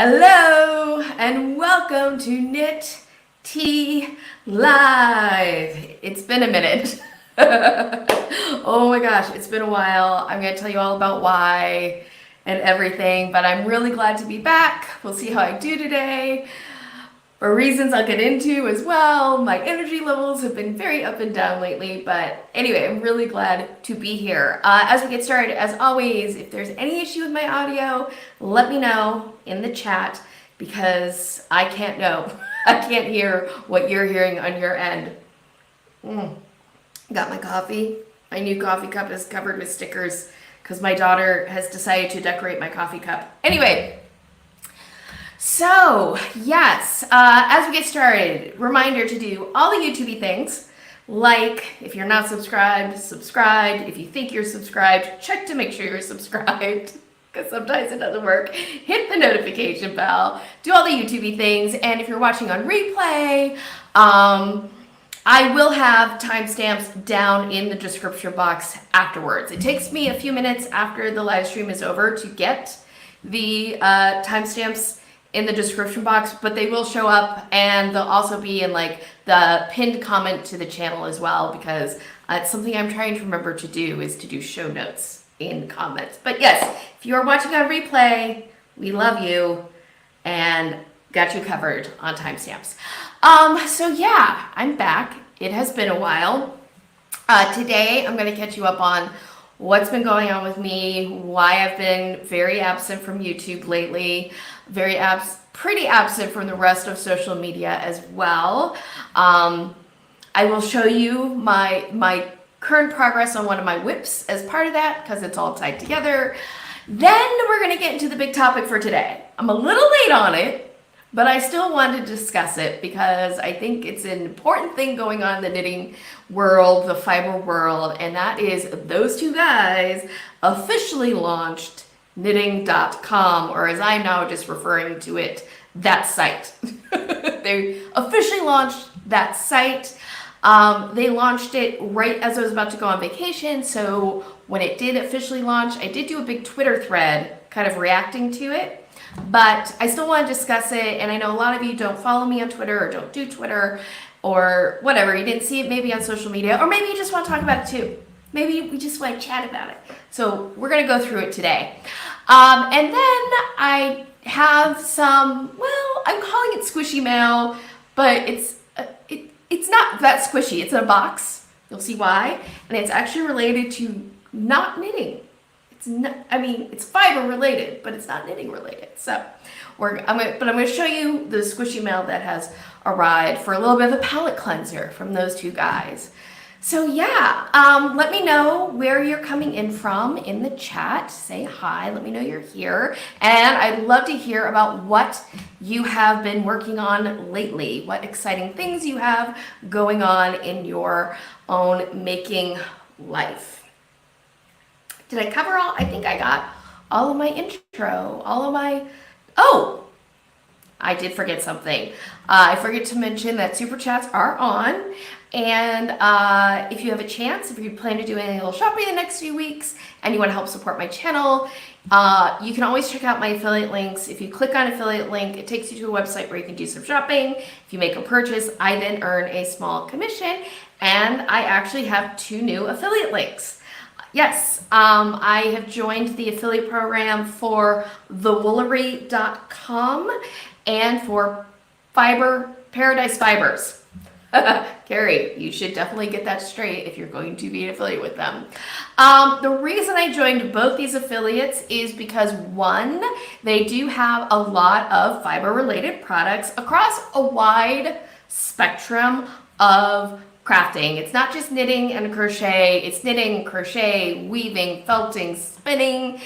Hello and welcome to Knit Tea Live. It's been a minute. Oh my gosh, it's been a while. I'm going to tell you all about why and everything, but I'm really glad to be back. We'll see how I do today. For reasons I'll get into as well. My energy levels have been very up and down lately, but anyway, I'm really glad to be here. As we get started, as always, if there's any issue with my audio, let me know in the chat because I can't know. I can't hear what you're hearing on your end. Got my coffee. My new coffee cup is covered with stickers because my daughter has decided to decorate my coffee cup. Anyway. So, yes, as we get started, reminder to do all the YouTube things, like if you're not subscribed, subscribe. If you think you're subscribed, check to make sure you're subscribed, because sometimes it doesn't work. Hit the notification bell, do all the YouTube things, and if you're watching on replay, I will have timestamps down in the description box afterwards. It takes me a few minutes after the live stream is over to get the timestamps in the description box, but they will show up and they'll also be in like the pinned comment to the channel as well, because it's something I'm trying to remember to do is to do show notes in comments. But yes, if you are watching on replay, we love you and got you covered on timestamps. So yeah, I'm back. It has been a while. Today I'm going to catch you up on what's been going on with me, why I've been very absent from YouTube lately, pretty absent from the rest of social media as well. I will show you my current progress on one of my WIPs as part of that, because it's all tied together. Then we're going to get into the big topic for today. I'm a little late on it, but I still wanted to discuss it because I think it's an important thing going on in the knitting world, the fiber world, and that is those two guys officially launched knitting.com, or as I'm now just referring to it, that site. They officially launched that site. They launched it right as I was about to go on vacation, so when it did officially launch, I did do a big Twitter thread kind of reacting to it. But I still want to discuss it, and I know a lot of you don't follow me on Twitter or don't do Twitter or whatever. You didn't see it maybe on social media, or maybe you just want to talk about it too. Maybe we just want to chat about it. So we're going to go through it today. And then I have some, well, I'm calling it squishy mail, but it's not that squishy. It's in a box. You'll see why. And it's actually related to not knitting. It's not, I mean, it's fiber related, but it's not knitting related. So I'm going to show you the squishy mail that has arrived for a little bit of a palette cleanser from those two guys. So yeah, let me know where you're coming in from in the chat. Say hi, let me know you're here. And I'd love to hear about what you have been working on lately, what exciting things you have going on in your own making life. Did I cover all? I think I got all of my intro, oh, I did forget something. I forget to mention that super chats are on. And if you have a chance, if you plan to do any little shopping in the next few weeks and you want to help support my channel, you can always check out my affiliate links. If you click on affiliate link, it takes you to a website where you can do some shopping. If you make a purchase, I then earn a small commission, and I actually have 2 new affiliate links. Yes, I have joined the affiliate program for thewoolery.com and for Paradise Fibers. Carrie, you should definitely get that straight if you're going to be an affiliate with them. The reason I joined both these affiliates is because, one, they do have a lot of fiber related products across a wide spectrum of crafting. It's not just knitting and crochet, it's knitting, crochet, weaving, felting, spinning.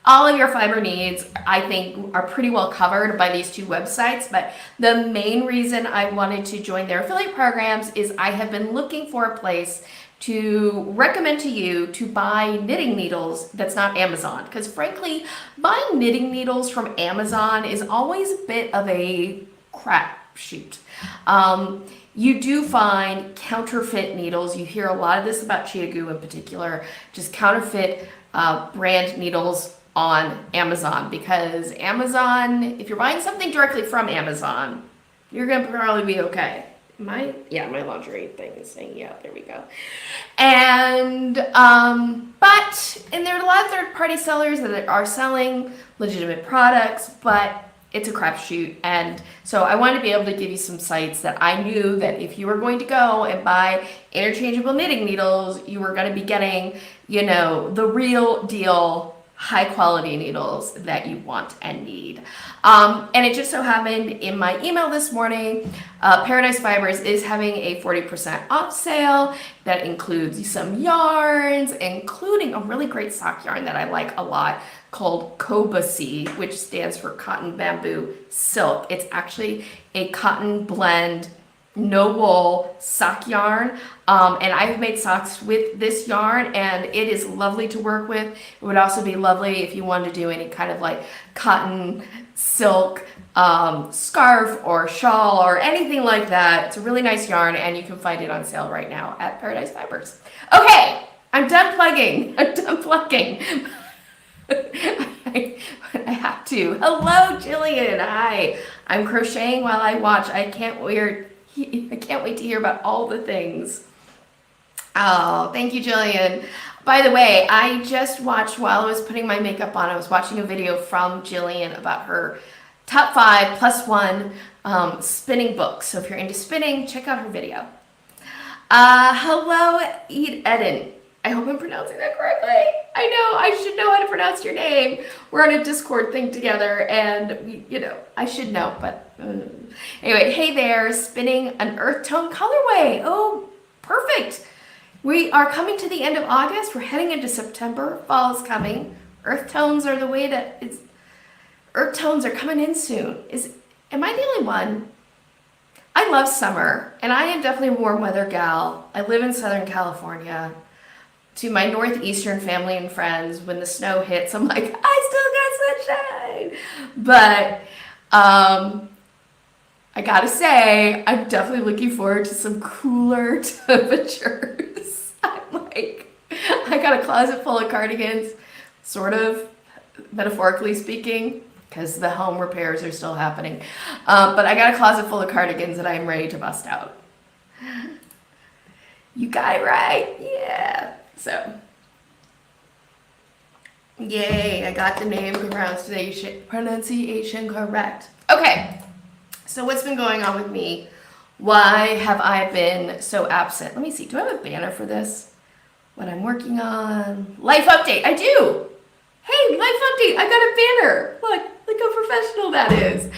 All of your fiber needs, I think, are pretty well covered by these 2 websites, but the main reason I wanted to join their affiliate programs is I have been looking for a place to recommend to you to buy knitting needles that's not Amazon, because frankly, buying knitting needles from Amazon is always a bit of a crapshoot. You do find counterfeit needles. You hear a lot of this about Chia Goo in particular, just counterfeit brand needles on Amazon, because Amazon, if you're buying something directly from Amazon, you're gonna probably be okay. My laundry thing is saying, yeah, there we go. And there are a lot of third-party sellers that are selling legitimate products, but it's a crapshoot. And so I wanted to be able to give you some sites that I knew that if you were going to go and buy interchangeable knitting needles, you were going to be getting, you know, the real deal, high quality needles that you want and need. And it just so happened in my email this morning, Paradise Fibers is having a 40% off sale that includes some yarns, including a really great sock yarn that I like a lot called Kobasi, which stands for cotton bamboo silk. It's actually a cotton blend, no wool sock yarn, and I've made socks with this yarn, and it is lovely to work with. It would also be lovely if you wanted to do any kind of like cotton silk scarf or shawl or anything like that. It's a really nice yarn, and you can find it on sale right now at Paradise Fibers. Okay, I'm done plugging. I have to. Hello, Jillian. Hi. I'm crocheting while I watch. I can't wait to hear about all the things. Oh, thank you, Jillian. By the way, I just watched, while I was putting my makeup on, I was watching a video from Jillian about her top 5 plus 1 spinning books. So if you're into spinning, check out her video. Hello, Eden. I hope I'm pronouncing that correctly. I know, I should know how to pronounce your name. We're on a Discord thing together, and, you know, I should know, but anyway, hey there, spinning an earth tone colorway. Oh, perfect. We are coming to the end of August. We're heading into September. Fall is coming. Earth tones are the way that earth tones are coming in soon. Am I the only one? I love summer, and I am definitely a warm weather gal. I live in Southern California. To my northeastern family and friends, when the snow hits, I'm like, I still got sunshine. But I gotta say, I'm definitely looking forward to some cooler temperatures. I'm like, I got a closet full of cardigans, sort of, metaphorically speaking, because the home repairs are still happening. But I got a closet full of cardigans that I'm ready to bust out. You got it right, yeah. So, yay, I got the name pronunciation correct. Okay, so what's been going on with me? Why have I been so absent? Let me see, do I have a banner for this? What I'm working on? Life update, I do! Hey, life update, I got a banner! Look how professional that is.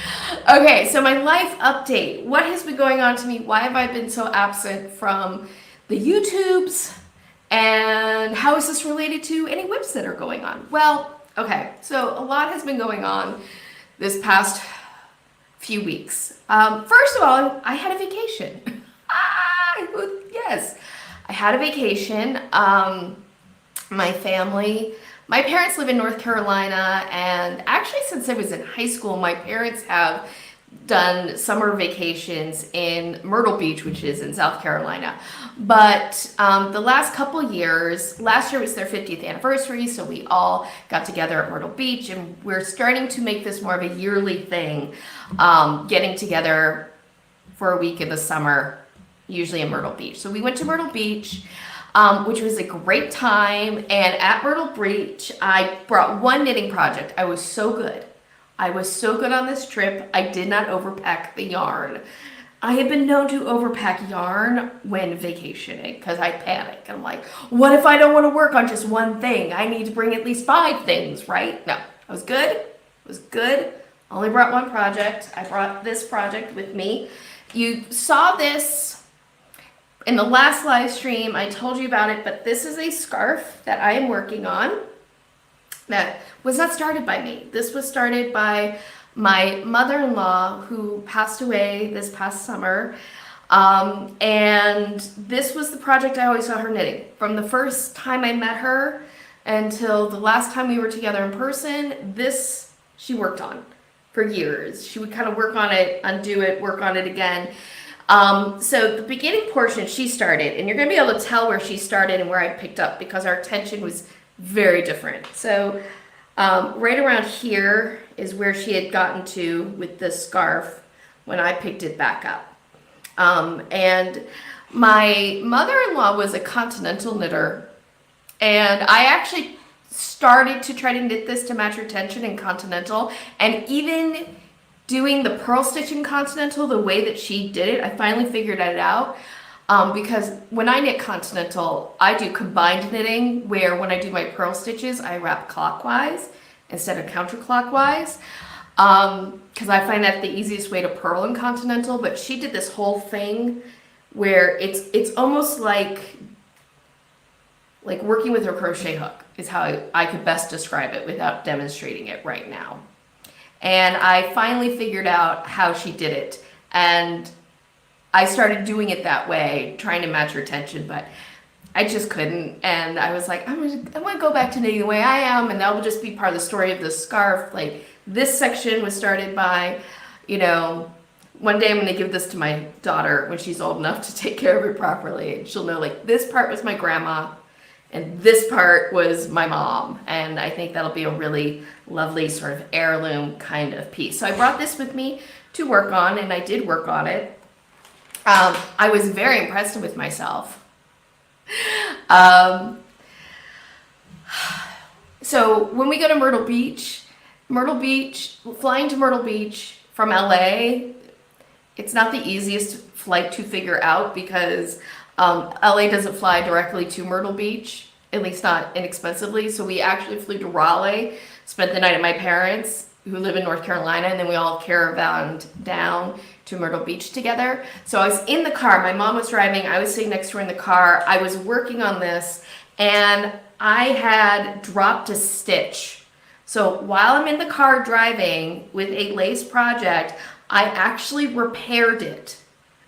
Okay, so my life update. What has been going on to me? Why have I been so absent from the YouTubes? And how is this related to any WIPs that are going on? Well, okay, so a lot has been going on this past few weeks. First of all, I had a vacation. Yes, I had a vacation. My parents live in North Carolina, and actually since I was in high school, my parents have done summer vacations in Myrtle Beach, which is in South Carolina. But the last couple years, last year was their 50th anniversary, so we all got together at Myrtle Beach, and we're starting to make this more of a yearly thing, getting together for a week in the summer, usually in Myrtle Beach. So we went to Myrtle Beach, which was a great time, and at Myrtle Beach, I brought one knitting project. I was so good. I was so good on this trip, I did not overpack the yarn. I have been known to overpack yarn when vacationing because I panic. I'm like, what if I don't want to work on just one thing? I need to bring at least 5 things, right? No, I was good. It was good. I only brought one project. I brought this project with me. You saw this in the last live stream. I told you about it, but this is a scarf that I am working on that was not started by me. This was started by my mother-in-law who passed away this past summer. And this was the project I always saw her knitting. From the first time I met her until the last time we were together in person, this she worked on for years. She would kind of work on it, undo it, work on it again. So the beginning portion she started, and you're going to be able to tell where she started and where I picked up because our attention was very different. So Right around here is where she had gotten to with the scarf when I picked it back up. And my mother-in-law was a continental knitter, and I actually started to try to knit this to match her tension in continental, and even doing the purl stitch in continental the way that she did it, I finally figured it out. Because when I knit continental, I do combined knitting, where when I do my purl stitches, I wrap clockwise instead of counterclockwise. Because I find that the easiest way to purl in continental, but she did this whole thing where it's almost like working with her crochet hook is how I could best describe it without demonstrating it right now. And I finally figured out how she did it, and I started doing it that way, trying to match her tension, but I just couldn't. And I was like, I'm gonna go back to knitting the way I am, and that will just be part of the story of the scarf. Like, this section was started by, one day I'm gonna give this to my daughter when she's old enough to take care of it properly. And she'll know, like, this part was my grandma, and this part was my mom. And I think that'll be a really lovely sort of heirloom kind of piece. So I brought this with me to work on, and I did work on it. I was very impressed with myself. So when we go to Myrtle Beach, flying to Myrtle Beach from LA, it's not the easiest flight to figure out because LA doesn't fly directly to Myrtle Beach, at least not inexpensively. So we actually flew to Raleigh, spent the night at my parents' who live in North Carolina, and then we all caravaned down to Myrtle Beach together. So I was in the car, my mom was driving, I was sitting next to her in the car, I was working on this, and I had dropped a stitch. So while I'm in the car driving with a lace project, I actually repaired it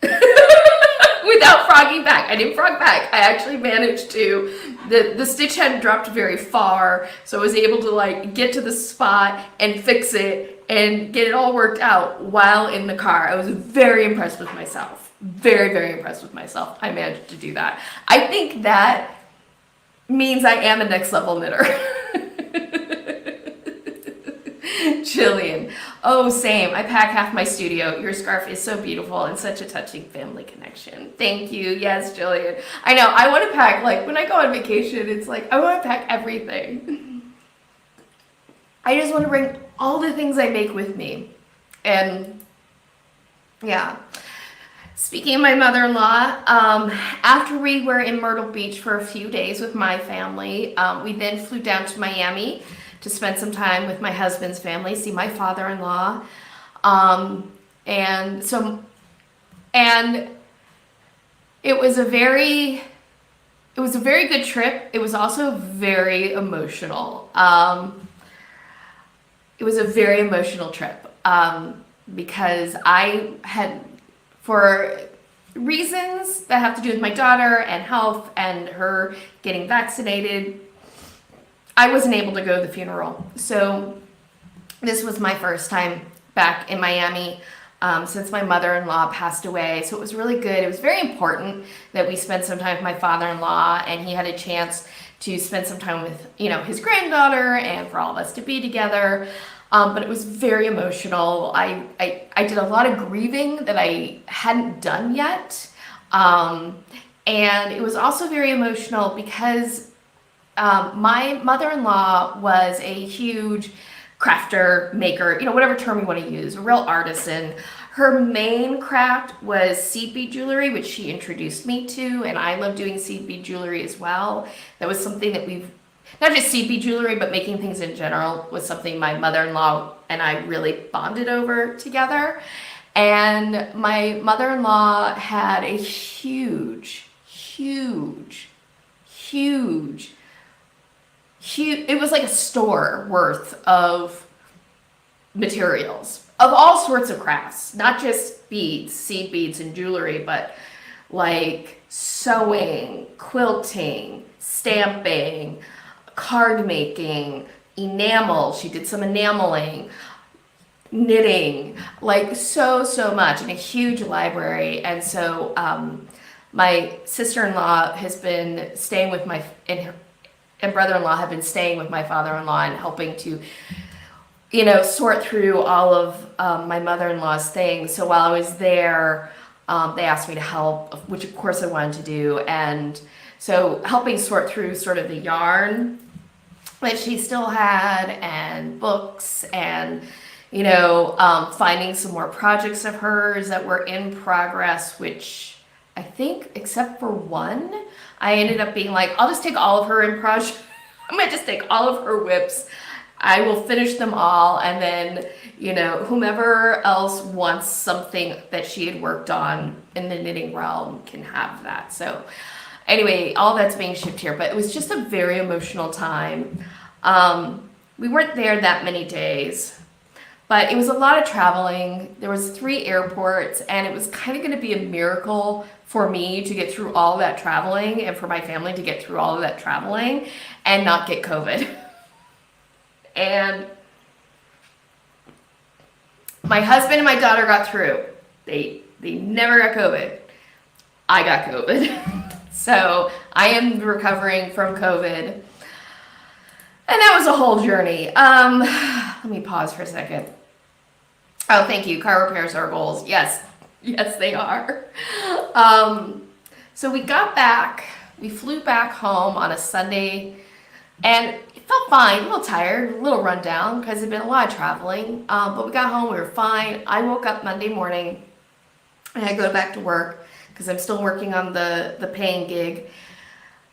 without frogging back. I didn't frog back. I actually managed to. The stitch hadn't dropped very far, so I was able to get to the spot and fix it and get it all worked out while in the car. I was very impressed with myself. Very, very impressed with myself. I managed to do that. I think that means I am a next level knitter. Jillian. Oh, same. I pack half my studio. Your scarf is so beautiful and such a touching family connection. Thank you. Yes, Jillian. I know. I want to pack, when I go on vacation, it's like, I want to pack everything. I just want to bring all the things I make with me. And yeah. Speaking of my mother-in-law, after we were in Myrtle Beach for a few days with my family, we then flew down to Miami to spend some time with my husband's family, see my father-in-law. And it was a very good trip. It was also very emotional. It was a very emotional trip because I had, for reasons that have to do with my daughter and health and her getting vaccinated, I wasn't able to go to the funeral. So this was my first time back in Miami since my mother-in-law passed away. So it was really good. It was very important that we spent some time with my father-in-law, and he had a chance to spend some time with, his granddaughter and for all of us to be together. But it was very emotional. I did a lot of grieving that I hadn't done yet. And it was also very emotional because my mother-in-law was a huge crafter, maker, whatever term you want to use, a real artisan. Her main craft was seed bead jewelry, which she introduced me to, and I love doing seed bead jewelry as well. That was something that not just seed bead jewelry, but making things in general was something my mother-in-law and I really bonded over together. And my mother-in-law had a huge, it was like a store worth of materials of all sorts of crafts, not just beads, seed beads and jewelry, but like sewing, quilting, stamping, card making, enamel. She did some enameling, knitting, like so much, and a huge library. And so my sister-in-law has been staying with and brother-in-law have been staying with my father-in-law and helping to, sort through all of my mother-in-law's things. So while I was there, they asked me to help, which of course I wanted to do. And so helping sort through sort of the yarn that she still had and books and, finding some more projects of hers that were in progress, which I think, except for one, I ended up being like, I'll just take all of her in project. I might just take all of her WIPs. I will finish them all, and then, whomever else wants something that she had worked on in the knitting realm can have that. So anyway, all that's being shipped here, but it was just a very emotional time. We weren't there that many days, but it was a lot of traveling. There was 3 airports, and it was kind of going to be a miracle for me to get through all that traveling and for my family to get through all of that traveling and not get COVID. And my husband and my daughter got through. They never got COVID. I got COVID. So I am recovering from COVID. And that was a whole journey. Let me pause for a second. Oh, thank you. Car repairs are goals. Yes, they are. So we got back. We flew back home on a Sunday, and it felt fine. A little tired, a little run down because it'd been a lot of traveling. But we got home. We were fine. I woke up Monday morning, and I go back to work because I'm still working on the paying gig.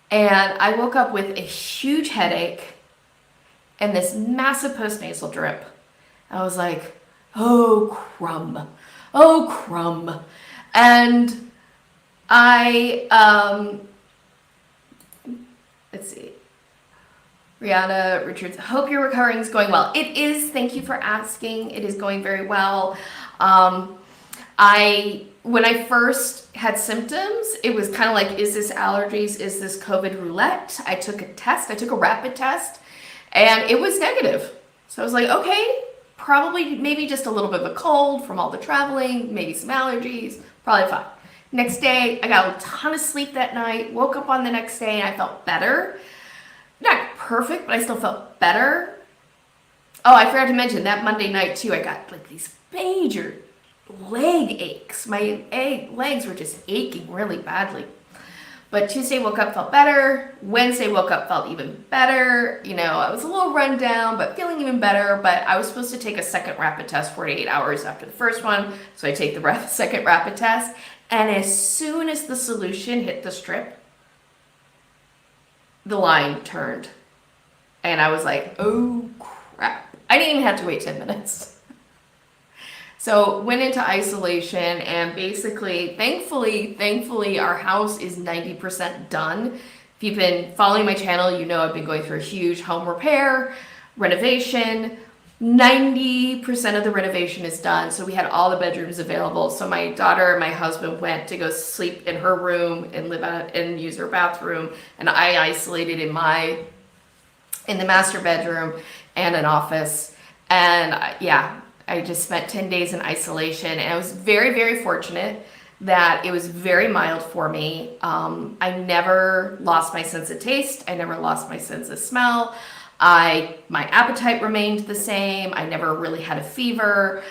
And I woke up with a huge headache and this massive postnasal drip. I was like, oh crumb. And I, let's see. Rihanna Richards, hope your recovering is going well. It is, thank you for asking. It is going very well. When I first had symptoms, it was kind of like, is this allergies? Is this COVID roulette? I took a rapid test, and it was negative. So I was like, okay, probably maybe just a little bit of a cold from all the traveling, maybe some allergies, probably fine. Next day, I got a ton of sleep that night, woke up on the next day, and I felt better. Not perfect, but I still felt better. Oh, I forgot to mention that Monday night too, I got like these major leg aches. My legs were just aching really badly. But Tuesday woke up, felt better. Wednesday woke up, felt even better. I was a little run down, but feeling even better. But I was supposed to take a second rapid test 48 hours after the first one. So I take the second rapid test. And as soon as the solution hit the strip, the line turned. And I was like, oh crap. I didn't even have to wait 10 minutes. So went into isolation, and basically, thankfully, our house is 90% done. If you've been following my channel, you know I've been going through a huge home repair, renovation. 90% of the renovation is done, so we had all the bedrooms available. So my daughter and my husband went to go sleep in her room and live out and use her bathroom, and I isolated in the master bedroom and an office. And I just spent 10 days in isolation, and I was very, very fortunate that it was very mild for me. I never lost my sense of taste. I never lost my sense of smell. My appetite remained the same. I never really had a fever.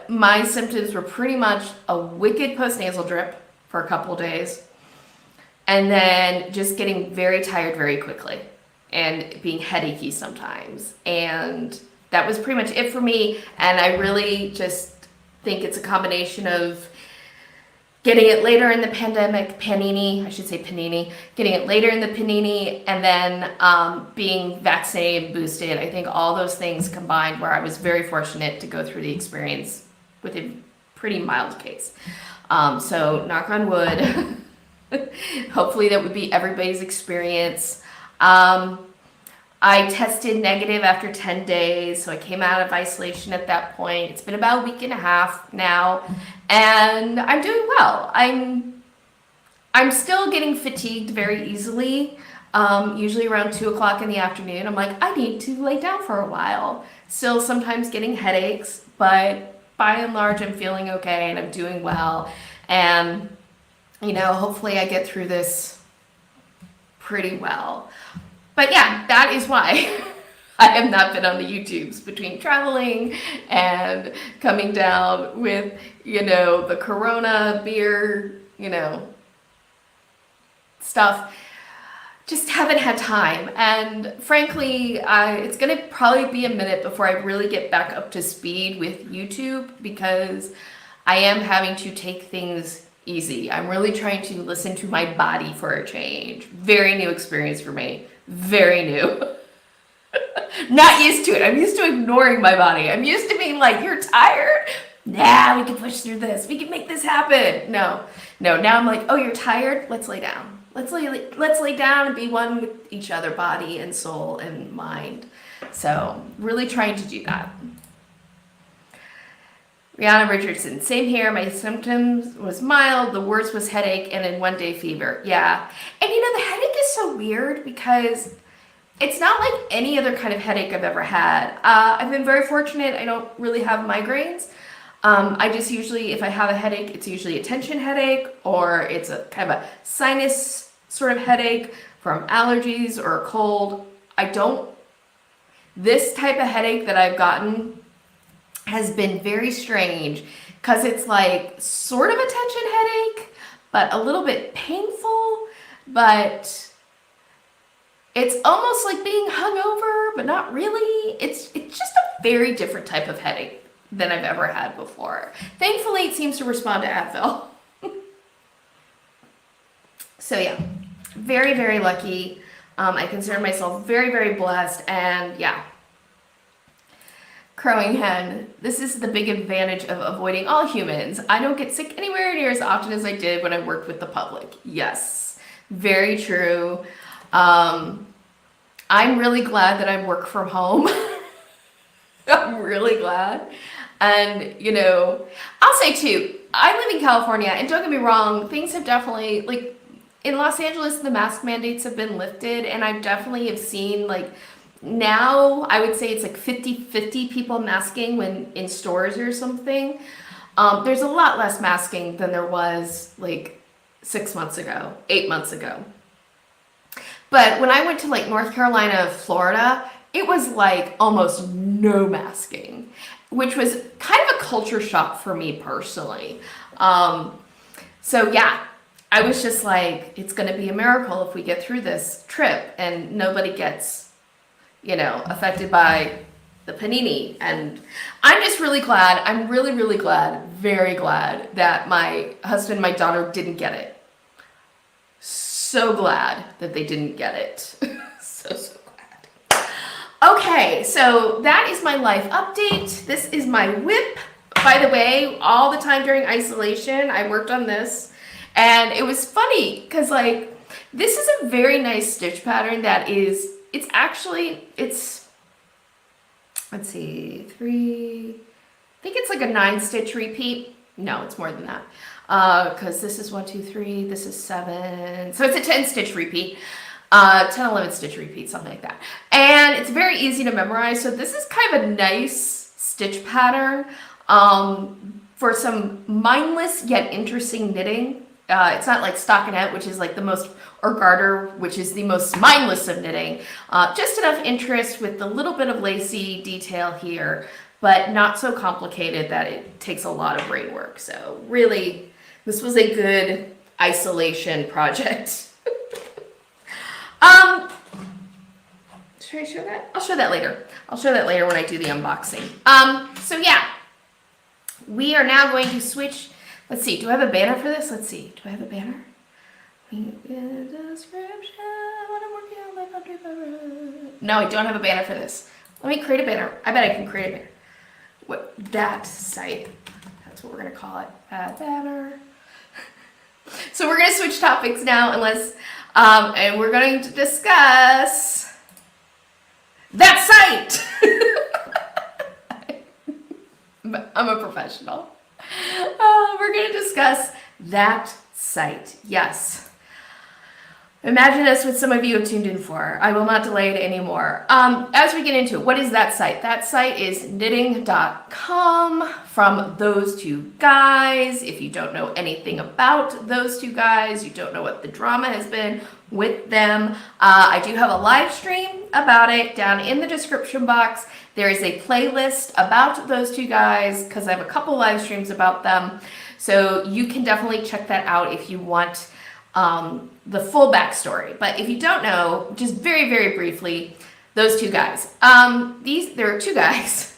My symptoms were pretty much a wicked postnasal drip for a couple days, and then just getting very tired very quickly and being headachy sometimes. And that was pretty much it for me. And I really just think it's a combination of getting it later in the pandemic, getting it later in the panini, and then being vaccinated and boosted. I think all those things combined, where I was very fortunate to go through the experience with a pretty mild case. So knock on wood. Hopefully that would be everybody's experience. I tested negative after 10 days, so I came out of isolation at that point. It's been about a week and a half now, and I'm doing well. I'm still getting fatigued very easily, usually around 2 o'clock in the afternoon. I'm like, I need to lay down for a while. Still sometimes getting headaches, but by and large, I'm feeling okay, and I'm doing well. And, hopefully I get through this pretty well. But yeah, that is why I have not been on the YouTubes between traveling and coming down with, the Corona beer, stuff. Just haven't had time. And frankly, it's going to probably be a minute before I really get back up to speed with YouTube because I am having to take things easy. I'm really trying to listen to my body for a change. Very new experience for me. Very new. Not used to it. I'm used to ignoring my body. I'm used to being like, you're tired? Nah, we can push through this. We can make this happen. No. Now I'm like, oh, you're tired? Let's lay down. Let's lay down and be one with each other, body and soul and mind. So really trying to do that. Rihanna Richardson, same here. My symptoms was mild. The worst was headache and then 1 day fever. Yeah. And the headache is so weird because it's not like any other kind of headache I've ever had. I've been very fortunate. I don't really have migraines. I just usually, if I have a headache, it's usually a tension headache or it's a kind of a sinus sort of headache from allergies or a cold. This type of headache that I've gotten has been very strange because it's like sort of a tension headache, but a little bit painful, but it's almost like being hungover, but not really. It's just a very different type of headache than I've ever had before. Thankfully, it seems to respond to Advil. So yeah, very, very lucky. I consider myself very, very blessed, and yeah. Crowing hen, this is the big advantage of avoiding all humans. I don't get sick anywhere near as often as I did when I worked with the public. Yes, very true. I'm really glad that I work from home. I'm really glad. And, I'll say too, I live in California, and don't get me wrong, things have definitely, like, in Los Angeles, the mask mandates have been lifted, and I definitely have seen, like, now I would say it's like 50-50 people masking when in stores or something. There's a lot less masking than there was like 6 months ago, 8 months ago. But when I went to like North Carolina, Florida, it was like almost no masking, which was kind of a culture shock for me personally. So yeah, I was just like, it's going to be a miracle if we get through this trip and nobody gets, affected by the panini. And I'm just really glad. I'm really, really glad, very glad that my husband and my daughter didn't get it. So glad that they didn't get it. So glad. Okay, so that is my life update. This is my WIP. By the way, all the time during isolation, I worked on this. And it was funny because like, this is a very nice stitch pattern that is, let's see, I think it's like a 9 stitch repeat. No, it's more than that. Because this is 1, 2, 3, this is 7. So it's a 10 stitch repeat. 10, 11 stitch repeat, something like that. And it's very easy to memorize. So this is kind of a nice stitch pattern for some mindless yet interesting knitting. It's not like stockinette, which is like the most, or garter, which is the most mindless of knitting. Just enough interest with a little bit of lacy detail here, but not so complicated that it takes a lot of brain work. So really, this was a good isolation project. Should I show that? I'll show that later. I'll show that later when I do the unboxing. So yeah, we are now going to switch. Let's see, do I have a banner for this? Let's see, do I have a banner? Description, what I'm working on, my country banner. No, I don't have a banner for this. Let me create a banner. I bet I can create a banner. What, that site, that's what we're gonna call it, that banner. So we're gonna switch topics now, and we're going to discuss that site. I'm a professional. We're going to discuss that site. Yes. Imagine that's what some of you have tuned in for. I will not delay it anymore. As we get into it, what is that site? That site is knitting.com from those two guys. If you don't know anything about those two guys, you don't know what the drama has been with them, I do have a live stream about it down in the description box. There is a playlist about those two guys because I have a couple live streams about them. So you can definitely check that out if you want the full backstory. But if you don't know, just very, very briefly, those two guys. There are two guys,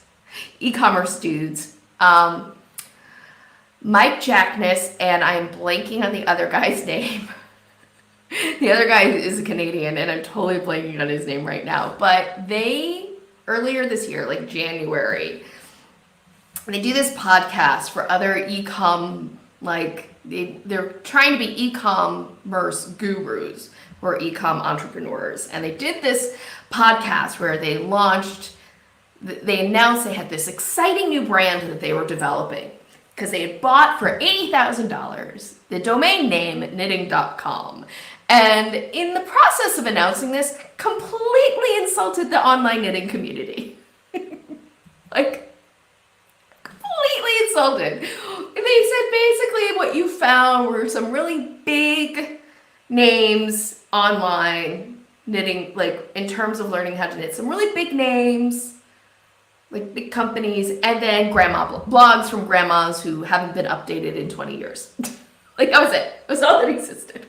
e-commerce dudes, Mike Jackness, and I'm blanking on the other guy's name. The other guy is a Canadian, and I'm totally blanking on his name right now. But they, earlier this year, like January, they do this podcast for other e-com, like, they're trying to be e-commerce gurus or e-com entrepreneurs. And they did this podcast where they announced they had this exciting new brand that they were developing because they had bought for $80,000 the domain name knitting.com. And in the process of announcing this, completely insulted the online knitting community. Like, completely insulted. They said basically what you found were some really big names online knitting, like in terms of learning how to knit, some really big names, like big companies, and then blogs from grandmas who haven't been updated in 20 years. Like that was it. It was all that existed.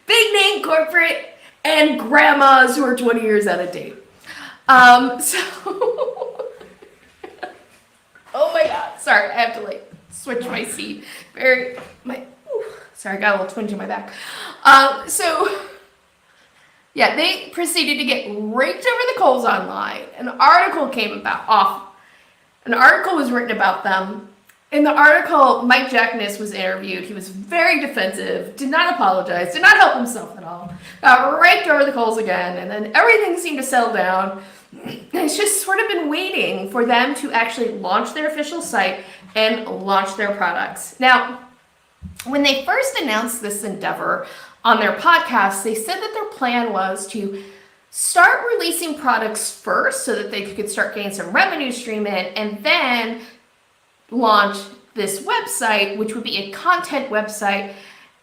Big name corporate and grandmas who are 20 years out of date. Oh my God. Sorry, I have to like switch my seat. Sorry, I got a little twinge in my back. Yeah, they proceeded to get raked over the coals online. An article was written about them. In the article, Mike Jackness was interviewed. He was very defensive, did not apologize, did not help himself at all. Got raked over the coals again, and then everything seemed to settle down. And it's just sort of been waiting for them to actually launch their official site and launch their products. Now, when they first announced this endeavor on their podcast, they said that their plan was to start releasing products first so that they could start getting some revenue stream in, and then launch this website, which would be a content website.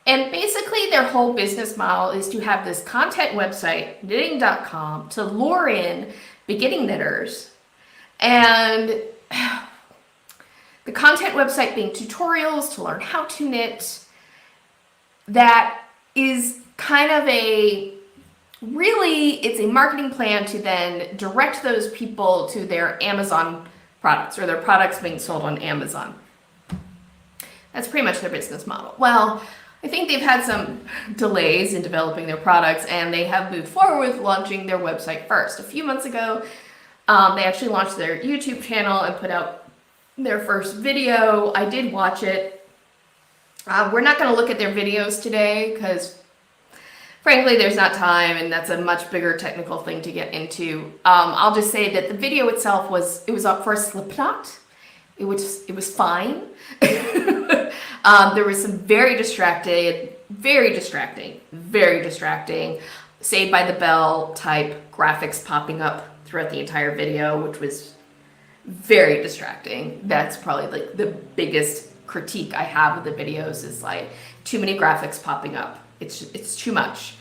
And basically their whole business model is to have this content website, knitting.com, to lure in beginning knitters. And the content website being tutorials to learn how to knit. That is kind of it's a marketing plan to then direct those people to their Amazon products or their products being sold on Amazon. That's pretty much their business model. Well, I think they've had some delays in developing their products, and they have moved forward with launching their website first. A few months ago, they actually launched their YouTube channel and put out their first video. I did watch it. We're not going to look at their videos today because frankly, there's not time, and that's a much bigger technical thing to get into. I'll just say that the video itself was up for a slipknot. It was fine. There was some very distracting, Saved by the Bell type graphics popping up throughout the entire video, which was very distracting. That's probably like the biggest critique I have of the videos is like too many graphics popping up. It's too much.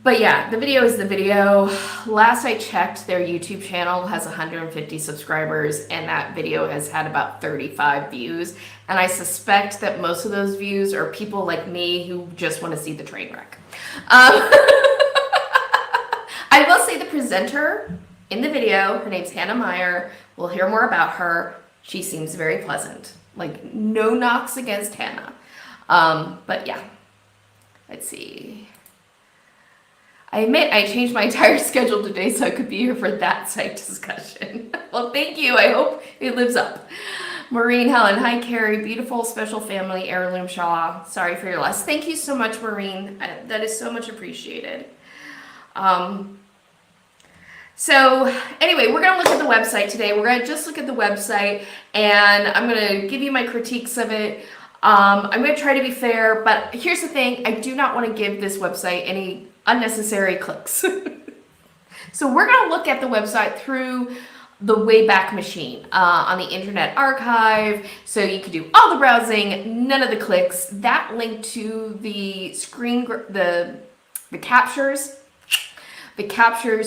But yeah, the video is the video. Last I checked, their YouTube channel has 150 subscribers, and that video has had about 35 views. And I suspect that most of those views are people like me who just want to see the train wreck. I will say the presenter in the video, her name's Hannah Meyer. We'll hear more about her. She seems very pleasant. Like, no knocks against Hannah. But yeah, let's see. I admit I changed my entire schedule today so I could be here for that site discussion. Well, thank you. I hope it lives up. Maureen Helen, hi Carrie, beautiful special family heirloom shawl. Sorry for your loss. Thank you so much, Maureen. That is so much appreciated. So anyway, we're going to look at the website today. We're going to just look at the website, and I'm going to give you my critiques of it. I'm going to try to be fair, but here's the thing. I do not want to give this website any unnecessary clicks. So we're going to look at the website through the Wayback Machine on the Internet Archive. So you can do all the browsing, none of the clicks. That link to the the captures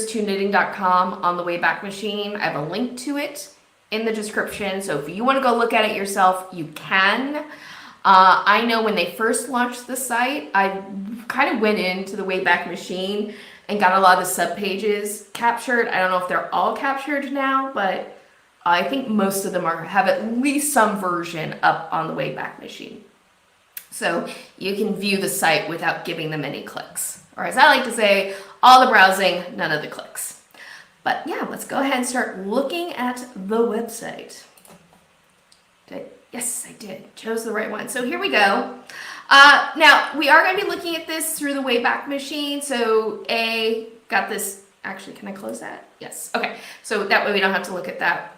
to knitting.com on the Wayback Machine. I have a link to it in the description. So if you want to go look at it yourself, you can. I know when they first launched the site, I kind of went into the Wayback Machine and got a lot of the subpages captured. I don't know if they're all captured now, but I think most of them have at least some version up on the Wayback Machine. So you can view the site without giving them any clicks. Or as I like to say, all the browsing, none of the clicks. But yeah, let's go ahead and start looking at the website. Yes, I did. Chose the right one. So here we go. Now, we are going to be looking at this through the Wayback Machine. So got this. Actually, can I close that? Yes. Okay. So that way we don't have to look at that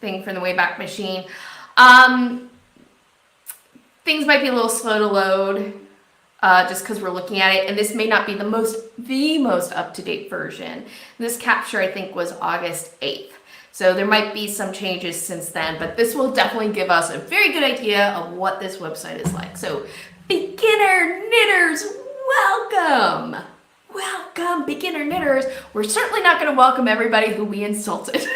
thing from the Wayback Machine. Things might be a little slow to load just because we're looking at it. And this may not be the most up-to-date version. This capture, I think, was August 8th. So there might be some changes since then, but this will definitely give us a very good idea of what this website is like. So beginner knitters, welcome! Welcome, beginner knitters. We're certainly not going to welcome everybody who we insulted.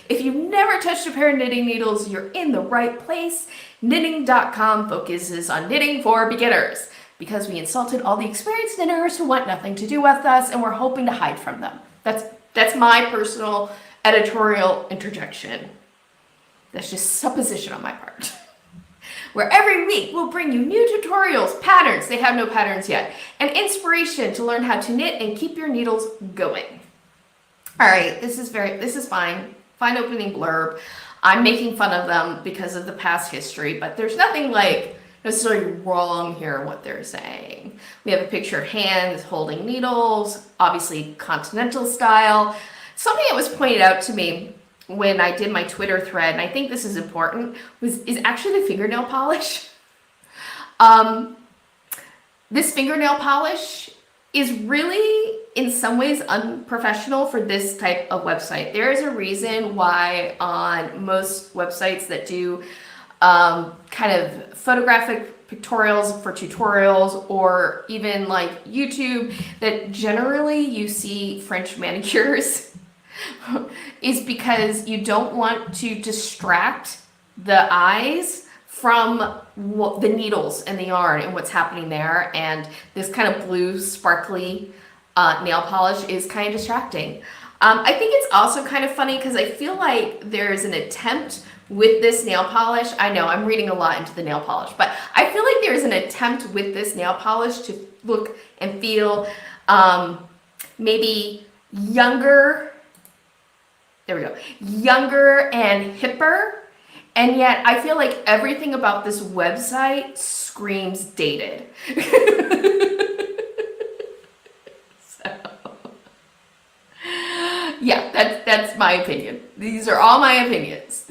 If you've never touched a pair of knitting needles, you're in the right place. Knitting.com focuses on knitting for beginners because we insulted all the experienced knitters who want nothing to do with us and we're hoping to hide from them. That's my personal editorial interjection. That's just supposition on my part. Where every week we'll bring you new tutorials, patterns, they have no patterns yet, and inspiration to learn how to knit and keep your needles going. All right, this is fine. Fine opening blurb. I'm making fun of them because of the past history, but there's nothing like necessarily wrong here in what they're saying. We have a picture of hands holding needles, obviously continental style. Something that was pointed out to me when I did my Twitter thread, and I think this is important, is actually the fingernail polish. This fingernail polish is really, in some ways, unprofessional for this type of website. There is a reason why on most websites that do kind of photographic pictorials for tutorials, or even like YouTube, that generally you see French manicures, is because you don't want to distract the eyes from the needles and the yarn and what's happening there. And this kind of blue sparkly nail polish is kind of distracting. I think it's also kind of funny because I feel like there's an attempt with this nail polish. I know I'm reading a lot into the nail polish, but I feel like there's an attempt with this nail polish to look and feel maybe younger. There we go. Younger and hipper. And yet I feel like everything about this website screams dated. Yeah, that's my opinion. These are all my opinions.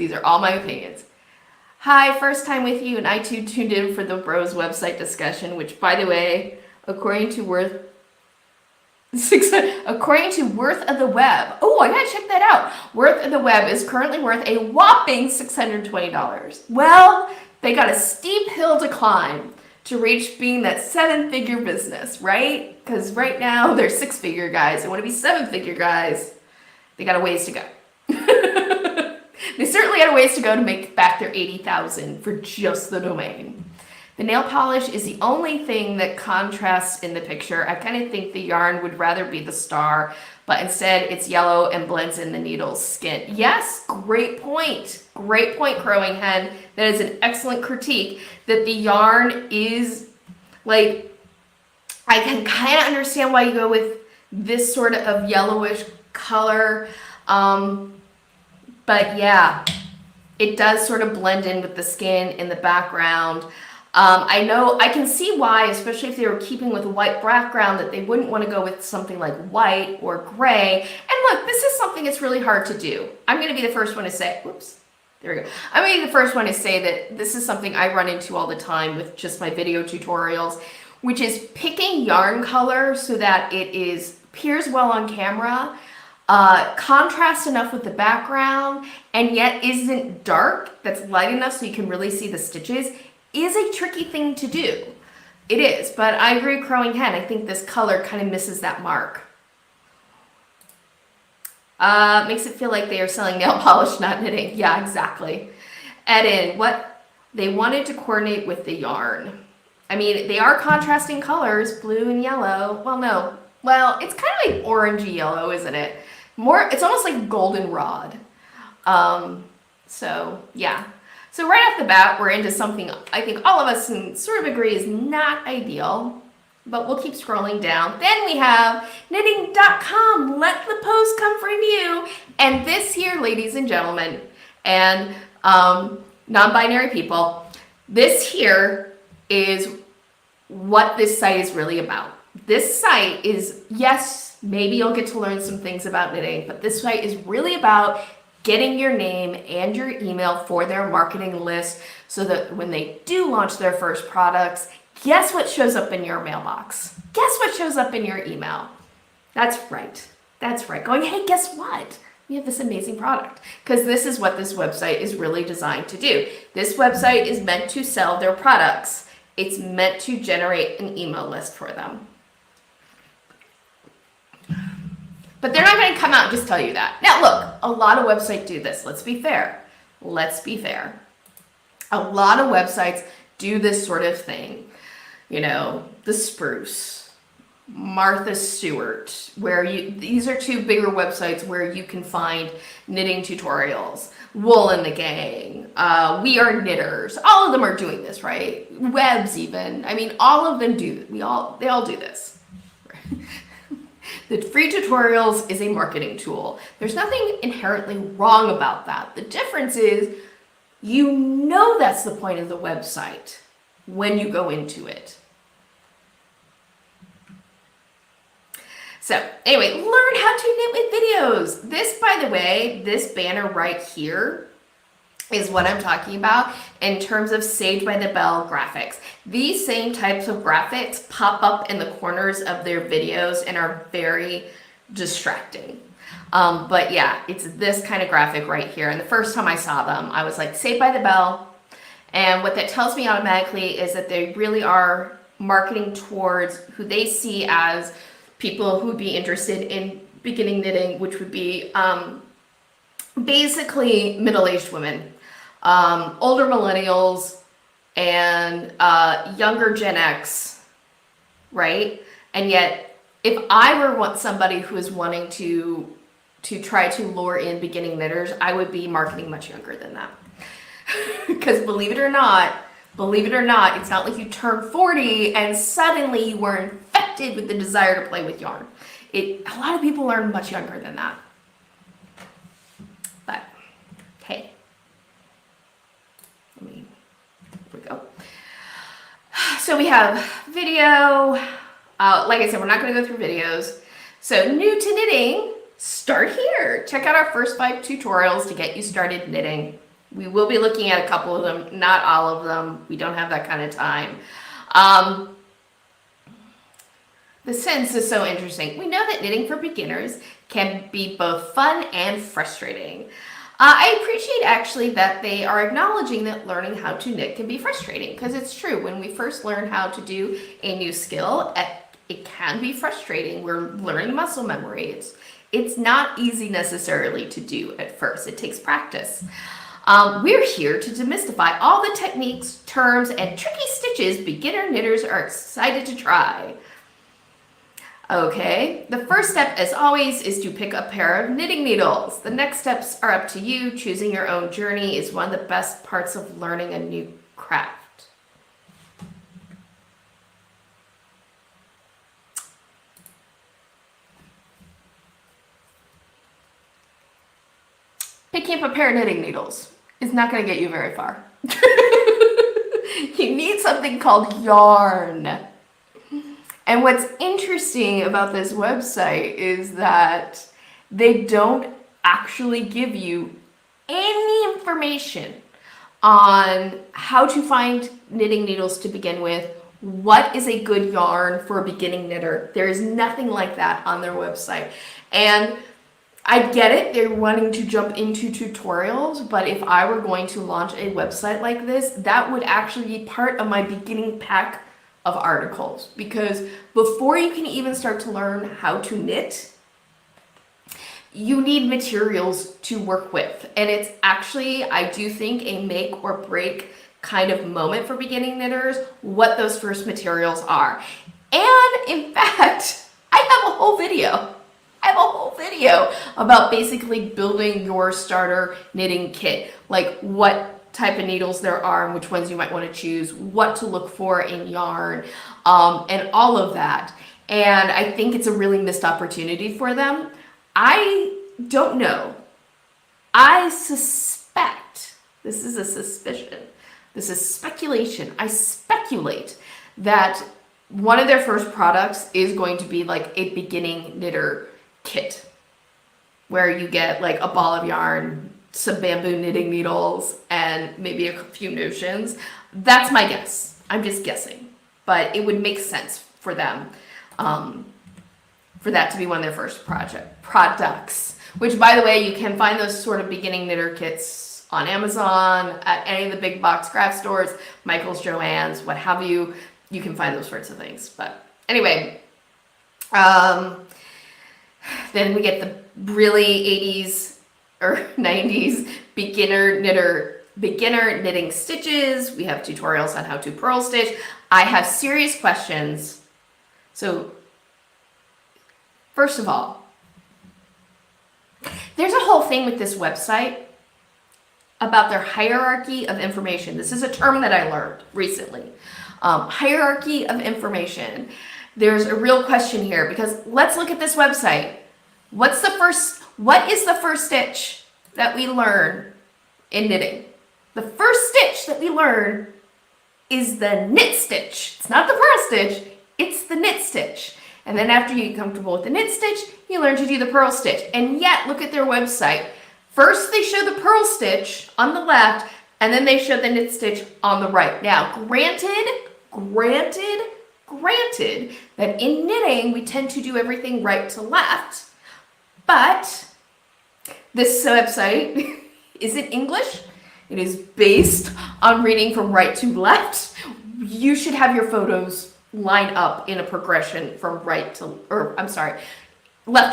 Hi, first time with you, and I too tuned in for the Bros website discussion, which, by the way, according to Worth of the Web, oh, I gotta check that out. Worth of the Web is currently worth a whopping $620. Well, they got a steep hill to climb to reach being that 7-figure business, right? Because right now they're 6-figure guys. They want to be 7-figure guys. They got a ways to go. They certainly had a ways to go to make back their $80,000 for just the domain. The nail polish is the only thing that contrasts in the picture. I kind of think the yarn would rather be the star, but instead it's yellow and blends in the needle's skin. Yes, great point. Great point, Crowing Hen. That is an excellent critique, that the yarn is like, I can kind of understand why you go with this sort of yellowish color. But yeah, it does sort of blend in with the skin in the background. I know, I can see why, especially if they were keeping with a white background, that they wouldn't want to go with something like white or gray. And look, this is something that's really hard to do. I'm going to be the first one to say, whoops, there we go. I'm going to be the first one to say that this is something I run into all the time with just my video tutorials, which is picking yarn color so that it appears well on camera, contrasts enough with the background, and yet isn't dark, that's light enough so you can really see the stitches, is a tricky thing to do. It is, but I agree, Crowing Hen. I think this color kind of misses that mark. Makes it feel like they are selling nail polish, not knitting. Yeah, exactly. Add in what they wanted to coordinate with the yarn. I mean, they are contrasting colors, blue and yellow. Well, no. Well, it's kind of like orangey yellow, isn't it? It's almost like goldenrod. So, yeah. So right off the bat, we're into something I think all of us can sort of agree is not ideal, but we'll keep scrolling down. Then we have knitting.com, let the post come from you. And this here, ladies and gentlemen, and non-binary people, this here is what this site is really about. This site is, yes, maybe you'll get to learn some things about knitting, but this site is really about getting your name and your email for their marketing list so that when they do launch their first products, guess what shows up in your mailbox? Guess what shows up in your email? That's right. That's right. Going, hey, guess what? We have this amazing product. Because this is what this website is really designed to do. This website is meant to sell their products. It's meant to generate an email list for them. But they're not going to come out and just tell you that. Now, look, a lot of websites do this. Let's be fair. Let's be fair. A lot of websites do this sort of thing. You know, The Spruce, Martha Stewart, these are two bigger websites where you can find knitting tutorials. Wool and the Gang, We Are Knitters. All of them are doing this, right? Webs even. I mean, all of them do. They all do this. The free tutorials is a marketing tool. There's nothing inherently wrong about that. The difference is, you know that's the point of the website when you go into it. So anyway, learn how to knit with videos. This, by the way, this banner right here is what I'm talking about in terms of Saved by the Bell graphics. These same types of graphics pop up in the corners of their videos and are very distracting. But yeah, it's this kind of graphic right here. And the first time I saw them, I was like, Saved by the Bell. And what that tells me automatically is that they really are marketing towards who they see as people who would be interested in beginning knitting, which would be basically middle-aged women, older millennials, and younger Gen X, right? And yet, if I were somebody who is wanting to try to lure in beginning knitters, I would be marketing much younger than that. Because believe it or not, it's not like you turn 40 and suddenly you were infected with the desire to play with yarn. A lot of people learn much younger than that. But hey, here we go. So we have video. Like I said, we're not going to go through videos. So new to knitting, start here. Check out our first 5 tutorials to get you started knitting. We will be looking at a couple of them, not all of them. We don't have that kind of time. The sentence is so interesting. We know that knitting for beginners can be both fun and frustrating. I appreciate actually that they are acknowledging that learning how to knit can be frustrating, because it's true. When we first learn how to do a new skill, it can be frustrating. We're learning muscle memory. It's not easy necessarily to do at first. It takes practice. We're here to demystify all the techniques, terms, and tricky stitches beginner knitters are excited to try. Okay, the first step, as always, is to pick a pair of knitting needles. The next steps are up to you. Choosing your own journey is one of the best parts of learning a new craft. Picking up a pair of knitting needles is not going to get you very far. You need something called yarn. And what's interesting about this website is that they don't actually give you any information on how to find knitting needles to begin with, what is a good yarn for a beginning knitter, there is nothing like that on their website. And I get it, they're wanting to jump into tutorials, but if I were going to launch a website like this, that would actually be part of my beginning pack of articles. Because before you can even start to learn how to knit, you need materials to work with. And it's actually, I do think, a make or break kind of moment for beginning knitters, what those first materials are. And in fact, I have a whole video. About basically building your starter knitting kit, like what type of needles there are and which ones you might want to choose, what to look for in yarn, and all of that. And I think it's a really missed opportunity for them. I don't know. I suspect, this is a suspicion, this is speculation. I speculate that one of their first products is going to be like a beginning knitter kit, where you get like a ball of yarn, some bamboo knitting needles, and maybe a few notions. That's my guess. I'm just guessing, but it would make sense for them, for that to be one of their first products, which, by the way, you can find those sort of beginning knitter kits on Amazon, at any of the big box craft stores, Michael's, Joann's, what have you. You can find those sorts of things. But anyway, then we get the really 80s or 90s beginner knitting stitches. We have tutorials on how to purl stitch. I have serious questions. So first of all, there's a whole thing with this website about their hierarchy of information. This is a term that I learned recently. Hierarchy of information. There's a real question here, because let's look at this website. What is the first stitch that we learn in knitting? The first stitch that we learn is the knit stitch. It's not the purl stitch, it's the knit stitch. And then after you get comfortable with the knit stitch, you learn to do the purl stitch. And yet, look at their website. First, they show the purl stitch on the left, and then they show the knit stitch on the right. Now, granted, that in knitting, we tend to do everything right to left, but this website isn't English. It is based on reading from right to left. You should have your photos line up in a progression from left to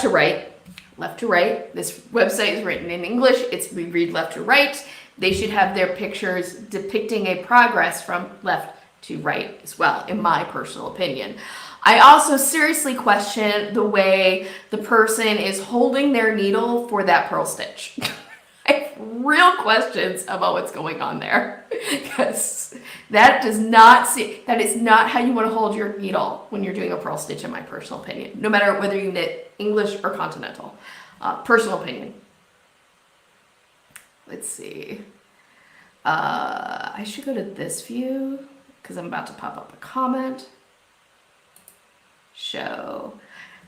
right. Left to right. This website is written in English. We read left to right. They should have their pictures depicting a progress from left to right as well, in my personal opinion. I also seriously question the way the person is holding their needle for that purl stitch. I have real questions about what's going on there, because that is not how you want to hold your needle when you're doing a purl stitch, in my personal opinion, no matter whether you knit English or continental. Personal opinion. Let's see. I should go to this view because I'm about to pop up a comment. Show.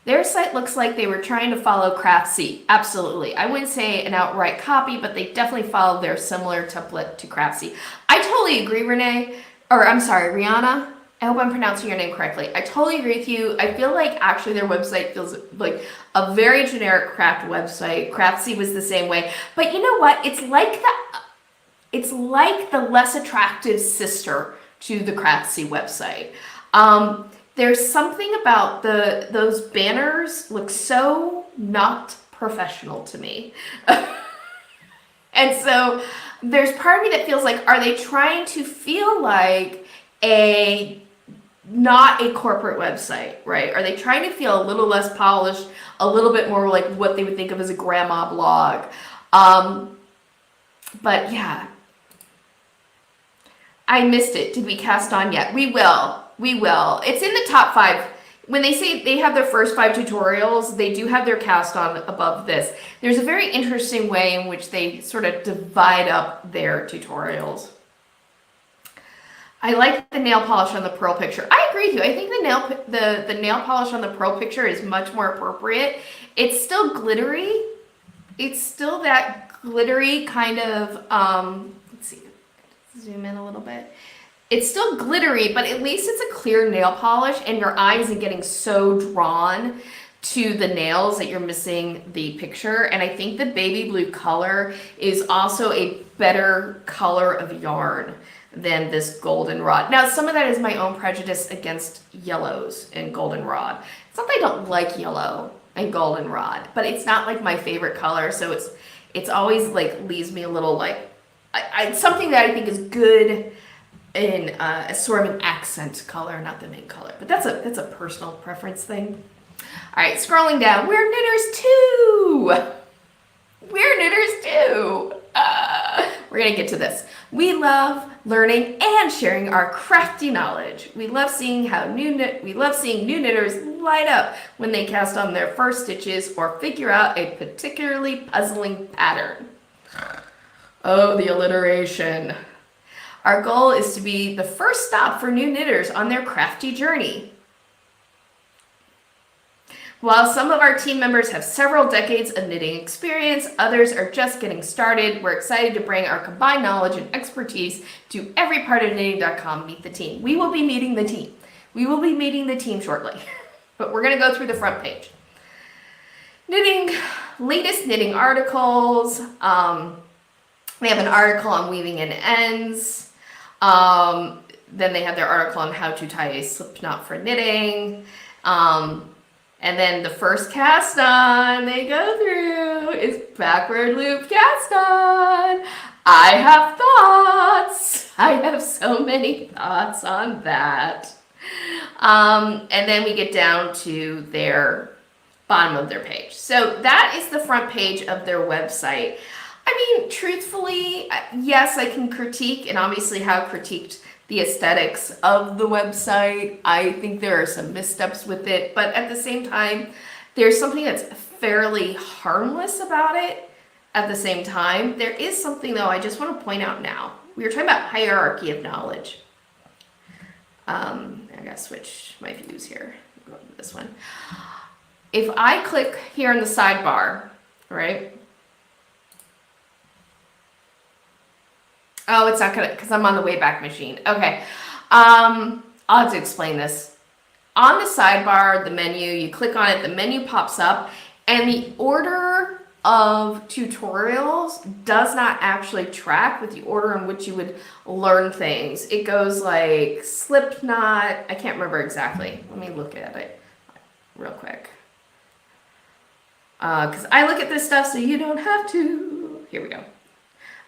Their site looks like they were trying to follow CraftGeek. Absolutely. I wouldn't say an outright copy, but they definitely followed their similar template to CraftGeek. I totally agree, Rihanna. I hope I'm pronouncing your name correctly. I totally agree with you. I feel like actually their website feels like a very generic craft website. CraftGeek was the same way. But you know what? It's like the less attractive sister to the CraftGeek website. There's something about those banners look so not professional to me. And so there's part of me that feels like, are they trying to feel like not a corporate website, right? Are they trying to feel a little less polished, a little bit more like what they would think of as a grandma blog? But yeah, I missed it. Did we cast on yet? We will. It's in the top 5. When they say they have their first 5 tutorials, they do have their cast on above this. There's a very interesting way in which they sort of divide up their tutorials. I like the nail polish on the purl picture. I agree with you. I think the nail polish on the purl picture is much more appropriate. It's still glittery. It's still that glittery kind of, let's see, zoom in a little bit. It's still glittery, but at least it's a clear nail polish and your eye isn't getting so drawn to the nails that you're missing the picture. And I think the baby blue color is also a better color of yarn than this goldenrod. Now, some of that is my own prejudice against yellows and goldenrod. It's not that I don't like yellow and goldenrod, but it's not like my favorite color. So it's always like leaves me a little like, something that I think is good in a sort of an accent color, not the main color, but that's a personal preference thing. All right, scrolling down, we're knitters too. We're knitters too. We're gonna get to this. We love learning and sharing our crafty knowledge. We love seeing new knitters light up when they cast on their first stitches or figure out a particularly puzzling pattern. Oh, the alliteration. Our goal is to be the first stop for new knitters on their crafty journey. While some of our team members have several decades of knitting experience, others are just getting started. We're excited to bring our combined knowledge and expertise to every part of knitting.com. Meet the team. We will be meeting the team. We will be meeting the team shortly, but we're going to go through the front page. Latest knitting articles. They have an article on weaving in ends. Then they have their article on how to tie a slip knot for knitting. And then the first cast on they go through is backward loop cast on. I have thoughts. I have so many thoughts on that. And then we get down to their bottom of their page. So that is the front page of their website. I mean, truthfully, yes, I can critique and obviously have critiqued the aesthetics of the website. I think there are some missteps with it, but at the same time, there's something that's fairly harmless about it. At the same time, there is something though I just want to point out now. We were talking about hierarchy of knowledge. I gotta switch my views here. Go to this one. If I click here in the sidebar, right? Oh, it's not gonna, because I'm on the Wayback Machine. Okay, I'll have to explain this. On the sidebar, the menu, you click on it, the menu pops up, and the order of tutorials does not actually track with the order in which you would learn things. It goes like slip knot, I can't remember exactly. Let me look at it real quick. Because I look at this stuff so you don't have to. Here we go.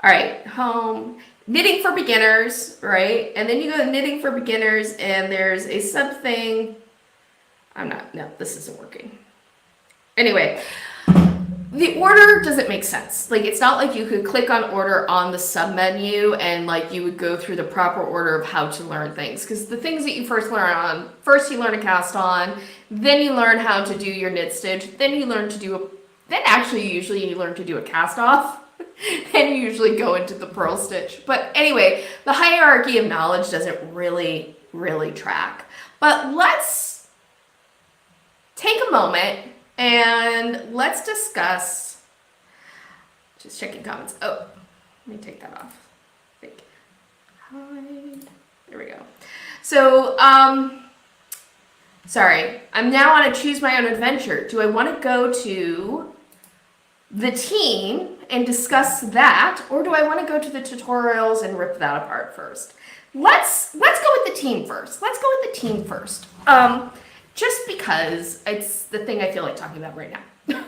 All right, home, knitting for beginners, right? And then you go to knitting for beginners and there's a sub thing. No, this isn't working. Anyway, the order doesn't make sense. Like, it's not like you could click on order on the sub menu and like you would go through the proper order of how to learn things. Because the things that you first learn on, first you learn a cast on, then you learn how to do your knit stitch, then you learn to do usually you learn to do a cast off. And you usually go into the purl stitch. But anyway, the hierarchy of knowledge doesn't really track. But let's take a moment and let's discuss, just checking comments. Oh, let me take that off. Hide. There we go. So, sorry, I'm now on a choose my own adventure. Do I want to go to the team and discuss that, or do I want to go to the tutorials and rip that apart first? Let's go with the team first. Just because it's the thing I feel like talking about right now.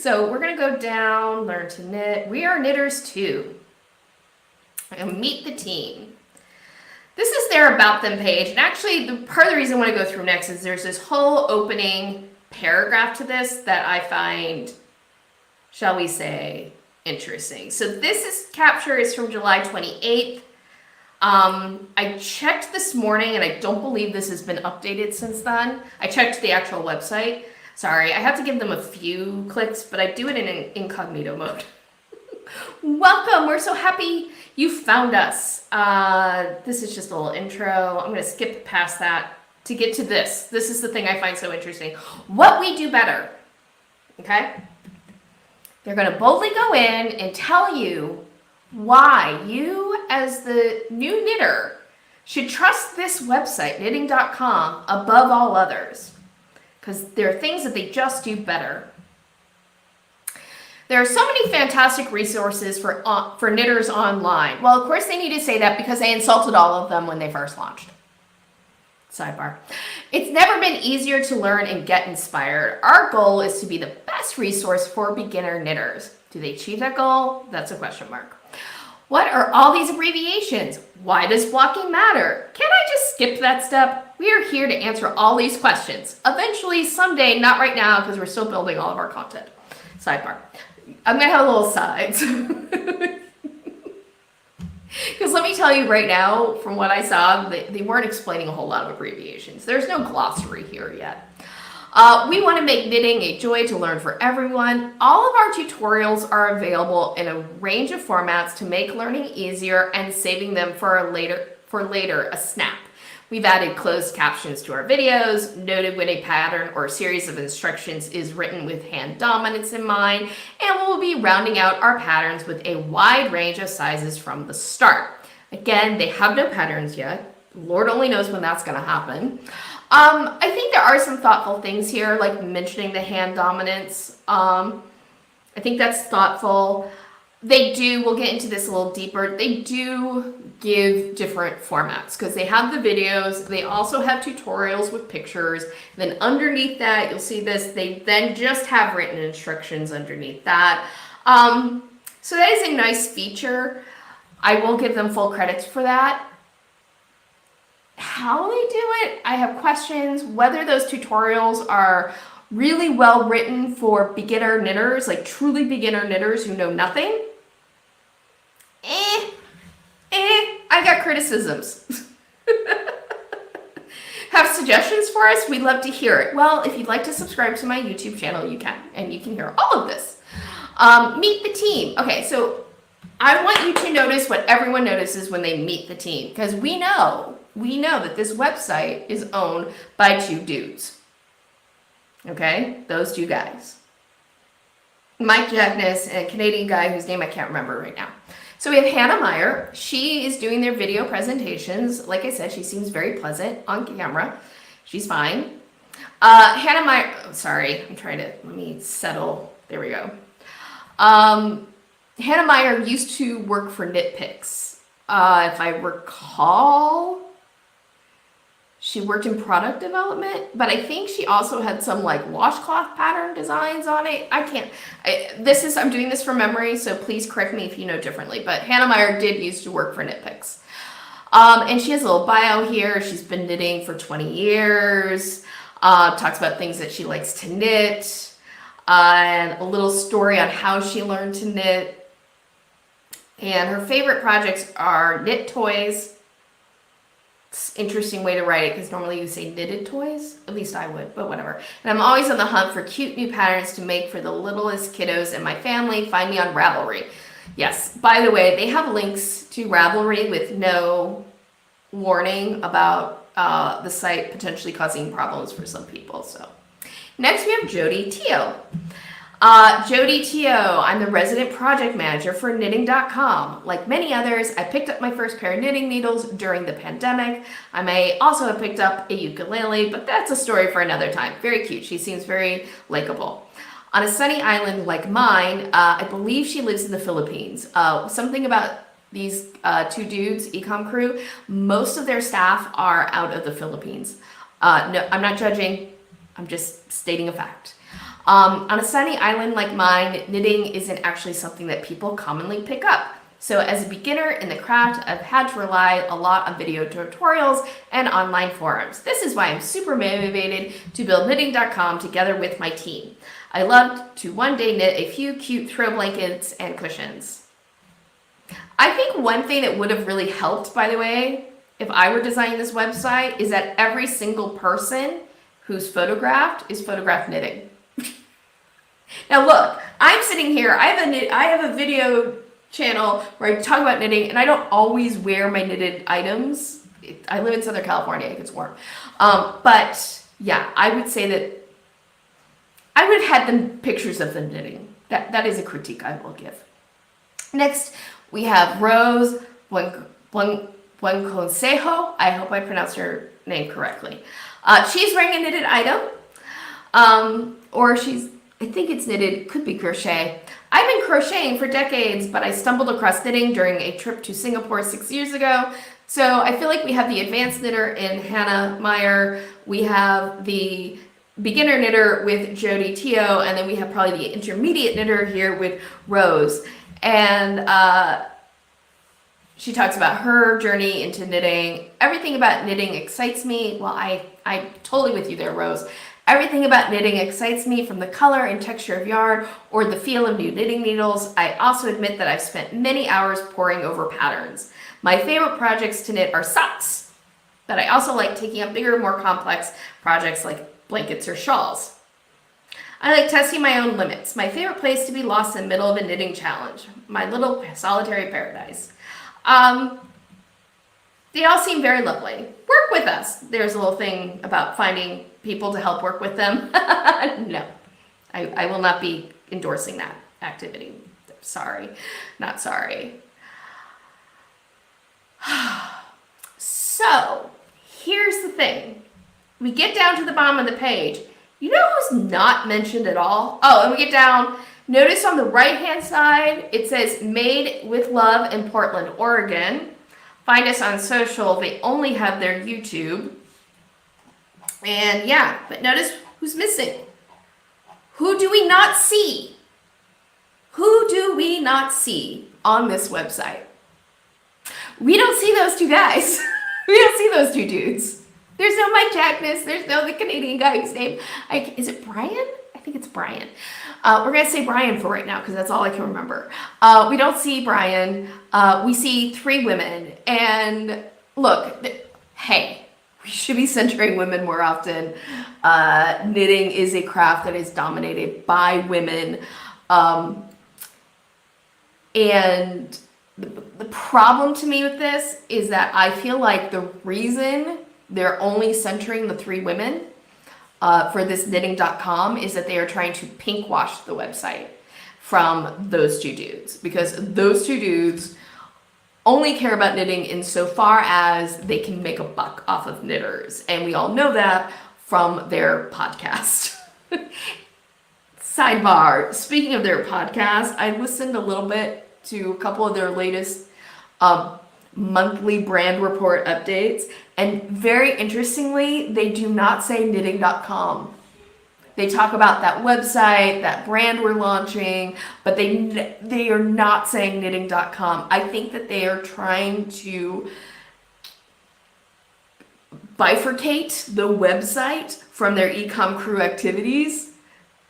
So we're gonna go down, learn to knit. We are knitters too. And meet the team. This is their about them page, and actually the part of the reason I want to go through next is there's this whole opening paragraph to this that I find, shall we say, interesting. So this capture is from July 28th. I checked this morning and I don't believe this has been updated since then. I checked the actual website. Sorry, I have to give them a few clicks, but I do it in incognito mode. Welcome, we're so happy you found us. This is just a little intro. I'm gonna skip past that to get to this. This is the thing I find so interesting. What we do better, okay? They're going to boldly go in and tell you why you, as the new knitter, should trust this website, knitting.com, above all others, because there are things that they just do better. There are so many fantastic resources for knitters online. Well, of course they need to say that because they insulted all of them when they first launched. Sidebar. It's never been easier to learn and get inspired. Our goal is to be the best resource for beginner knitters. Do they achieve that goal? That's a question mark. What are all these abbreviations? Why does blocking matter? Can I just skip that step? We are here to answer all these questions. Eventually, someday, not right now, because we're still building all of our content. Sidebar. I'm going to have a little sides. Because let me tell you right now, from what I saw, they weren't explaining a whole lot of abbreviations. There's no glossary here yet. We want to make knitting a joy to learn for everyone. All of our tutorials are available in a range of formats to make learning easier and saving them for later a snap. We've added closed captions to our videos, noted when a pattern or a series of instructions is written with hand dominance in mind, and we'll be rounding out our patterns with a wide range of sizes from the start. Again, they have no patterns yet. Lord only knows when that's going to happen. I think there are some thoughtful things here, like mentioning the hand dominance. I think that's thoughtful. They do, we'll get into this a little deeper, they do give different formats because they have the videos, they also have tutorials with pictures, then underneath that, you'll see this, they then just have written instructions underneath that. So that is a nice feature. I will give them full credits for that. How they do it, I have questions. Whether those tutorials are really well written for beginner knitters, like truly beginner knitters who know nothing, I got criticisms. Have suggestions for us? We'd love to hear it. Well, if you'd like to subscribe to my YouTube channel, you can, and you can hear all of this. Meet the team. Okay, so I want you to notice what everyone notices when they meet the team, because we know that this website is owned by two dudes. Okay, those two guys. Mike Jackness and a Canadian guy whose name I can't remember right now. So we have Hannah Meyer. She is doing their video presentations. Like I said, she seems very pleasant on camera. She's fine. Hannah Meyer, oh, sorry, let me settle. There we go. Hannah Meyer used to work for Knitpicks. If I recall, she worked in product development, but I think she also had some like washcloth pattern designs on it. I'm doing this from memory, so please correct me if you know differently, but Hannah Meyer did used to work for Knitpicks. And she has a little bio here. She's been knitting for 20 years, talks about things that she likes to knit, and a little story on how she learned to knit. And her favorite projects are knit toys. Interesting way to write it because normally you say knitted toys, at least I would, but whatever. And I'm always on the hunt for cute new patterns to make for the littlest kiddos in my family. Find me on Ravelry. Yes, by the way, they have links to Ravelry with no warning about the site potentially causing problems for some people. So next we have Jody Teo. Jody Teo, I'm the resident project manager for knitting.com. Like many others, I picked up my first pair of knitting needles during the pandemic. I may also have picked up a ukulele, but that's a story for another time. Very cute. She seems very likable. On a sunny island like mine, I believe she lives in the Philippines. Something about these two dudes, ecom crew, most of their staff are out of the Philippines. No, I'm not judging. I'm just stating a fact. On a sunny island like mine, knitting isn't actually something that people commonly pick up. So as a beginner in the craft, I've had to rely a lot on video tutorials and online forums. This is why I'm super motivated to build knitting.com together with my team. I love to one day knit a few cute throw blankets and cushions. I think one thing that would have really helped, by the way, if I were designing this website, is that every single person who's photographed is photographed knitting. Now look, I'm sitting here, I have a video channel where I talk about knitting, and I don't always wear my knitted items. I live in Southern California, it gets warm. But yeah, I would say that I would have had them pictures of them knitting. That is a critique I will give. Next, we have Rose Buen Consejo. I hope I pronounced her name correctly. She's wearing a knitted item, or I think it's knitted, could be crochet. I've been crocheting for decades, but I stumbled across knitting during a trip to Singapore 6 years ago. So I feel like we have the advanced knitter in Hannah Meyer. We have the beginner knitter with Jody Teo, and then we have probably the intermediate knitter here with Rose. And she talks about her journey into knitting. Everything about knitting excites me. Well, I'm totally with you there, Rose. Everything about knitting excites me, from the color and texture of yarn or the feel of new knitting needles. I also admit that I've spent many hours poring over patterns. My favorite projects to knit are socks, but I also like taking up bigger, more complex projects like blankets or shawls. I like testing my own limits. My favorite place to be lost in the middle of a knitting challenge. My little solitary paradise. They all seem very lovely. Work with us. There's a little thing about finding people to help work with them. No, I will not be endorsing that activity. Sorry, not sorry. So, here's the thing. We get down to the bottom of the page. You know who's not mentioned at all? Oh, and we get down. Notice on the right-hand side, it says Made with Love in Portland, Oregon. Find us on social. They only have their YouTube. And yeah, but notice who's missing. Who do we not see? Who do we not see on this website? We don't see those two guys. We don't see those two dudes. There's no Mike Jackness. There's no the Canadian guy whose name, is it Brian? I think it's Brian. We're going to say Brian for right now because that's all I can remember. We don't see Brian. We see three women. And look, hey, we should be centering women more often. Knitting is a craft that is dominated by women. And the problem to me with this is that I feel like the reason they're only centering the three women for this knitting.com is that they are trying to pink wash the website from those two dudes, because those two dudes only care about knitting insofar as they can make a buck off of knitters. And we all know that from their podcast. Sidebar, speaking of their podcast, I listened a little bit to a couple of their latest monthly brand report updates, and very interestingly, they do not say knitting.com. They talk about that website, that brand we're launching, but they are not saying knitting.com. I think that they are trying to bifurcate the website from their e-com crew activities,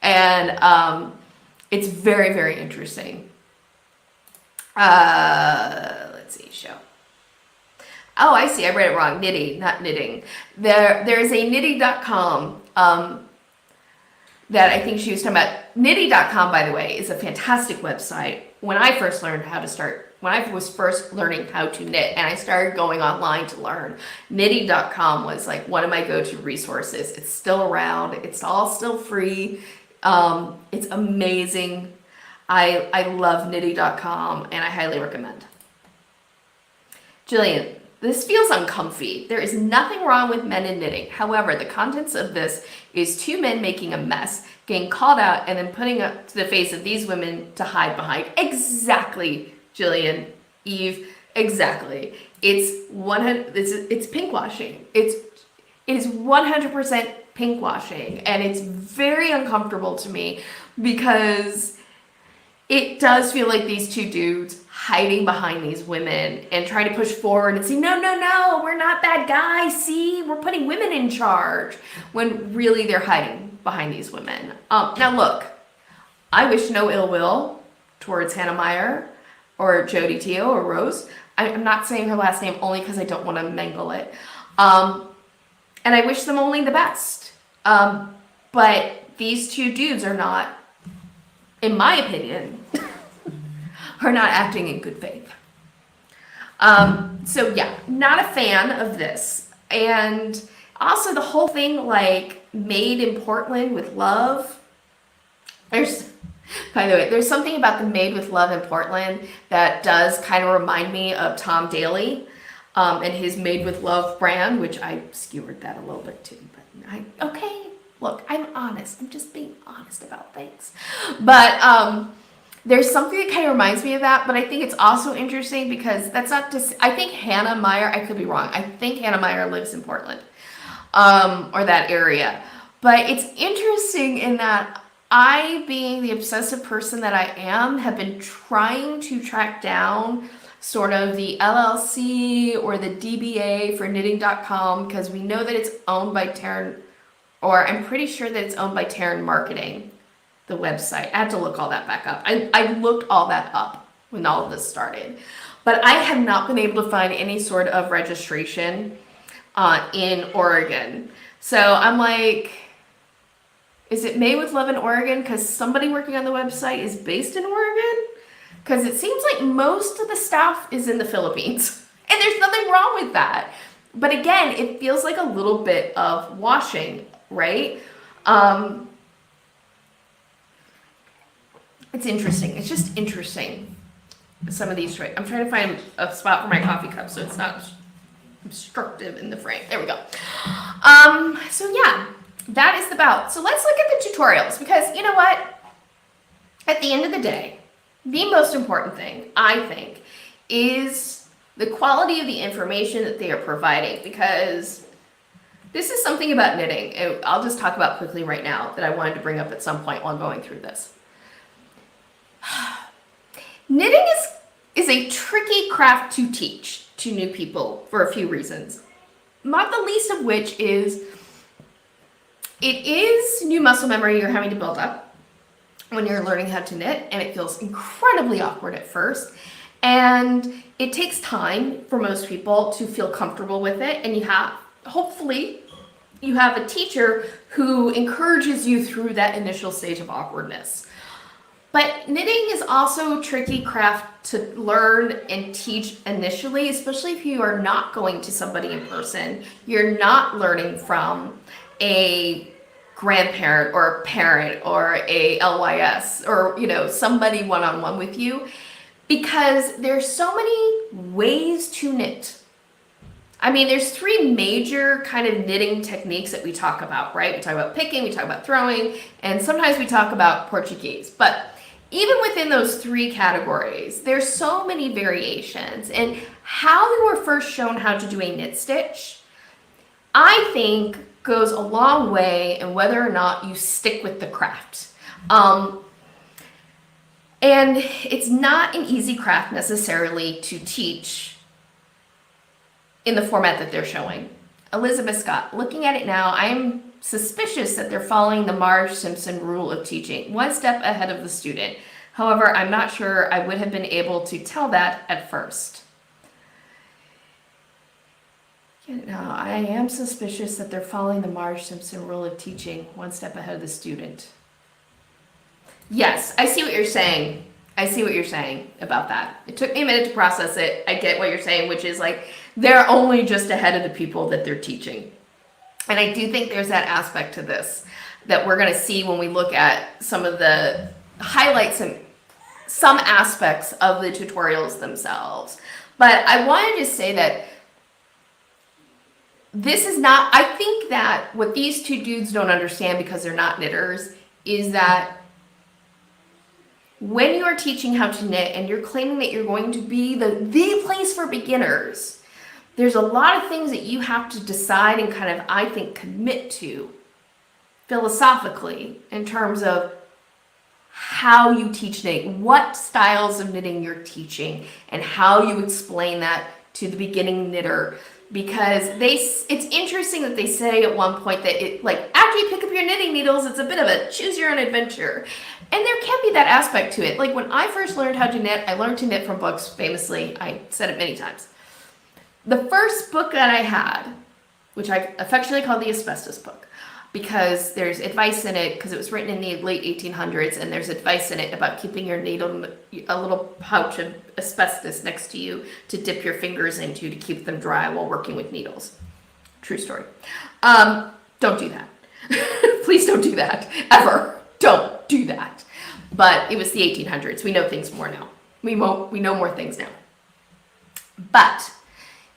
and it's very, very interesting. Let's see, show. Oh, I see. I read it wrong. Knitting, not knitting. There is a knitting.com that I think she was talking about. Knitting.com, by the way, is a fantastic website. When I was first learning how to knit and I started going online to learn, knitting.com was like one of my go-to resources. It's still around. It's all still free. It's amazing. I love knitting.com and I highly recommend. Jillian, this feels uncomfy. There is nothing wrong with men in knitting. However, the contents of this is two men making a mess, getting called out, and then putting up to the face of these women to hide behind. Exactly, Jillian, Eve, exactly. It's pink washing. It is 100% pink washing, and it's very uncomfortable to me because it does feel like these two dudes hiding behind these women and trying to push forward and say, no, we're not bad guys. See, we're putting women in charge, when really they're hiding behind these women. Now look, I wish no ill will towards Hannah Meyer or Jody Teo or Rose. I'm not saying her last name only because I don't want to mangle it. And I wish them only the best. But these two dudes are not, in my opinion, are not acting in good faith. So yeah, not a fan of this. And also the whole thing, like, made in Portland with love. By the way, there's something about the Made with Love in Portland that does kind of remind me of Tom Daly and his Made with Love brand, which I skewered that a little bit too. But okay, look, I'm honest. I'm just being honest about things. But there's something that kind of reminds me of that, but I think it's also interesting because that's not just, I think Hannah Meyer, I could be wrong. I think Hannah Meyer lives in Portland or that area. But it's interesting in that I, being the obsessive person that I am, have been trying to track down sort of the LLC or the DBA for knitting.com because we know that it's owned by Taryn, or I'm pretty sure that it's owned by Taryn Marketing, the website. I have to look all that back up. I looked all that up when all of this started. But I have not been able to find any sort of registration in Oregon. So I'm like, is it Made with Love in Oregon? Because somebody working on the website is based in Oregon? Because it seems like most of the staff is in the Philippines. And there's nothing wrong with that. But again, it feels like a little bit of washing, right? It's interesting. It's just interesting. Some of these, I'm trying to find a spot for my coffee cup so it's not obstructive in the frame. There we go. So yeah. That is the bout. So let's look at the tutorials because you know what? At the end of the day, the most important thing, I think, is the quality of the information that they are providing because this is something about knitting. And I'll just talk about quickly right now that I wanted to bring up at some point while going through this. Knitting is a tricky craft to teach to new people for a few reasons. Not the least of which is it is new muscle memory you're having to build up when you're learning how to knit, and it feels incredibly awkward at first. And it takes time for most people to feel comfortable with it, and hopefully, you have a teacher who encourages you through that initial stage of awkwardness. But knitting is also a tricky craft to learn and teach initially, especially if you are not going to somebody in person. You're not learning from a grandparent or a parent or a LYS or, somebody one-on-one with you because there's so many ways to knit. I mean, there's three major kind of knitting techniques that we talk about, right? We talk about picking, we talk about throwing, and sometimes we talk about Portuguese. But even within those three categories, there's so many variations. And how we were first shown how to do a knit stitch, I think, goes a long way in whether or not you stick with the craft. And it's not an easy craft necessarily to teach in the format that they're showing. Elizabeth Scott, looking at it now, I'm suspicious that they're following the Marge-Simpson rule of teaching, one step ahead of the student. However, I'm not sure I would have been able to tell that at first. No, I am suspicious that they're following the Marge-Simpson rule of teaching, one step ahead of the student. Yes, I see what you're saying. I see what you're saying about that. It took me a minute to process it. I get what you're saying, which is like they're only just ahead of the people that they're teaching. And I do think there's that aspect to this that we're going to see when we look at some of the highlights and some aspects of the tutorials themselves. But I wanted to say that this is not, I think that what these two dudes don't understand because they're not knitters is that when you are teaching how to knit and you're claiming that you're going to be the place for beginners, there's a lot of things that you have to decide and kind of, I think, commit to philosophically in terms of how you teach knitting, what styles of knitting you're teaching, and how you explain that to the beginning knitter. Because it's interesting that they say at one point that after you pick up your knitting needles, it's a bit of a choose your own adventure. And there can be that aspect to it. Like when I first learned how to knit, I learned to knit from books, famously. I said it many times. The first book that I had, which I affectionately call the asbestos book, because there's advice in it, because it was written in the late 1800s, and there's advice in it about keeping your needle, a little pouch of asbestos next to you to dip your fingers into to keep them dry while working with needles. True story. Don't do that. Please don't do that. Ever. Don't do that. but it was the 1800s. We know things more now. We know more things now. But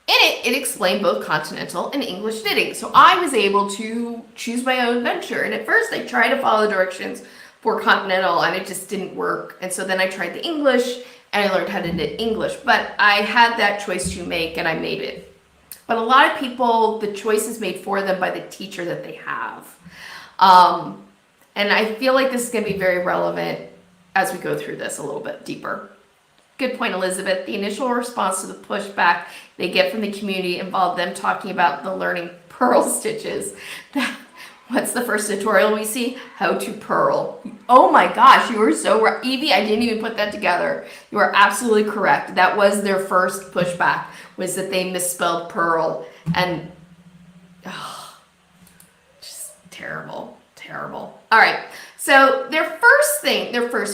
in it, it explained both continental and English knitting. So I was able to choose my own venture. And at first I tried to follow the directions for continental and it just didn't work. And so then I tried the English and I learned how to knit English. But I had that choice to make and I made it. But a lot of people, the choice is made for them by the teacher that they have. And I feel like this is going to be very relevant as we go through this a little bit deeper. Good point, Elizabeth. The initial response to the pushback they get from the community involved them talking about the learning purl stitches. What's the first tutorial we see? How to purl. Oh my gosh, you were so right. Evie, I didn't even put that together. You are absolutely correct. That was their first pushback, was that they misspelled purl. And just terrible, terrible. All right, so their first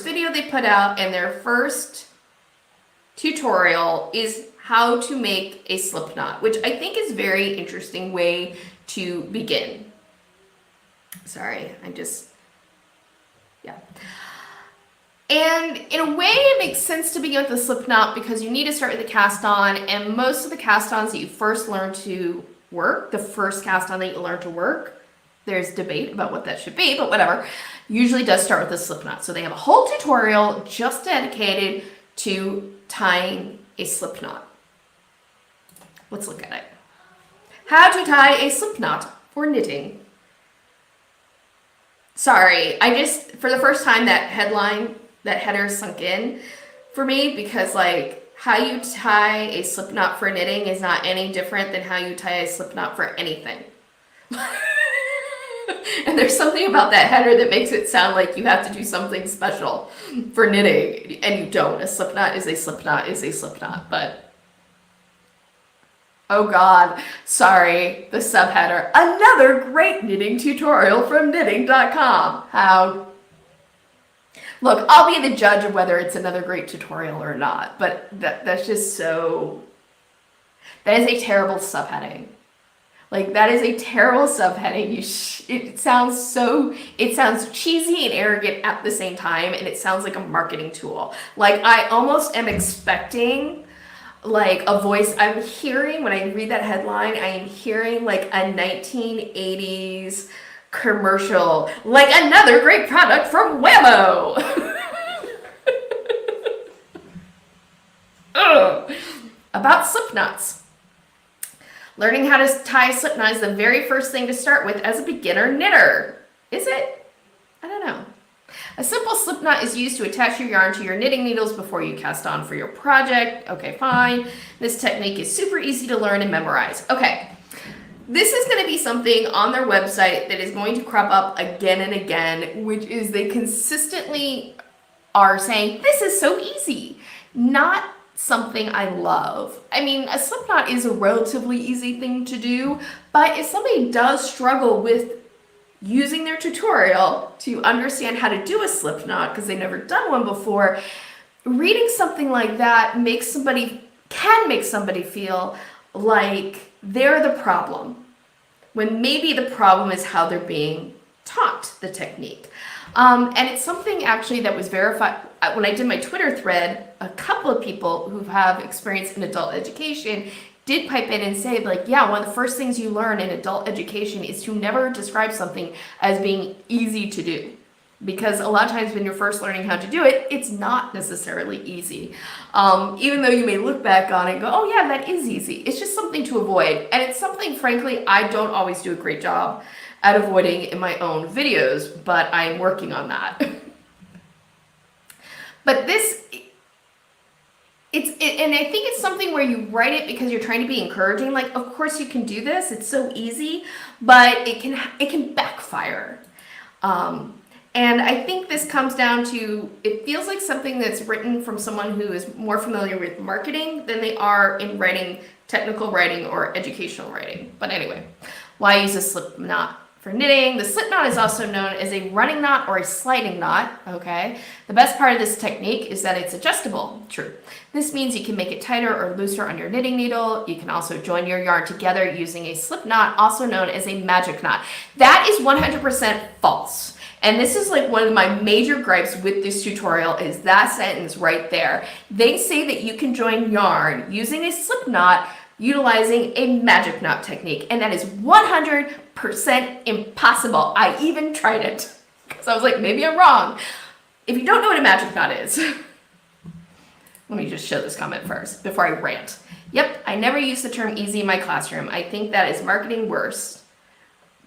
video they put out and their first tutorial is how to make a slip knot, which I think is a very interesting way to begin. Sorry, yeah. And in a way, it makes sense to begin with the slip knot because you need to start with the cast on, and most of the cast ons that you first learn to work, the first cast on that you learn to work, there's debate about what that should be, but whatever, usually does start with the slip knot. So they have a whole tutorial just dedicated to tying a slip knot. Let's look at it. How to tie a slip knot for knitting. Sorry, for the first time that header sunk in for me because like how you tie a slip knot for knitting is not any different than how you tie a slip knot for anything. And there's something about that header that makes it sound like you have to do something special for knitting, and you don't. A slip knot is a slip knot is a slip knot, but oh God, sorry, the subheader. Another great knitting tutorial from knitting.com. How? Look, I'll be the judge of whether it's another great tutorial or not, but that's just so, that is a terrible subheading. Like, that is a terrible subheading. It sounds cheesy and arrogant at the same time, and it sounds like a marketing tool. Like, I almost am expecting, like, a voice I'm hearing, when I read that headline, I am hearing, like, a 1980s commercial, like another great product from Whammo. About slip knots. Learning how to tie a slip knot is the very first thing to start with as a beginner knitter. Is it? I don't know. A simple slip knot is used to attach your yarn to your knitting needles before you cast on for your project. Okay, fine. This technique is super easy to learn and memorize. Okay, this is going to be something on their website that is going to crop up again and again, which is they consistently are saying, this is so easy. Not something I love. I mean, a slip knot is a relatively easy thing to do, but if somebody does struggle with using their tutorial to understand how to do a slip knot because they've never done one before, reading something like that can make somebody feel like they're the problem, when maybe the problem is how they're being taught the technique. And it's something actually that was verified when I did my Twitter thread. A couple of people who have experience in adult education did pipe in and say, like, yeah, one of the first things you learn in adult education is to never describe something as being easy to do. Because a lot of times when you're first learning how to do it, it's not necessarily easy. Even though you may look back on it and go, oh yeah, that is easy. It's just something to avoid. And it's something, frankly, I don't always do a great job at avoiding in my own videos, but I'm working on that. But and I think it's something where you write it because you're trying to be encouraging. Like, of course you can do this. It's so easy, but it can backfire. And I think this comes down to, it feels like something that's written from someone who is more familiar with marketing than they are in writing, technical writing or educational writing. But anyway, why use a slip knot for knitting? The slip knot is also known as a running knot or a sliding knot, okay? The best part of this technique is that it's adjustable. True. This means you can make it tighter or looser on your knitting needle. You can also join your yarn together using a slip knot, also known as a magic knot. That is 100% false. And this is like one of my major gripes with this tutorial is that sentence right there. They say that you can join yarn using a slip knot utilizing a magic knot technique, and that is 100% impossible. I even tried it because I was like, maybe I'm wrong. If you don't know what a magic knot is, let me just show this comment first before I rant. Yep, I never use the term easy in my classroom. I think that is marketing worse.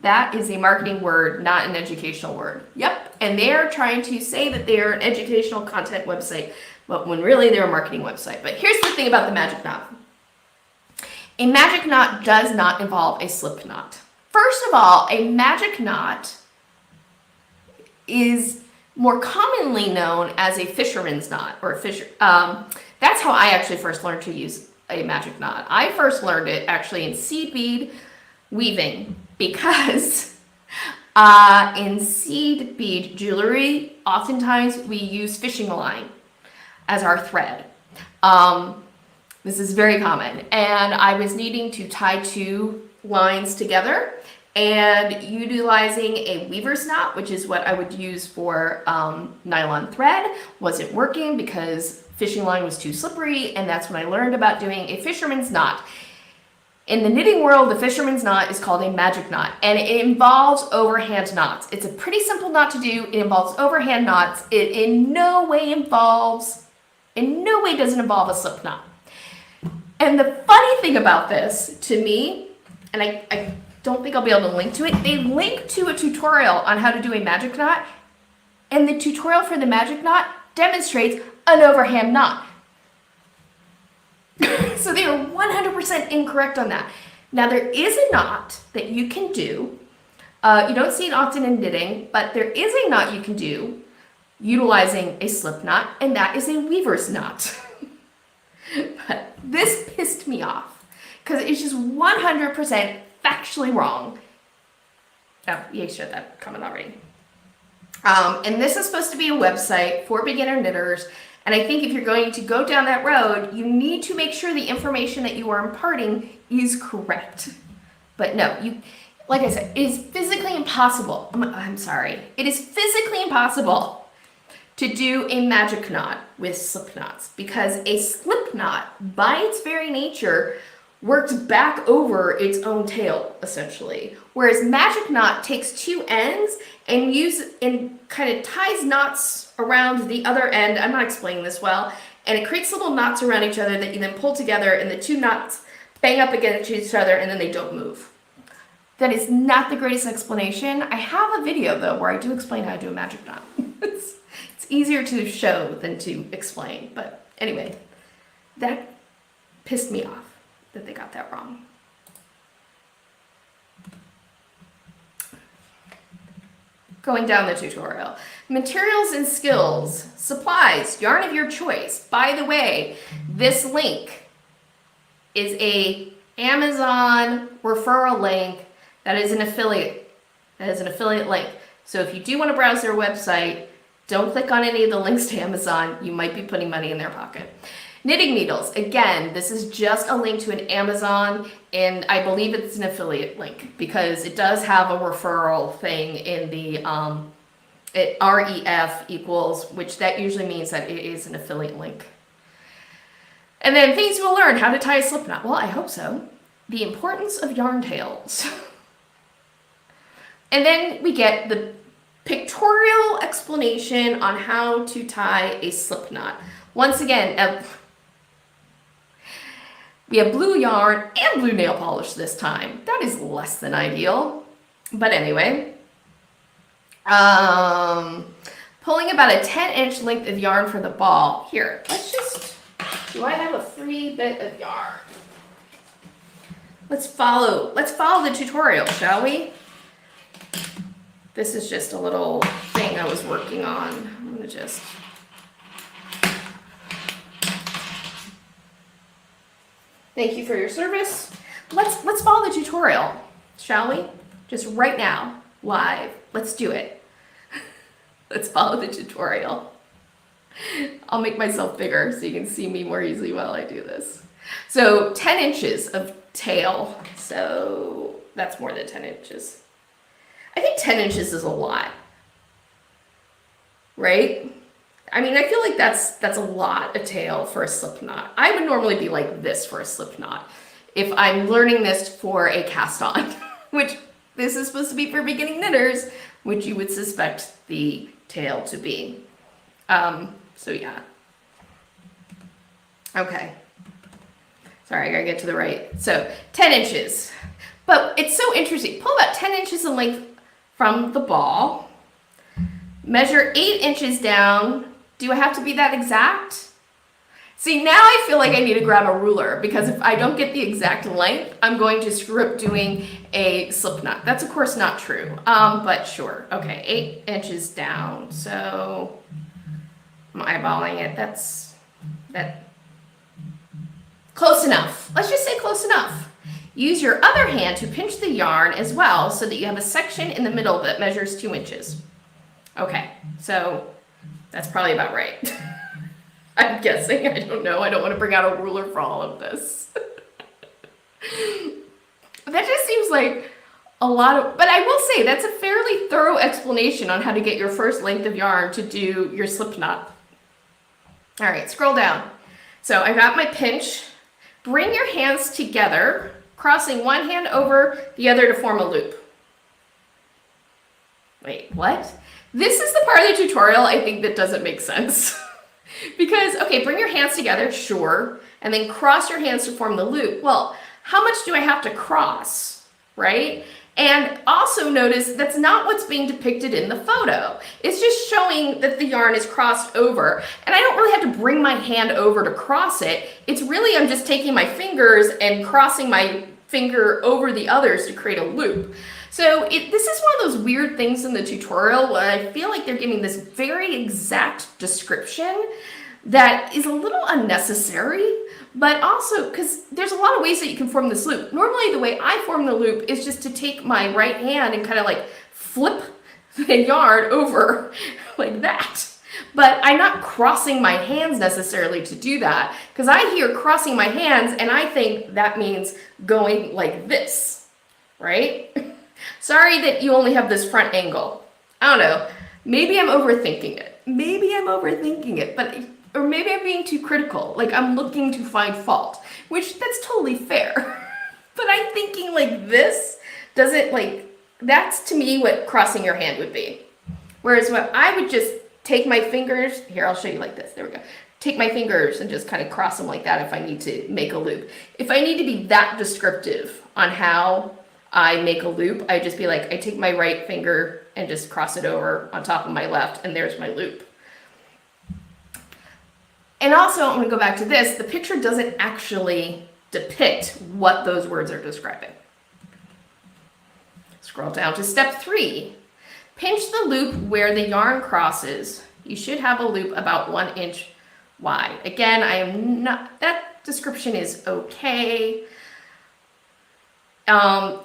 That is a marketing word, not an educational word. Yep, and they are trying to say that they are an educational content website, but when really they're a marketing website. But here's the thing about the magic knot. A magic knot does not involve a slip knot. First of all, a magic knot is more commonly known as a fisherman's knot or a fisher. That's how I actually first learned to use a magic knot. I first learned it actually in seed bead weaving because in seed bead jewelry, oftentimes we use fishing line as our thread. This is very common, and I was needing to tie two lines together and utilizing a weaver's knot, which is what I would use for nylon thread, wasn't working because fishing line was too slippery, and that's when I learned about doing a fisherman's knot. In the knitting world, the fisherman's knot is called a magic knot, and it involves overhand knots. It's a pretty simple knot to do. It involves overhand knots. It in no way doesn't involve a slip knot. And the funny thing about this, to me, and I don't think I'll be able to link to it, they link to a tutorial on how to do a magic knot, and the tutorial for the magic knot demonstrates an overhand knot. So they are 100% incorrect on that. Now there is a knot that you can do. You don't see it often in knitting, but there is a knot you can do utilizing a slip knot, and that is a weaver's knot. But this pissed me off because it's just 100% factually wrong. Oh, you showed that comment already. And this is supposed to be a website for beginner knitters. And I think if you're going to go down that road, you need to make sure the information that you are imparting is correct. But no, like I said, it is physically impossible. I'm sorry. It is physically impossible to do a magic knot with slip knots because a slip knot, by its very nature, works back over its own tail, essentially. Whereas magic knot takes two ends and kind of ties knots around the other end. I'm not explaining this well. And it creates little knots around each other that you then pull together, and the two knots bang up against each other, and then they don't move. That is not the greatest explanation. I have a video, though, where I do explain how to do a magic knot. It's easier to show than to explain. But anyway, that pissed me off that they got that wrong. Going down the tutorial. Materials and skills, supplies, yarn of your choice. By the way, this link is a Amazon referral link that is an affiliate. That is an affiliate link. So if you do want to browse their website, don't click on any of the links to Amazon. You might be putting money in their pocket. Knitting needles. Again, this is just a link to an Amazon, and I believe it's an affiliate link because it does have a referral thing in the REF equals, which that usually means that it is an affiliate link. And then things you will learn, how to tie a slip knot. Well, I hope so. The importance of yarn tails. And then we get the pictorial explanation on how to tie a slip knot. Once again, we have blue yarn and blue nail polish this time. That is less than ideal. But anyway, pulling about a 10-inch length of yarn for the ball. Here, do I have a free bit of yarn? Let's follow the tutorial, shall we? This is just a little thing I was working on. I'm gonna just... Thank you for your service. Let's follow the tutorial, shall we? Just right now, live. Let's do it. Let's follow the tutorial. I'll make myself bigger so you can see me more easily while I do this. So 10 inches of tail. So that's more than 10 inches. I think 10 inches is a lot. right? I mean, I feel like that's a lot of tail for a slip knot. I would normally be like this for a slip knot if I'm learning this for a cast on, which this is supposed to be for beginning knitters, which you would suspect the tail to be. So yeah. Okay. Sorry, I gotta get to the right. So 10 inches. But it's so interesting. Pull about 10 inches in length from the ball. Measure 8 inches down. Do I have to be that exact? See, now I feel like I need to grab a ruler, because if I don't get the exact length, I'm going to screw up doing a slip knot. That's of course not true, but sure. Okay, 8 inches down. So I'm eyeballing it. That's close enough. Let's just say close enough. Use your other hand to pinch the yarn as well so that you have a section in the middle that measures 2 inches. Okay, so that's probably about right. I'm guessing. I don't know. I don't want to bring out a ruler for all of this. That just seems like a lot of, but I will say that's a fairly thorough explanation on how to get your first length of yarn to do your slip knot. All right, scroll down. So I got my pinch. Bring your hands together, crossing one hand over the other to form a loop. Wait, what? This is the part of the tutorial I think that doesn't make sense. Because, okay, bring your hands together, sure, and then cross your hands to form the loop. Well, how much do I have to cross, right? And also notice that's not what's being depicted in the photo. It's just showing that the yarn is crossed over. And I don't really have to bring my hand over to cross it. It's really, I'm just taking my fingers and crossing my finger over the others to create a loop. So this is one of those weird things in the tutorial where I feel like they're giving this very exact description that is a little unnecessary, but also because there's a lot of ways that you can form this loop. Normally the way I form the loop is just to take my right hand and kind of like flip the yarn over like that. But I'm not crossing my hands necessarily to do that, because I hear crossing my hands and I think that means going like this, right? Sorry that you only have this front angle. I don't know. Maybe I'm overthinking it. But or maybe I'm being too critical. Like I'm looking to find fault, which that's totally fair. But I'm thinking like this doesn't that's to me what crossing your hand would be. Whereas what I would just take my fingers, here I'll show you like this, there we go. Take my fingers and just kind of cross them like that if I need to make a loop. If I need to be that descriptive on how I make a loop, I just be like, I take my right finger and just cross it over on top of my left, and there's my loop. And also, I'm going to go back to this, the picture doesn't actually depict what those words are describing. Scroll down to step 3. Pinch the loop where the yarn crosses. You should have a loop about 1 inch wide. Again, I am not, that description is okay.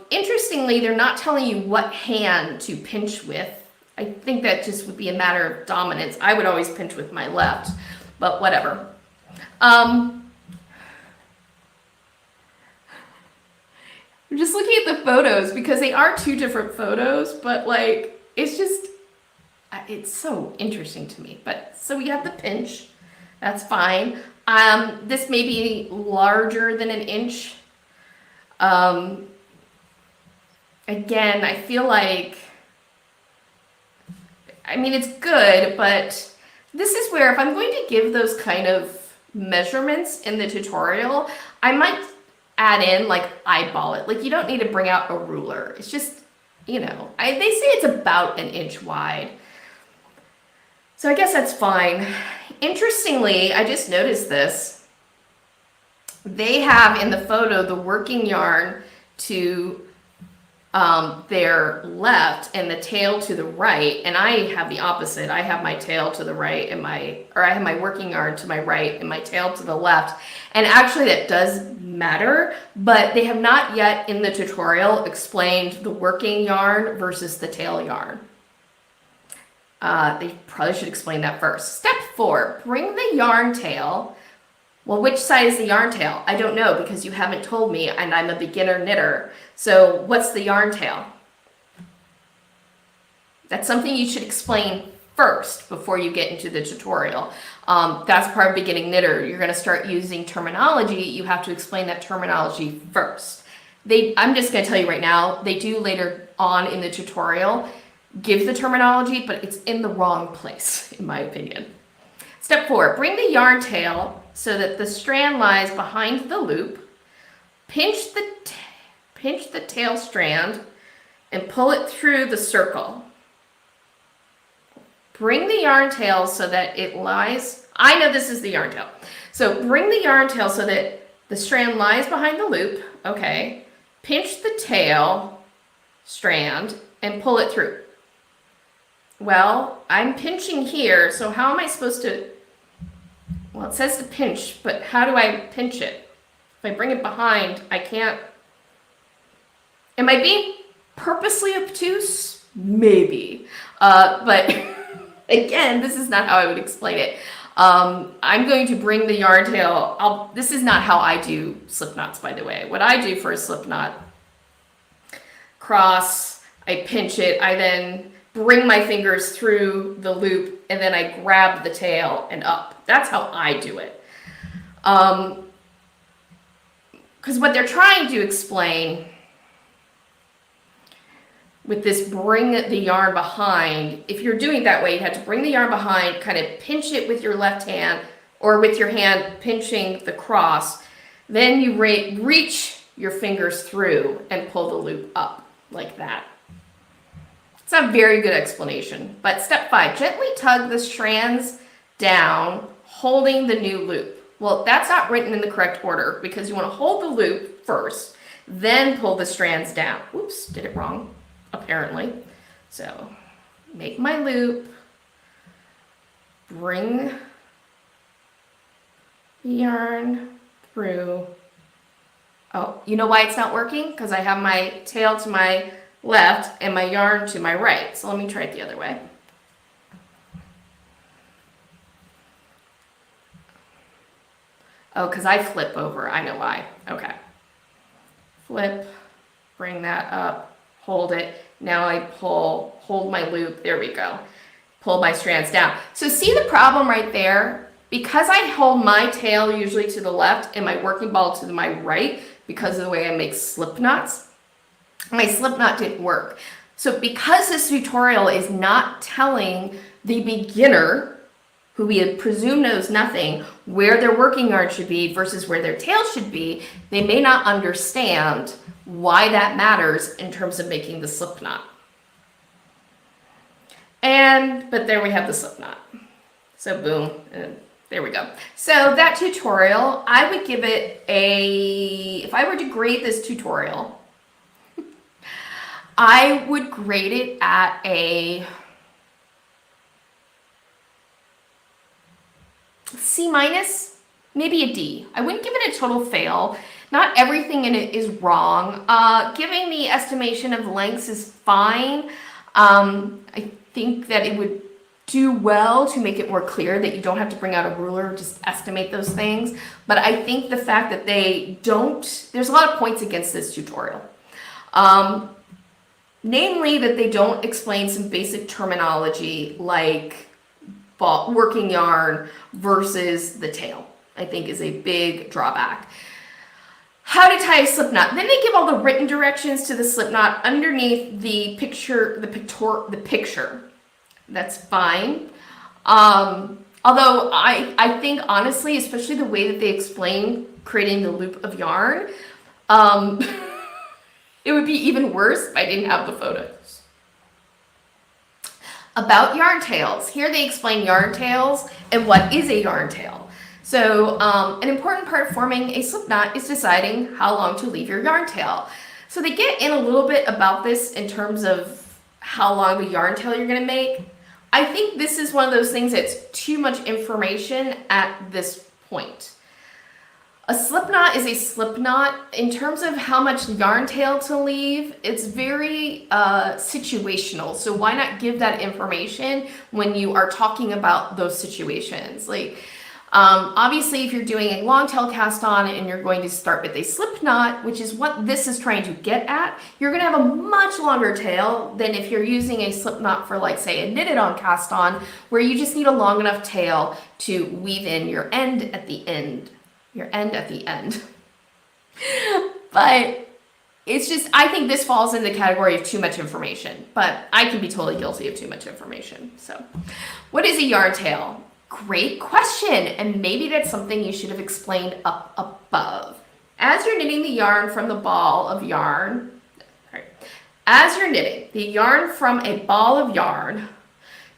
Interestingly, they're not telling you what hand to pinch with. I think that just would be a matter of dominance. I would always pinch with my left, but whatever. I'm just looking at the photos because they are 2 different photos, but like, it's just, it's so interesting to me. But so we have the pinch, that's fine. This may be larger than 1 inch. Again, I feel like, I mean, it's good, but this is where if I'm going to give those kind of measurements in the tutorial, I might add in like eyeball it. Like you don't need to bring out a ruler. It's just, you know, they say it's about 1 inch wide. So I guess that's fine. Interestingly, I just noticed this. They have in the photo the working yarn to their left and the tail to the right, and I have the opposite. I have my tail to the right and I have my working yarn to my right and my tail to the left. And actually that does matter, but they have not yet in the tutorial explained the working yarn versus the tail yarn. They probably should explain that first. Step 4, bring the yarn tail. Well, which side is the yarn tail? I don't know because you haven't told me and I'm a beginner knitter. So what's the yarn tail? That's something you should explain first before you get into the tutorial. That's part of beginning knitter. You're going to start using terminology. You have to explain that terminology first. I'm just going to tell you right now, they do later on in the tutorial give the terminology, but it's in the wrong place, in my opinion. Step 4, bring the yarn tail so that the strand lies behind the loop. Pinch the tail strand and pull it through the circle. Bring the yarn tail so that it lies, I know this is the yarn tail. So bring the yarn tail so that the strand lies behind the loop, okay. Pinch the tail strand and pull it through. Well, I'm pinching here, so how am I supposed to, well, it says to pinch, but how do I pinch it? If I bring it behind, I can't. Am I being purposely obtuse? Maybe. But again, this is not how I would explain it. I'm going to bring the yarn tail. This is not how I do slip knots, by the way. What I do for a slip knot, cross, I pinch it, I then bring my fingers through the loop, and then I grab the tail and up. That's how I do it. Because what they're trying to explain with this bring the yarn behind, if you're doing it that way, you have to bring the yarn behind, kind of pinch it with your left hand, or with your hand pinching the cross, then you reach your fingers through and pull the loop up like that. It's a very good explanation. But step 5, gently tug the strands down, holding the new loop. Well, that's not written in the correct order because you want to hold the loop first, then pull the strands down. Oops, did it wrong, apparently. So make my loop, bring the yarn through. Oh, you know why it's not working? Because I have my tail to my left and my yarn to my right. So let me try it the other way. Oh, because I flip over. I know why. Okay. Flip, bring that up, hold it. Now I hold my loop. There we go. Pull my strands down. So see the problem right there? Because I hold my tail usually to the left and my working ball to my right because of the way I make slip knots, my slip knot didn't work. So because this tutorial is not telling the beginner, who we presume knows nothing, where their working yarn should be versus where their tail should be, they may not understand why that matters in terms of making the slip knot. But there we have the slip knot. So boom, and there we go. So that tutorial, I would give it if I were to grade this tutorial, I would grade it at a C-, maybe a D. I wouldn't give it a total fail. Not everything in it is wrong. Giving the estimation of lengths is fine. I think that it would do well to make it more clear that you don't have to bring out a ruler, just estimate those things. But I think the fact that there's a lot of points against this tutorial. Namely that they don't explain some basic terminology like working yarn versus the tail, I think is a big drawback. How to tie a slip knot. Then they give all the written directions to the slip knot underneath the picture, the picture. That's fine. Although I think honestly, especially the way that they explain creating the loop of yarn, it would be even worse if I didn't have the photos. About yarn tails. Here they explain yarn tails and what is a yarn tail. So an important part of forming a slip knot is deciding how long to leave your yarn tail. So they get in a little bit about this in terms of how long the yarn tail you're going to make. I think this is one of those things that's too much information at this point. A slip knot is a slip knot. In terms of how much yarn tail to leave, it's very situational. So why not give that information when you are talking about those situations? Like, Obviously, if you're doing a long tail cast on and you're going to start with a slip knot, which is what this is trying to get at, you're going to have a much longer tail than if you're using a slip knot for, like, say, a knitted on cast on, where you just need a long enough tail to weave in your end at the end. But it's just, I think this falls in the category of too much information, but I can be totally guilty of too much information. So what is a yarn tail? Great question, and maybe that's something you should have explained up above. As you're knitting the yarn from the ball of yarn, as you're knitting, the yarn from a ball of yarn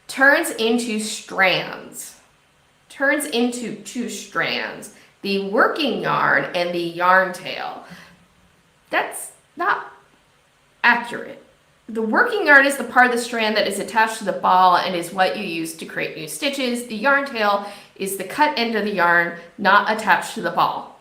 turns into strands, turns into two strands, the working yarn and the yarn tail. That's not accurate. The working yarn is the part of the strand that is attached to the ball and is what you use to create new stitches. The yarn tail is the cut end of the yarn not attached to the ball.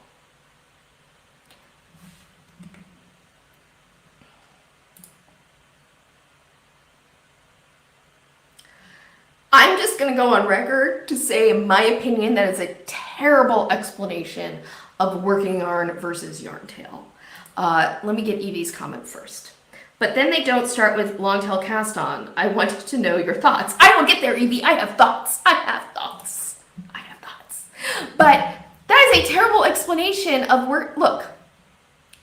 I'm just going to go on record to say, in my opinion, that is a terrible explanation of working yarn versus yarn tail. Let me get Evie's comment first. But then they don't start with long tail cast on. I wanted to know your thoughts. I will get there, Evie. I have thoughts. But that is a terrible explanation of work. Look,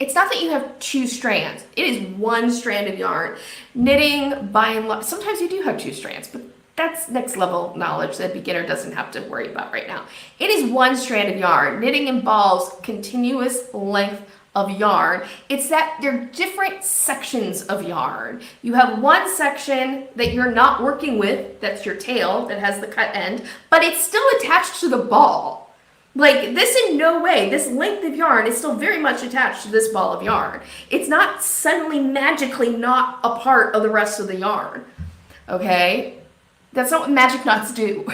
it's not that you have two strands. It is one strand of yarn. Knitting, by and large, sometimes you do have two strands, but that's next level knowledge that a beginner doesn't have to worry about right now. It is one strand of yarn. Knitting involves continuous length of yarn. It's that they're different sections of yarn. You have one section that you're not working with, that's your tail, that has the cut end, but it's still attached to the ball. Like, this in no way, this length of yarn is still very much attached to this ball of yarn. It's not suddenly magically not a part of the rest of the yarn. Okay? That's not what magic knots do.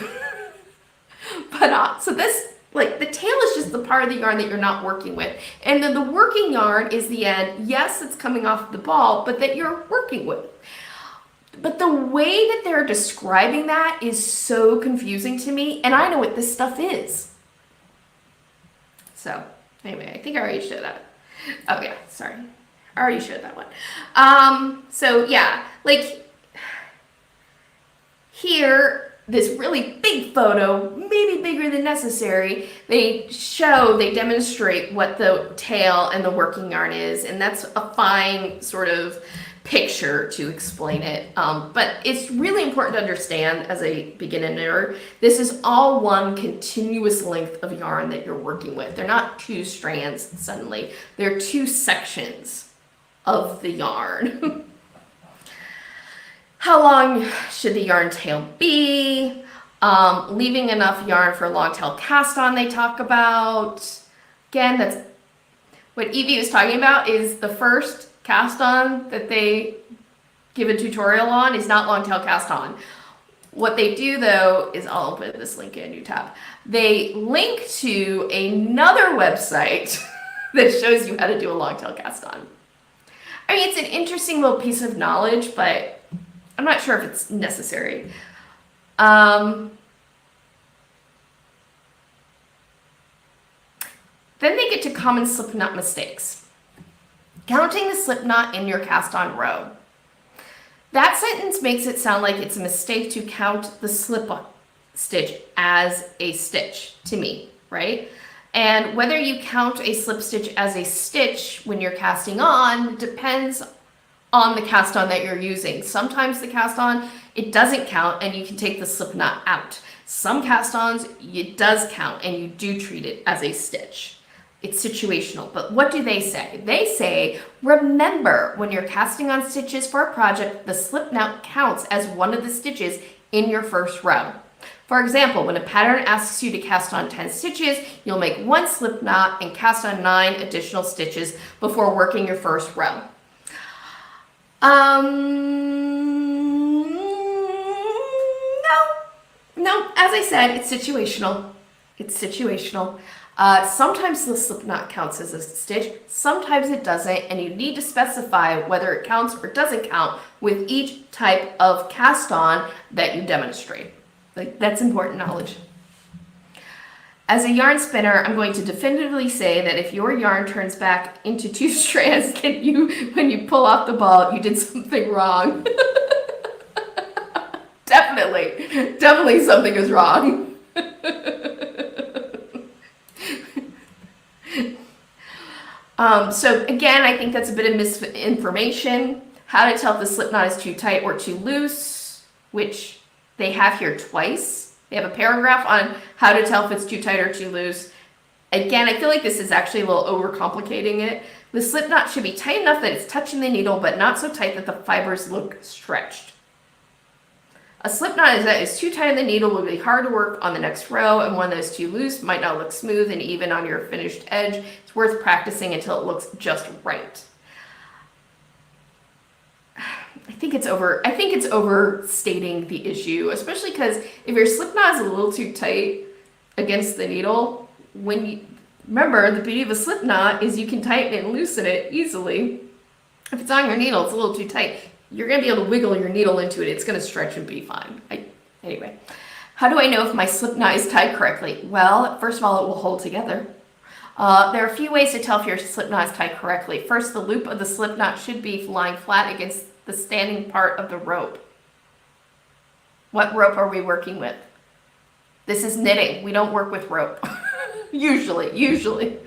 But so this, like, the tail is just the part of the yarn that you're not working with. And then the working yarn is the end. Yes, it's coming off the ball, but that you're working with. But the way that they're describing that is so confusing to me, and I know what this stuff is. So, anyway, I think I already showed that. Oh, yeah, sorry. I already showed that one. So, yeah, like, here, this really big photo, maybe bigger than necessary, they demonstrate what the tail and the working yarn is, and that's a fine sort of picture to explain it. But it's really important to understand as a beginner, this is all one continuous length of yarn that you're working with. They're not two strands suddenly. They're two sections of the yarn. How long should the yarn tail be? Leaving enough yarn for a long tail cast on they talk about. Again, that's what Evie was talking about, is the first cast on that they give a tutorial on is not long tail cast on. What they do though is, I'll put this link in a new tab. They link to another website that shows you how to do a long tail cast on. I mean, it's an interesting little piece of knowledge, but I'm not sure if it's necessary. Then they get to common slip knot mistakes. Counting the slip knot in your cast on row. That sentence makes it sound like it's a mistake to count the slip stitch as a stitch to me, right? And whether you count a slip stitch as a stitch when you're casting on depends on the cast on that you're using. Sometimes the cast on, it doesn't count and you can take the slip knot out. Some cast ons, it does count and you do treat it as a stitch. It's situational, but what do they say? They say, remember, when you're casting on stitches for a project, the slip knot counts as one of the stitches in your first row. For example, when a pattern asks you to cast on 10 stitches, you'll make one slip knot and cast on 9 additional stitches before working your first row. No, as I said, it's situational. It's situational. Sometimes the slip knot counts as a stitch, sometimes it doesn't, and you need to specify whether it counts or doesn't count with each type of cast on that you demonstrate. Like, that's important knowledge. As a yarn spinner, I'm going to definitively say that if your yarn turns back into 2 strands, when you pull off the ball, you did something wrong. Definitely something is wrong. So again, I think that's a bit of misinformation. How to tell if the slip knot is too tight or too loose, which they have here twice. They have a paragraph on how to tell if it's too tight or too loose. Again, I feel like this is actually a little overcomplicating it. The slip knot should be tight enough that it's touching the needle, but not so tight that the fibers look stretched. A slip knot that is too tight on the needle will be hard to work on the next row, and one that is too loose might not look smooth and even on your finished edge. It's worth practicing until it looks just right. I think it's overstating the issue, especially because if your slip knot is a little too tight against the needle, remember, the beauty of a slip knot is you can tighten it and loosen it easily. If it's on your needle, it's a little too tight. You're going to be able to wiggle your needle into it. It's going to stretch and be fine. Anyway, how do I know if my slip knot is tied correctly? Well, first of all, it will hold together. There are a few ways to tell if your slip knot is tied correctly. First, the loop of the slip knot should be lying flat against the standing part of the rope. What rope are we working with? This is knitting. We don't work with rope. Usually.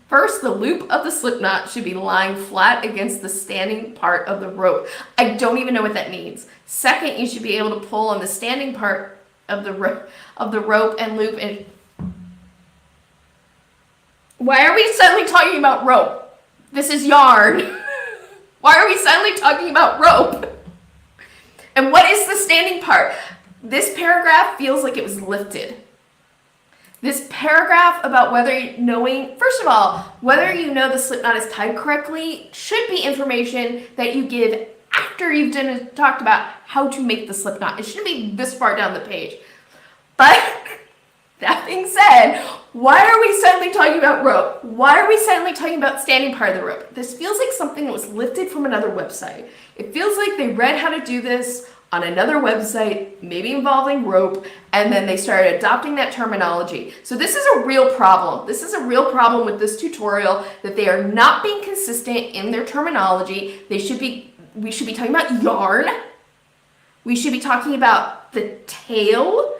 First, the loop of the slip knot should be lying flat against the standing part of the rope. I don't even know what that means. Second, you should be able to pull on the standing part of the rope and loop it. Why are we suddenly talking about rope? This is yarn. Why are we suddenly talking about rope? And what is the standing part? This paragraph feels like it was lifted. This paragraph about first of all, whether you know the slip knot is tied correctly should be information that you give after you've talked about how to make the slip knot. It shouldn't be this far down the page. But that being said, why are we suddenly talking about rope? Why are we suddenly talking about standing part of the rope? This feels like something that was lifted from another website. It feels like they read how to do this on another website, maybe involving rope, and then they started adopting that terminology. So this is a real problem. This is a real problem with this tutorial, that they are not being consistent in their terminology. We should be talking about yarn. We should be talking about the tail.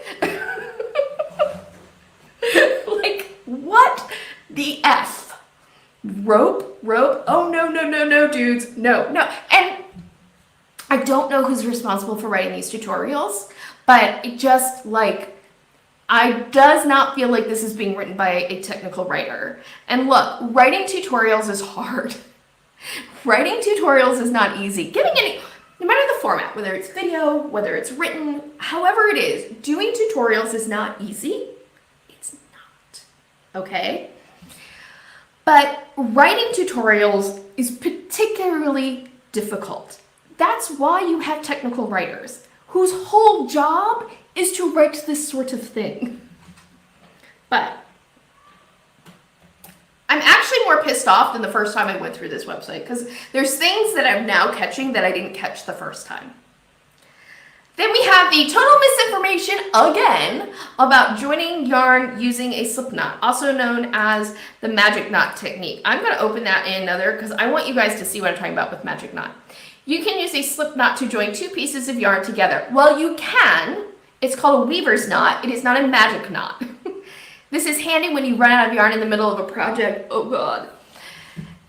Like, what the F? Rope? Oh, no, dudes. No. And I don't know who's responsible for writing these tutorials, but it just, does not feel like this is being written by a technical writer. And look, writing tutorials is hard. Writing tutorials is not easy. No matter the format, whether it's video, whether it's written, however it is, doing tutorials is not easy. It's not, okay? But writing tutorials is particularly difficult. That's why you have technical writers whose whole job is to write this sort of thing. But I'm actually more pissed off than the first time I went through this website, because there's things that I'm now catching that I didn't catch the first time. Then we have the total misinformation again about joining yarn using a slip knot, also known as the magic knot technique. I'm going to open that in another because I want you guys to see what I'm talking about with magic knot. You can use a slip knot to join 2 pieces of yarn together. Well, you can. It's called a weaver's knot. It is not a magic knot. This is handy when you run out of yarn in the middle of a project. Oh God.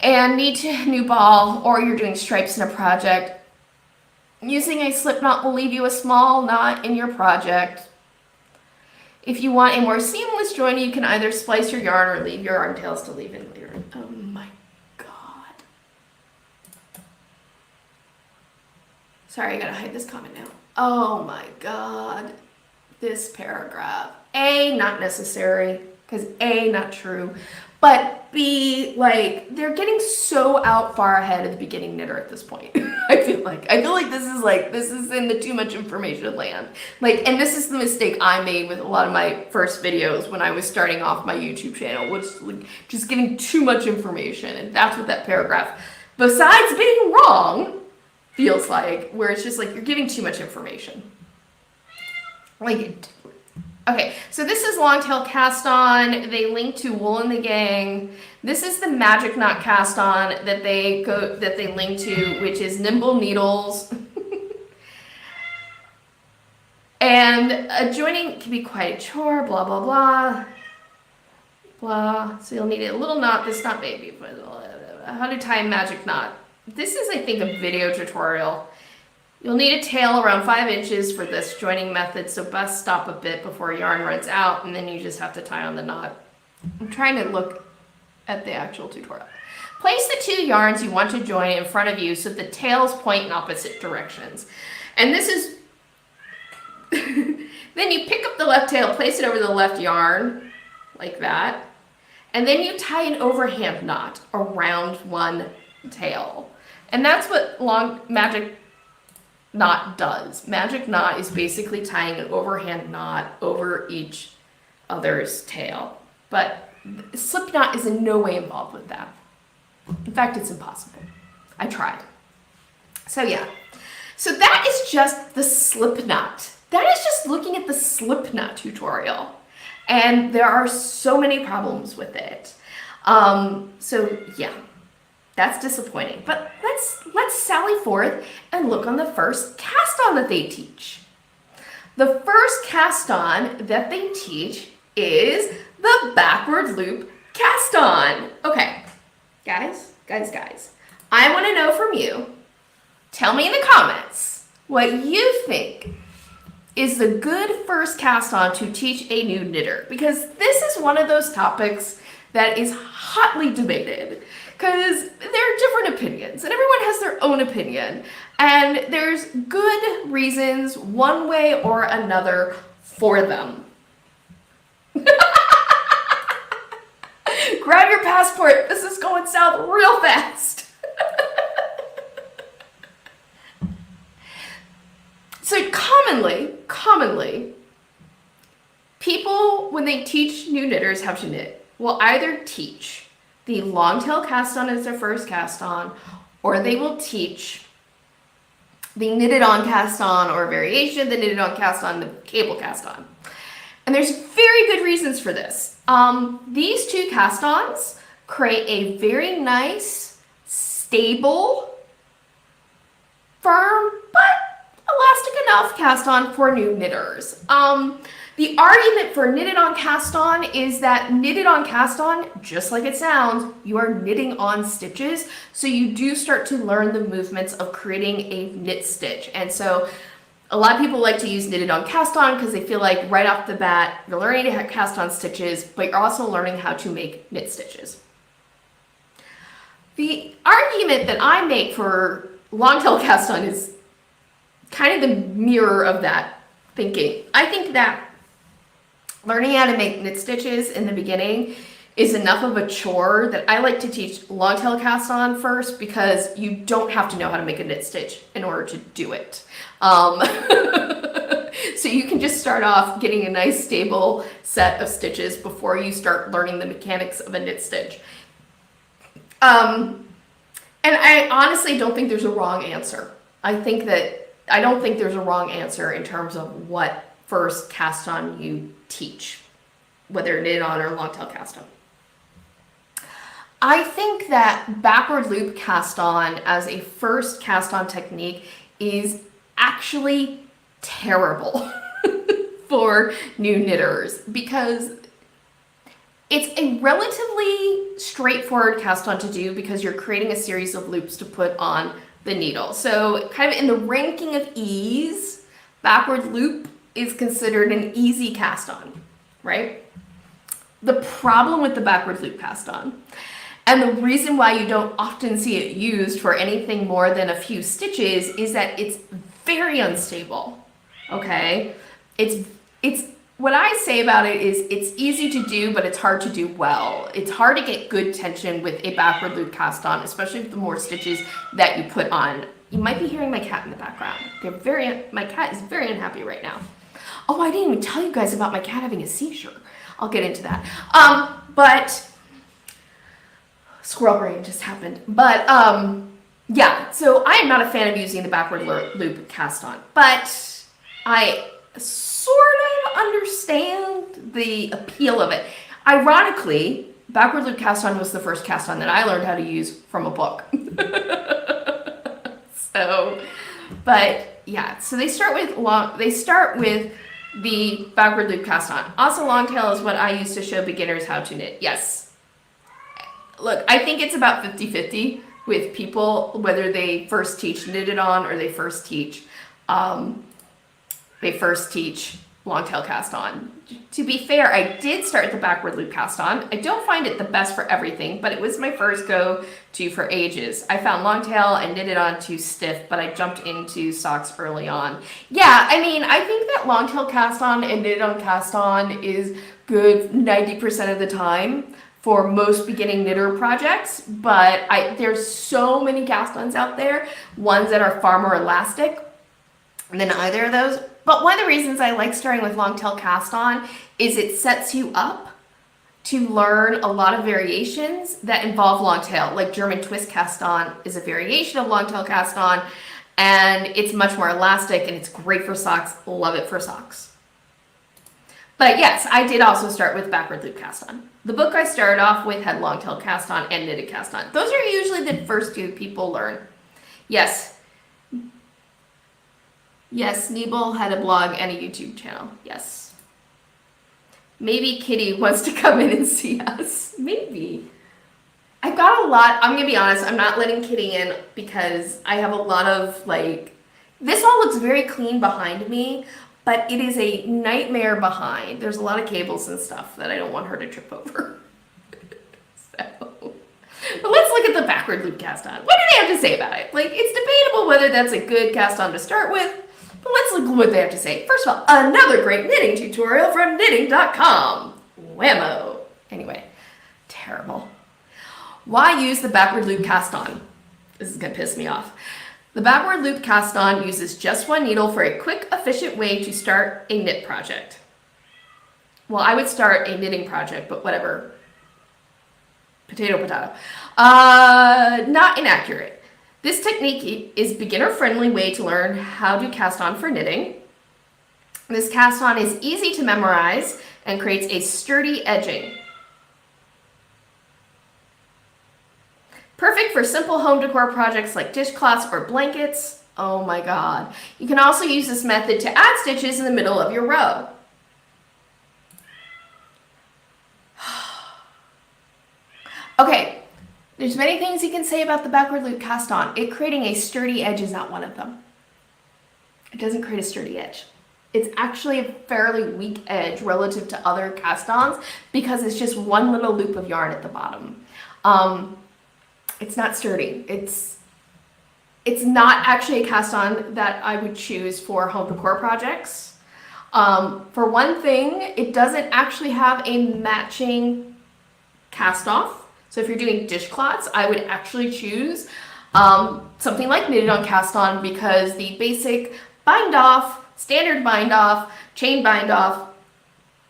And need a new ball, or you're doing stripes in a project. Using a slip knot will leave you a small knot in your project. If you want a more seamless join, you can either splice your yarn or leave your yarn tails to leave in later. Oh my God. Sorry, I gotta hide this comment now. Oh my God. This paragraph. A, not necessary, because A, not true. But B, they're getting so far ahead of the beginning knitter at this point. I feel like this is in the too much information land. And this is the mistake I made with a lot of my first videos when I was starting off my YouTube channel, was just giving too much information. And that's what that paragraph, besides being wrong, feels like, where it's just you're giving too much information. Okay, so this is long tail cast on. They link to Wool and the Gang. This is the magic knot cast on that they link to, which is nimble needles. And joining can be quite a chore, blah, blah, blah. Blah. So you'll need a little knot. This knot maybe, but how to tie a magic knot. This is, I think, a video tutorial. You'll need a tail around 5 inches for this joining method, so best stop a bit before yarn runs out, and then you just have to tie on the knot. I'm trying to look at the actual tutorial. Place the 2 yarns you want to join in front of you so the tails point in opposite directions. And this is, then you pick up the left tail, place it over the left yarn, like that, and then you tie an overhand knot around one tail. And that's what long magic knot does. Magic knot is basically tying an overhand knot over each other's tail. But slip knot is in no way involved with that. In fact, it's impossible. I tried. So yeah. So that is just the slip knot. That is just looking at the slip knot tutorial. And there are so many problems with it. So yeah. That's disappointing, but let's sally forth and look on the first cast on that they teach. The first cast on that they teach is the backward loop cast on. Okay, guys, I want to know from you, tell me in the comments what you think is the good first cast on to teach a new knitter, because this is one of those topics that is hotly debated. Because there are different opinions, and everyone has their own opinion. And there's good reasons, one way or another, for them. Grab your passport. This is going south real fast. So commonly, people, when they teach new knitters how to knit, will either teach the long tail cast on as their first cast on, or they will teach the knitted on cast on, or a variation of the knitted on cast on, the cable cast on. And there's very good reasons for this. These 2 cast ons create a very nice, stable, firm, but elastic enough cast on for new knitters. The argument for knitted on cast on is that knitted on cast on, just like it sounds, you are knitting on stitches. So you do start to learn the movements of creating a knit stitch. And so a lot of people like to use knitted on cast on because they feel like right off the bat, you're learning to cast on stitches, but you're also learning how to make knit stitches. The argument that I make for long tail cast on is kind of the mirror of that thinking. I think that learning how to make knit stitches in the beginning is enough of a chore that I like to teach long tail cast on first, because you don't have to know how to make a knit stitch in order to do it. So you can just start off getting a nice stable set of stitches before you start learning the mechanics of a knit stitch. And I honestly don't think there's a wrong answer. I don't think there's a wrong answer in terms of what first cast on you teach, whether knit on or long tail cast on. I think that backward loop cast on as a first cast on technique is actually terrible for new knitters, because it's a relatively straightforward cast on to do because you're creating a series of loops to put on the needle. So kind of in the ranking of ease, backward loop is considered an easy cast on, right? The problem with the backward loop cast on, and the reason why you don't often see it used for anything more than a few stitches, is that it's very unstable, okay? It's what I say about it is it's easy to do, but it's hard to do well. It's hard to get good tension with a backward loop cast on, especially with the more stitches that you put on. You might be hearing my cat in the background. My cat is very unhappy right now. Oh, I didn't even tell you guys about my cat having a seizure. I'll get into that. But squirrel brain just happened. But yeah, so I am not a fan of using the backward loop cast on, but I sort of understand understand the appeal of it. Ironically, backward loop cast on was the first cast on that I learned how to use from a book. So, but yeah, so they start with the backward loop cast on. Also, long tail is what I use to show beginners how to knit. Yes. Look, I think it's about 50-50 with people, whether they first teach knitted on or they first teach long tail cast on. To be fair, I did start the backward loop cast on. I don't find it the best for everything, but it was my first go-to for ages. I found long tail and knitted on too stiff, but I jumped into socks early on. Yeah, I mean, I think that long tail cast on and knitted on cast on is good 90% of the time for most beginning knitter projects, but there's so many cast ons out there, ones that are far more elastic than either of those. But one of the reasons I like starting with long tail cast on is it sets you up to learn a lot of variations that involve long tail, like German twist cast on is a variation of long tail cast on, and it's much more elastic and it's great for socks. Love it for socks. But yes, I did also start with backward loop cast on. The book I started off with had long tail cast on and knitted cast on. Those are usually the first two people learn. Yes. Yes, Nebel had a blog and a YouTube channel. Yes. Maybe Kitty wants to come in and see us. Maybe. I've got a lot. I'm going to be honest. I'm not letting Kitty in because I have a lot of this all looks very clean behind me, but it is a nightmare behind. There's a lot of cables and stuff that I don't want her to trip over. But let's look at the backward loop cast on. What do they have to say about it? It's debatable whether that's a good cast on to start with. But let's look at what they have to say. First of all, another great knitting tutorial from knitting.com. Whammo. Anyway, terrible. Why use the backward loop cast on? This is going to piss me off. The backward loop cast on uses just one needle for a quick, efficient way to start a knit project. Well, I would start a knitting project, but whatever. Potato, potato. Not inaccurate. This technique is a beginner-friendly way to learn how to cast on for knitting. This cast on is easy to memorize and creates a sturdy edging. Perfect for simple home decor projects like dishcloths or blankets. Oh my God. You can also use this method to add stitches in the middle of your row. Okay. There's many things you can say about the backward loop cast on. It creating a sturdy edge is not one of them. It doesn't create a sturdy edge. It's actually a fairly weak edge relative to other cast-ons because it's just one little loop of yarn at the bottom. It's not sturdy. It's not actually a cast-on that I would choose for home decor projects. For one thing, it doesn't actually have a matching cast-off. So if you're doing dishcloths, I would actually choose something like knitted on cast on because the basic bind off, standard bind off, chain bind off,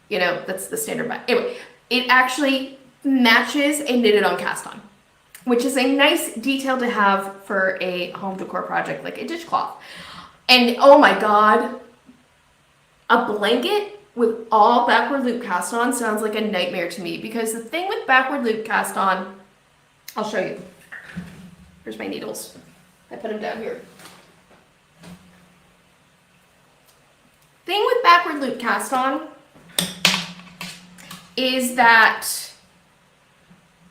that's the standard bind. Anyway, it actually matches a knitted on cast on, which is a nice detail to have for a home decor project like a dishcloth. And oh my God, a blanket with all backward loop cast on sounds like a nightmare to me because the thing with backward loop cast on, I'll show you. Here's my needles. I put them down here. Thing with backward loop cast on is that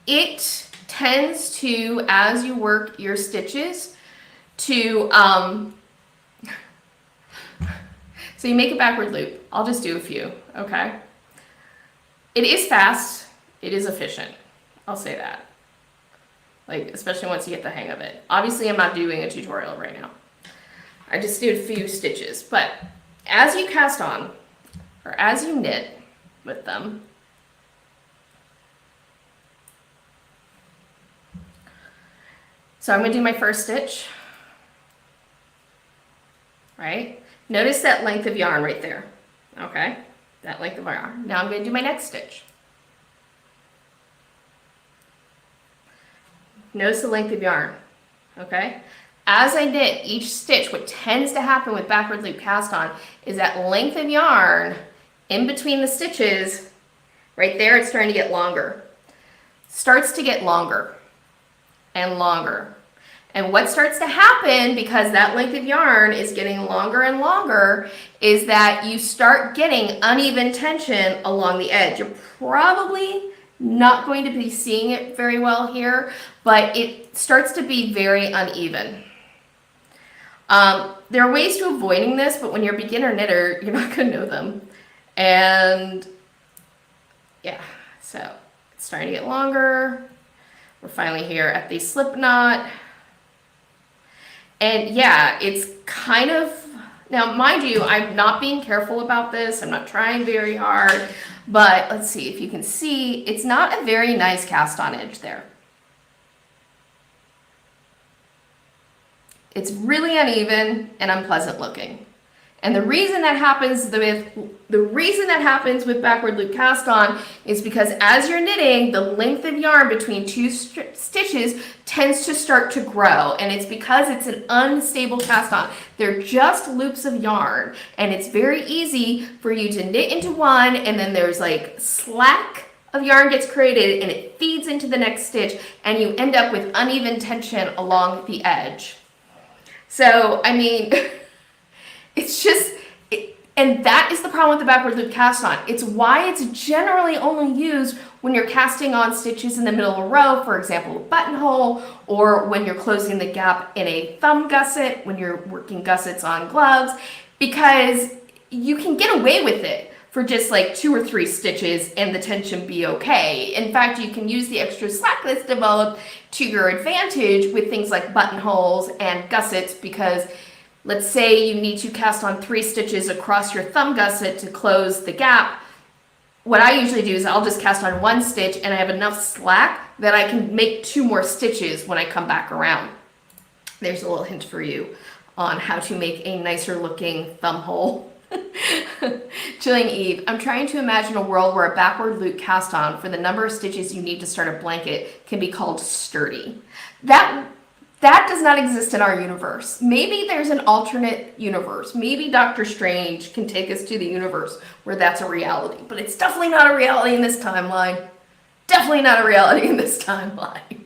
it tends to, as you work your stitches, to so you make a backward loop. I'll just do a few, okay? It is fast. It is efficient. I'll say that. Especially once you get the hang of it. Obviously, I'm not doing a tutorial right now. I just did a few stitches. But as you cast on, or as you knit with them, so I'm going to do my first stitch, right? Notice that length of yarn right there, okay? That length of yarn. Now I'm going to do my next stitch. Notice the length of yarn, okay? As I knit each stitch, what tends to happen with backward loop cast on is that length of yarn in between the stitches, right there, it's starting to get longer. Starts to get longer and longer. And what starts to happen, because that length of yarn is getting longer and longer, is that you start getting uneven tension along the edge. You're probably not going to be seeing it very well here, but it starts to be very uneven. There are ways to avoiding this, but when you're a beginner knitter, you're not going to know them. And yeah, so it's starting to get longer. We're finally here at the slip knot. And yeah, it's kind of, now mind you, I'm not being careful about this. I'm not trying very hard, but let's see if you can see, it's not a very nice cast on edge there. It's really uneven and unpleasant looking. And the reason that happens with backward loop cast on is because as you're knitting, the length of yarn between two stitches tends to start to grow, and it's because it's an unstable cast on. They're just loops of yarn, and it's very easy for you to knit into one, and then there's like slack of yarn gets created and it feeds into the next stitch, and you end up with uneven tension along the edge. So, I mean, it's just, and that is the problem with the backward loop cast on. It's why it's generally only used when you're casting on stitches in the middle of a row, for example, a buttonhole, or when you're closing the gap in a thumb gusset, when you're working gussets on gloves, because you can get away with it for just like 2 or 3 stitches and the tension be okay. In fact, you can use the extra slack that's developed to your advantage with things like buttonholes and gussets, because let's say you need to cast on 3 stitches across your thumb gusset to close the gap. What I usually do is I'll just cast on 1 stitch, and I have enough slack that I can make 2 more stitches when I come back around. There's a little hint for you on how to make a nicer looking thumb hole. Chilling Eve, I'm trying to imagine a world where a backward loop cast on for the number of stitches you need to start a blanket can be called sturdy. That does not exist in our universe. Maybe there's an alternate universe. Maybe Doctor Strange can take us to the universe where that's a reality, but it's definitely not a reality in this timeline. Definitely not a reality in this timeline.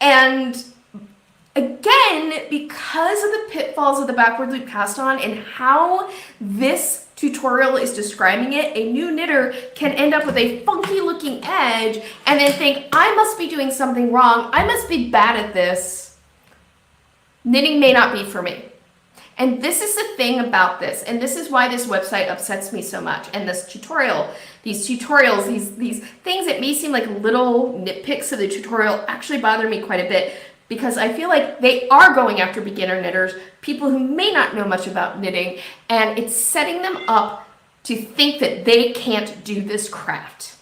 And again, because of the pitfalls of the backward loop cast on and how this tutorial is describing it, a new knitter can end up with a funky looking edge and then think, I must be doing something wrong. I must be bad at this. Knitting may not be for me. And this is the thing about this, and this is why this website upsets me so much. And this tutorial, these tutorials, these things that may seem like little nitpicks of the tutorial actually bother me quite a bit, because I feel like they are going after beginner knitters, people who may not know much about knitting, and it's setting them up to think that they can't do this craft.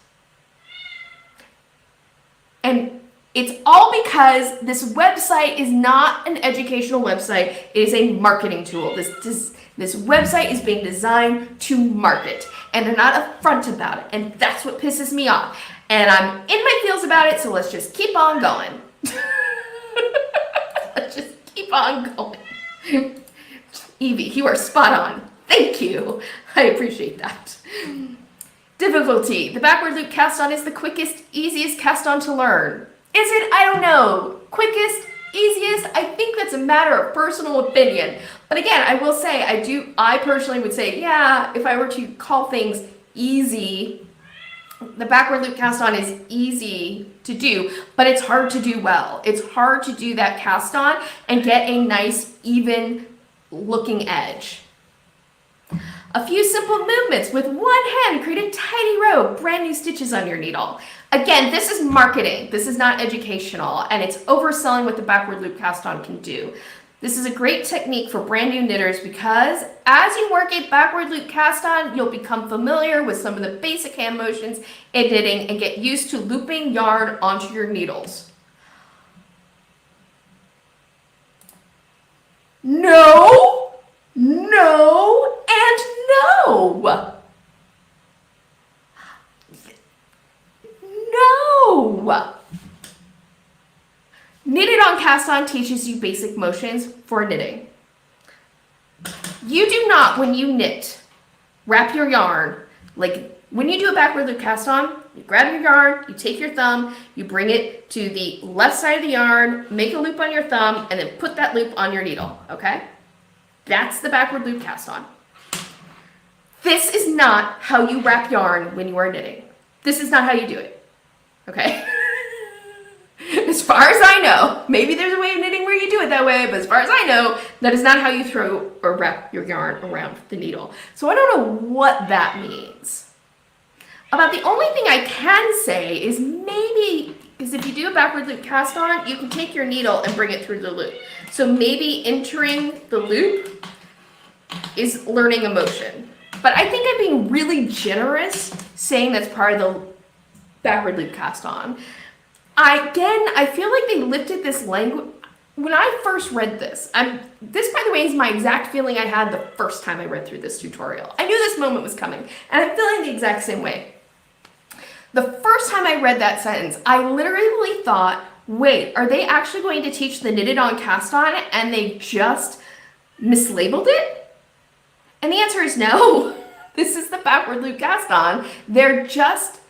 And it's all because this website is not an educational website, it is a marketing tool. This website is being designed to market, and they're not upfront about it, and that's what pisses me off. And I'm in my feels about it, so let's just keep on going. Let's just keep on going. Evie, you are spot on. Thank you. I appreciate that. Difficulty. The backward loop cast on is the quickest, easiest cast on to learn. Is it? I don't know. Quickest, easiest? I think that's a matter of personal opinion. But again, I will say, I personally would say, yeah, if I were to call things easy, the backward loop cast on is easy to do, but it's hard to do well. It's hard to do that cast on and get a nice, even looking edge. A few simple movements with one hand create a tidy row, brand new stitches on your needle. Again, this is marketing. This is not educational, and it's overselling what the backward loop cast on can do. This is a great technique for brand new knitters because as you work a backward loop cast on, you'll become familiar with some of the basic hand motions in knitting and get used to looping yarn onto your needles. No, no, and no. No. Knitted on cast on teaches you basic motions for knitting. You do not, when you knit, wrap your yarn, like when you do a backward loop cast on, you grab your yarn, you take your thumb, you bring it to the left side of the yarn, make a loop on your thumb, and then put that loop on your needle, okay? That's the backward loop cast on. This is not how you wrap yarn when you are knitting. This is not how you do it, okay? As far as I know, maybe there's a way of knitting where you do it that way, but as far as I know, that is not how you throw or wrap your yarn around the needle. So I don't know what that means. About the only thing I can say is maybe, because if you do a backward loop cast on, you can take your needle and bring it through the loop. So maybe entering the loop is learning a motion. But I think I'm being really generous saying that's part of the backward loop cast on. I feel like they lifted this language. When I first read this, this, by the way, is my exact feeling I had the first time I read through this tutorial. I knew this moment was coming, and I'm feeling the exact same way. The first time I read that sentence, I literally thought, wait, are they actually going to teach the knitted on cast on and they just mislabeled it? And the answer is no. This is the backward loop cast on. They're just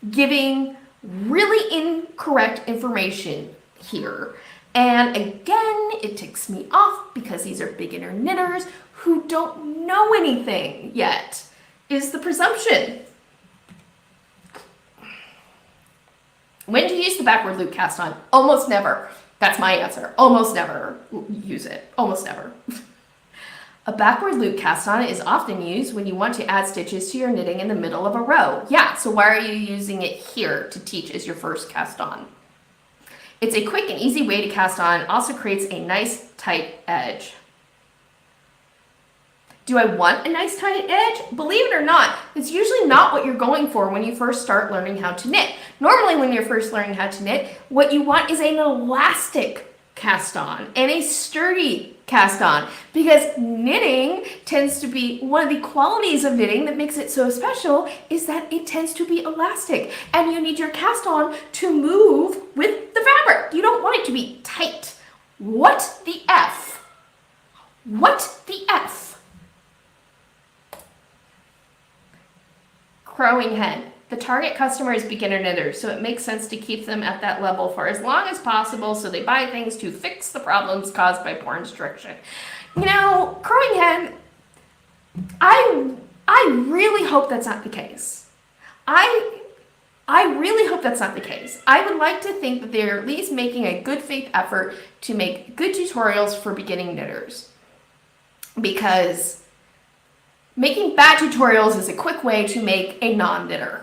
giving really incorrect information here. And again, it ticks me off because these are beginner knitters who don't know anything yet, is the presumption. When do you use the backward loop cast on? Almost never. That's my answer. Almost never use it. Almost never. A backward loop cast on is often used when you want to add stitches to your knitting in the middle of a row. Yeah, so why are you using it here to teach as your first cast on? It's a quick and easy way to cast on, also creates a nice tight edge. Do I want a nice tight edge? Believe it or not, it's usually not what you're going for when you first start learning how to knit. Normally when you're first learning how to knit, what you want is an elastic cast on and a sturdy cast on, because knitting tends to be, one of the qualities of knitting that makes it so special is that it tends to be elastic, and you need your cast on to move with the fabric. You don't want it to be tight. What the F? What the F? Crowing hen. The target customer is beginner knitters, so it makes sense to keep them at that level for as long as possible so they buy things to fix the problems caused by poor instruction. You know, crowing hen, I really hope that's not the case. I really hope that's not the case. I would like to think that they're at least making a good faith effort to make good tutorials for beginning knitters, because making bad tutorials is a quick way to make a non-knitter.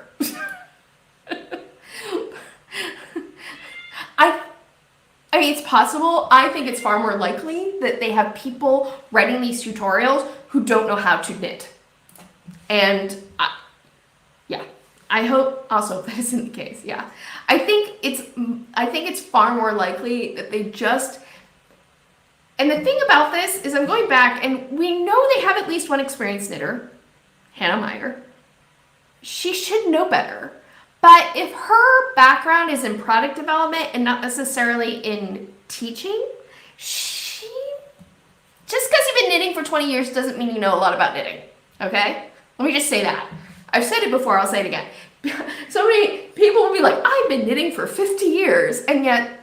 I mean, it's possible. I think it's far more likely that they have people writing these tutorials who don't know how to knit. And yeah, I hope also that isn't the case. Yeah, I think it's far more likely that they just. And the thing about this is, I'm going back, and we know they have at least one experienced knitter, Hannah Meyer. She should know better. But if her background is in product development and not necessarily in teaching, just because you've been knitting for 20 years doesn't mean you know a lot about knitting, okay? Let me just say that. I've said it before, I'll say it again. So many people will be like, I've been knitting for 50 years, and yet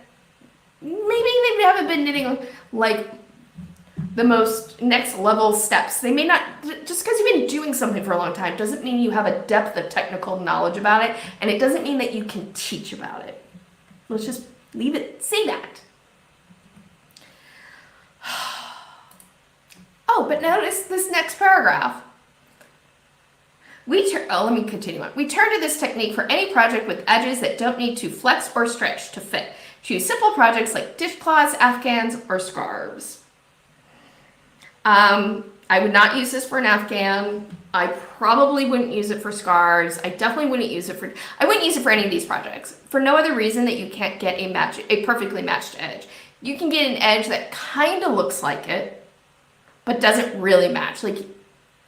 maybe they haven't been knitting like the most next level steps. They may not, just because you've been doing something for a long time doesn't mean you have a depth of technical knowledge about it, and it doesn't mean that you can teach about it. Let's just leave it, say that. Oh, but notice this next paragraph. Let me continue on. We turn to this technique for any project with edges that don't need to flex or stretch to fit. Choose simple projects like dishcloths, afghans, or scarves. I would not use this for an afghan. I probably wouldn't use it for scarves. I definitely wouldn't use it for, I wouldn't use it for any of these projects. For no other reason that you can't get a perfectly matched edge. You can get an edge that kind of looks like it, but doesn't really match. Like,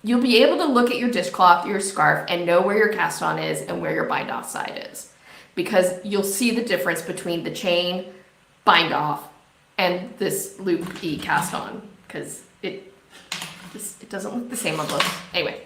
you'll be able to look at your dishcloth, your scarf, and know where your cast on is and where your bind off side is, because you'll see the difference between the chain bind off and this loop E cast on, because it doesn't look the same on both. Anyway.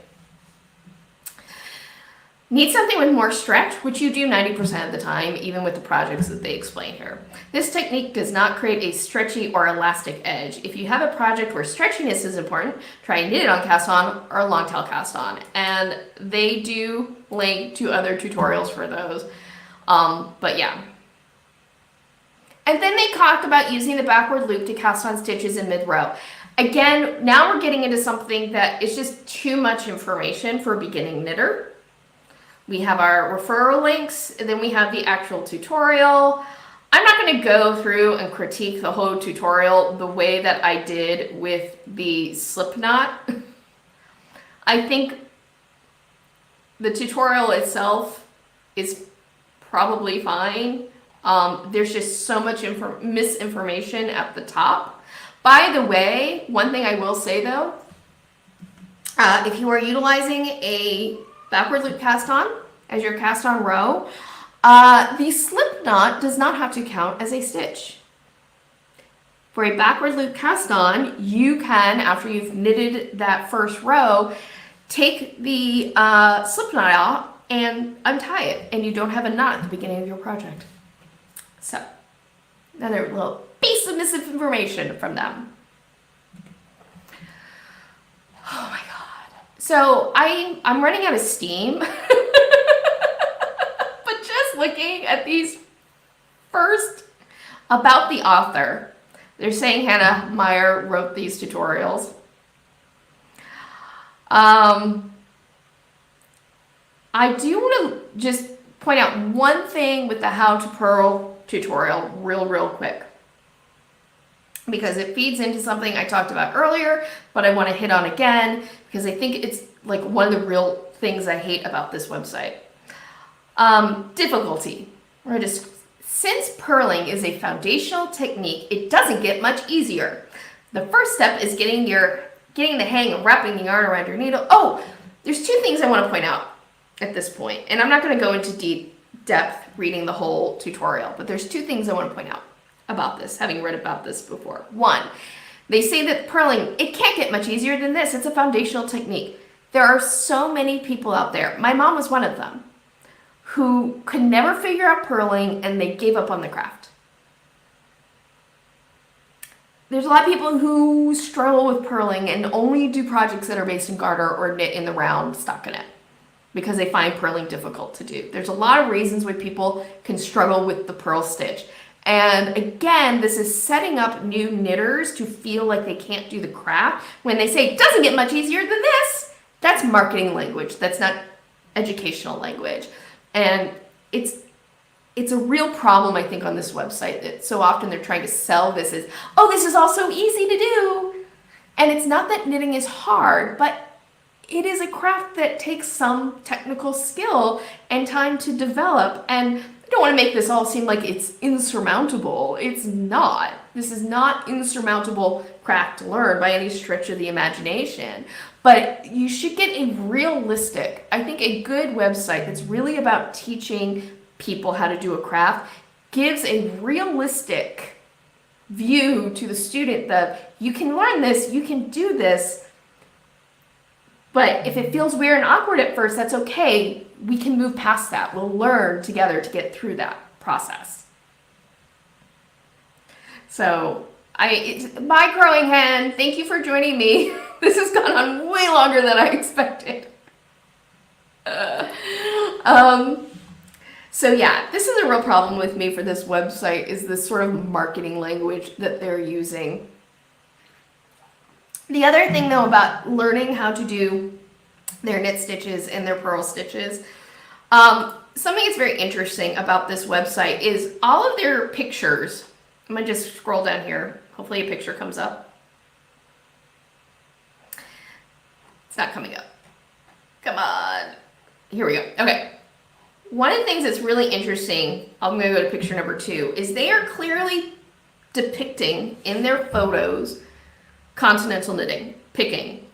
Need something with more stretch, which you do 90% of the time, even with the projects that they explain here. This technique does not create a stretchy or elastic edge. If you have a project where stretchiness is important, try knit it on cast on or long tail cast on. And they do link to other tutorials for those. But yeah. And then they talk about using the backward loop to cast on stitches in mid-row. Again, now we're getting into something that is just too much information for a beginning knitter. We have our referral links, and then we have the actual tutorial. I'm not going to go through and critique the whole tutorial the way that I did with the slip knot. I think the tutorial itself is probably fine. There's just so much misinformation at the top. By the way, one thing I will say though, if you are utilizing a backward loop cast on as your cast on row, the slip knot does not have to count as a stitch. For a backward loop cast on, you can, after you've knitted that first row, take the slip knot out and untie it, and you don't have a knot at the beginning of your project. So, another little piece of misinformation from them. Oh my God. So I'm running out of steam. But just looking at these first about the author, they're saying Hannah Meyer wrote these tutorials. I do want to just point out one thing with the How to Purl tutorial real quick, because it feeds into something I talked about earlier, but I want to hit on again because I think it's like one of the real things I hate about this website. Difficulty. Since purling is a foundational technique, it doesn't get much easier. The first step is getting the hang of wrapping the yarn around your needle. Oh, there's two things I want to point out at this point, and I'm not going to go into deep depth reading the whole tutorial, but there's two things I want to point out about this, having read about this before. One, they say that purling, it can't get much easier than this. It's a foundational technique. There are so many people out there, my mom was one of them, who could never figure out purling and they gave up on the craft. There's a lot of people who struggle with purling and only do projects that are based in garter or knit in the round stockinette because they find purling difficult to do. There's a lot of reasons why people can struggle with the purl stitch. And again, this is setting up new knitters to feel like they can't do the craft when they say, it doesn't get much easier than this. That's marketing language. That's not educational language. And it's a real problem, I think, on this website that so often they're trying to sell this as, oh, this is all so easy to do. And it's not that knitting is hard, but it is a craft that takes some technical skill and time to develop. And I don't want to make this all seem like it's insurmountable. It's not. This is not insurmountable craft to learn by any stretch of the imagination. But you should get a realistic, I think a good website that's really about teaching people how to do a craft gives a realistic view to the student that you can learn this, you can do this, but if it feels weird and awkward at first, that's okay. We can move past that. We'll learn together to get through that process. So, my crowing hen, thank you for joining me. This has gone on way longer than I expected. So yeah, this is a real problem with me for this website, is this sort of marketing language that they're using. The other thing though about learning how to do their knit stitches and their purl stitches, something that's very interesting about this website is all of their pictures. I'm gonna just scroll down here. Hopefully a picture comes up. It's not coming up. Come on. Here we go. Okay. One of the things that's really interesting, I'm going to go to picture number 2, is they are clearly depicting in their photos continental knitting, picking.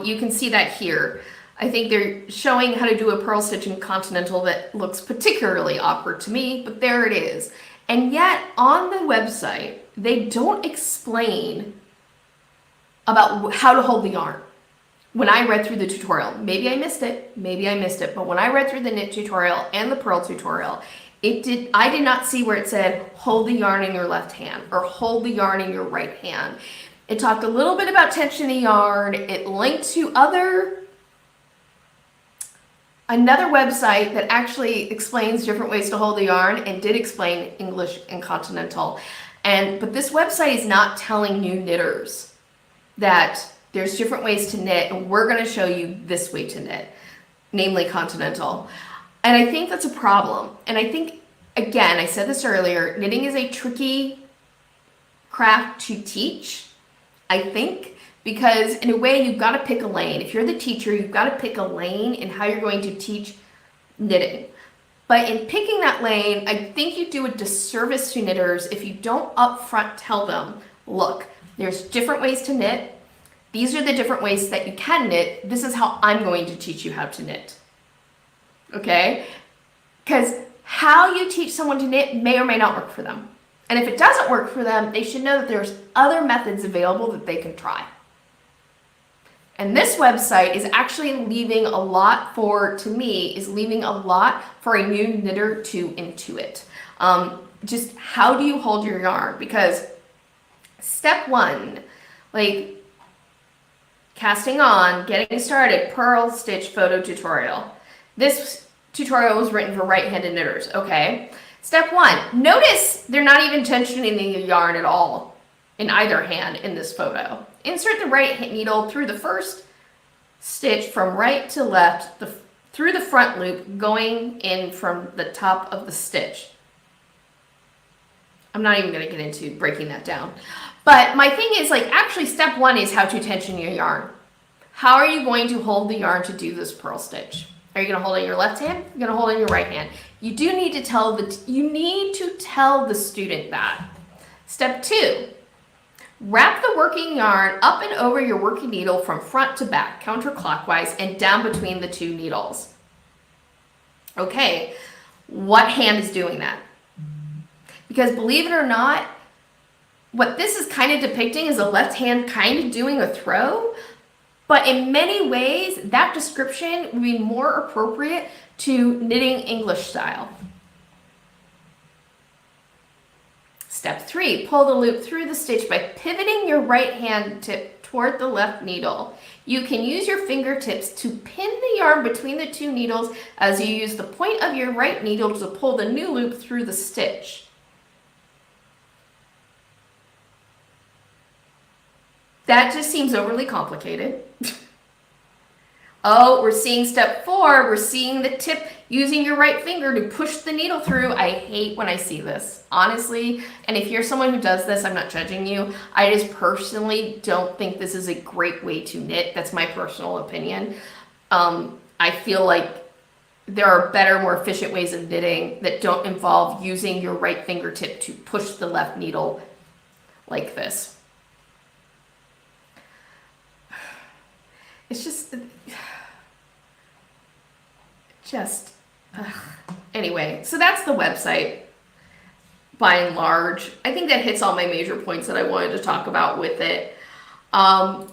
You can see that here. I think they're showing how to do a purl stitch in continental that looks particularly awkward to me, but there it is. And yet on the website, they don't explain about how to hold the yarn. When I read through the tutorial, maybe I missed it, but when I read through the knit tutorial and the purl tutorial, I did not see where it said hold the yarn in your left hand or hold the yarn in your right hand. It talked a little bit about tension the yarn. It linked to another website that actually explains different ways to hold the yarn and did explain English and continental. But this website is not telling new knitters that there's different ways to knit, and we're going to show you this way to knit, namely continental. And I think that's a problem. And I think, again, I said this earlier, knitting is a tricky craft to teach, I think, because in a way you've got to pick a lane. If you're the teacher, you've got to pick a lane in how you're going to teach knitting. But in picking that lane, I think you do a disservice to knitters if you don't upfront tell them, look, there's different ways to knit. These are the different ways that you can knit. This is how I'm going to teach you how to knit. Okay? Because how you teach someone to knit may or may not work for them. And if it doesn't work for them, they should know that there's other methods available that they can try. And this website is actually leaving a lot for a new knitter to intuit. Just how do you hold your yarn? Because step one, like casting on, getting started, purl, stitch, photo tutorial. This tutorial was written for right-handed knitters, okay? Step one, notice they're not even tensioning the yarn at all in either hand in this photo. Insert the right needle through the first stitch from right to left, through the front loop, going in from the top of the stitch. I'm not even going to get into breaking that down. But my thing is, like, actually step one is how to tension your yarn. How are you going to hold the yarn to do this purl stitch? Are you going to hold it in your left hand? You're going to hold it in your right hand. You do need to tell the student that. Step two, wrap the working yarn up and over your working needle from front to back, counterclockwise, and down between the two needles. Okay, what hand is doing that? Because believe it or not, what this is kind of depicting is a left hand kind of doing a throw, but in many ways, that description would be more appropriate to knitting English style. Step three, pull the loop through the stitch by pivoting your right hand tip toward the left needle. You can use your fingertips to pin the yarn between the two needles as you use the point of your right needle to pull the new loop through the stitch. That just seems overly complicated. Oh, we're seeing step four. We're seeing the tip using your right finger to push the needle through. I hate when I see this, honestly. And if you're someone who does this, I'm not judging you. I just personally don't think this is a great way to knit. That's my personal opinion. I feel like there are better, more efficient ways of knitting that don't involve using your right fingertip to push the left needle like this. It's just, anyway, so that's the website by and large. I think that hits all my major points that I wanted to talk about with it. God,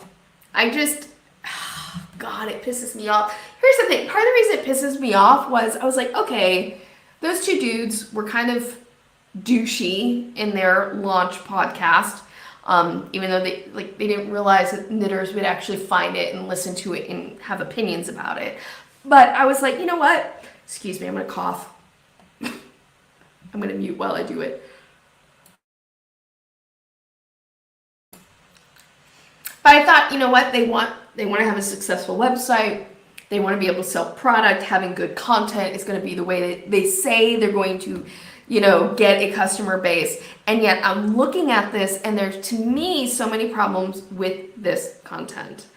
it pisses me off. Here's the thing. Part of the reason it pisses me off was I was like, okay, those two dudes were kind of douchey in their launch podcast. Even though they didn't realize that knitters would actually find it and listen to it and have opinions about it. But I was like, you know what? Excuse me, I'm going to cough. I'm going to mute while I do it. But I thought, you know what? They want to have a successful website. They want to be able to sell product. Having good content is going to be the way that they say they're going to, get a customer base. And yet I'm looking at this and there's, to me, so many problems with this content.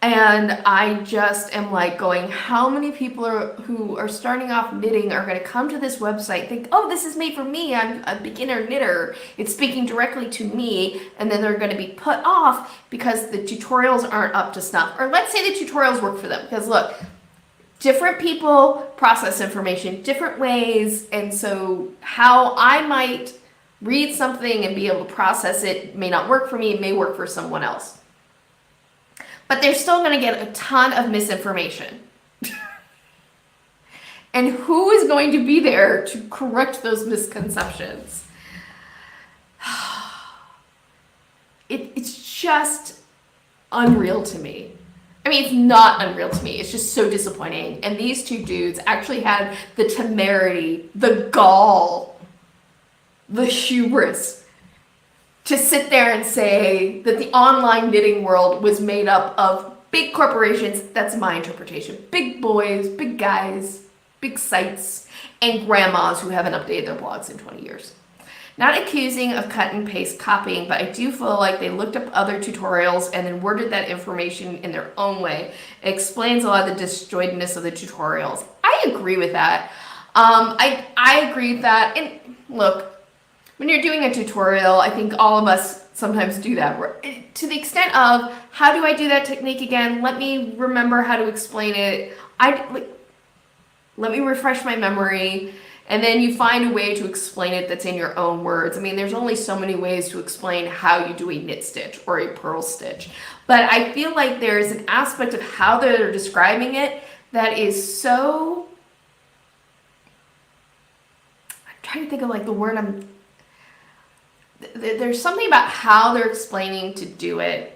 And I just am like going, how many people who are starting off knitting are going to come to this website, think, oh, this is made for me. I'm a beginner knitter. It's speaking directly to me. And then they're going to be put off because the tutorials aren't up to snuff. Or let's say the tutorials work for them. Because look, different people process information different ways. And so how I might read something and be able to process it may not work for me. It may work for someone else. but they're still going to get a ton of misinformation. And who is going to be there to correct those misconceptions? It's just unreal to me. I mean, it's not unreal to me. It's just so disappointing. And these two dudes actually had the temerity, the gall, the hubris to sit there and say that the online knitting world was made up of big corporations. That's my interpretation. Big boys, big guys, big sites, and grandmas who haven't updated their blogs in 20 years. Not accusing of cut and paste copying, but I do feel like they looked up other tutorials and then worded that information in their own way. It explains a lot of the disjointedness of the tutorials. I agree with that. I agree with that. And look, when you're doing a tutorial, I think all of us sometimes do that. To the extent of, how do I do that technique again? Let me remember how to explain it. Let me refresh my memory. And then you find a way to explain it that's in your own words. I mean, there's only so many ways to explain how you do a knit stitch or a purl stitch. But I feel like there's an aspect of how they're describing it that is so... I'm trying to think of like the word There's something about how they're explaining to do it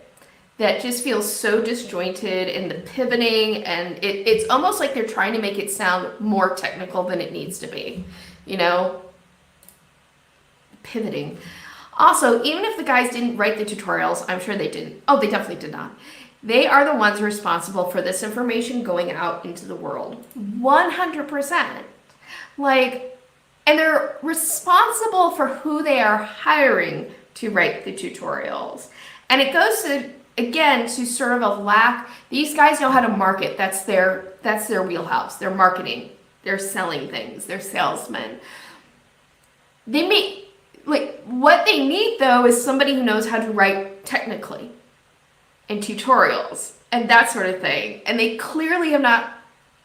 that just feels so disjointed in the pivoting, and it's almost like they're trying to make it sound more technical than it needs to be, you know? Pivoting. Also, even if the guys didn't write the tutorials, I'm sure they didn't. Oh, they definitely did not. They are the ones responsible for this information going out into the world. 100%. Like, and they're responsible for who they are hiring to write the tutorials. And it goes to, again, to sort of a lack. These guys know how to market. That's their wheelhouse. They're marketing. They're selling things. They're salesmen. They may, like, what they need though is somebody who knows how to write technically and tutorials and that sort of thing. And they clearly have not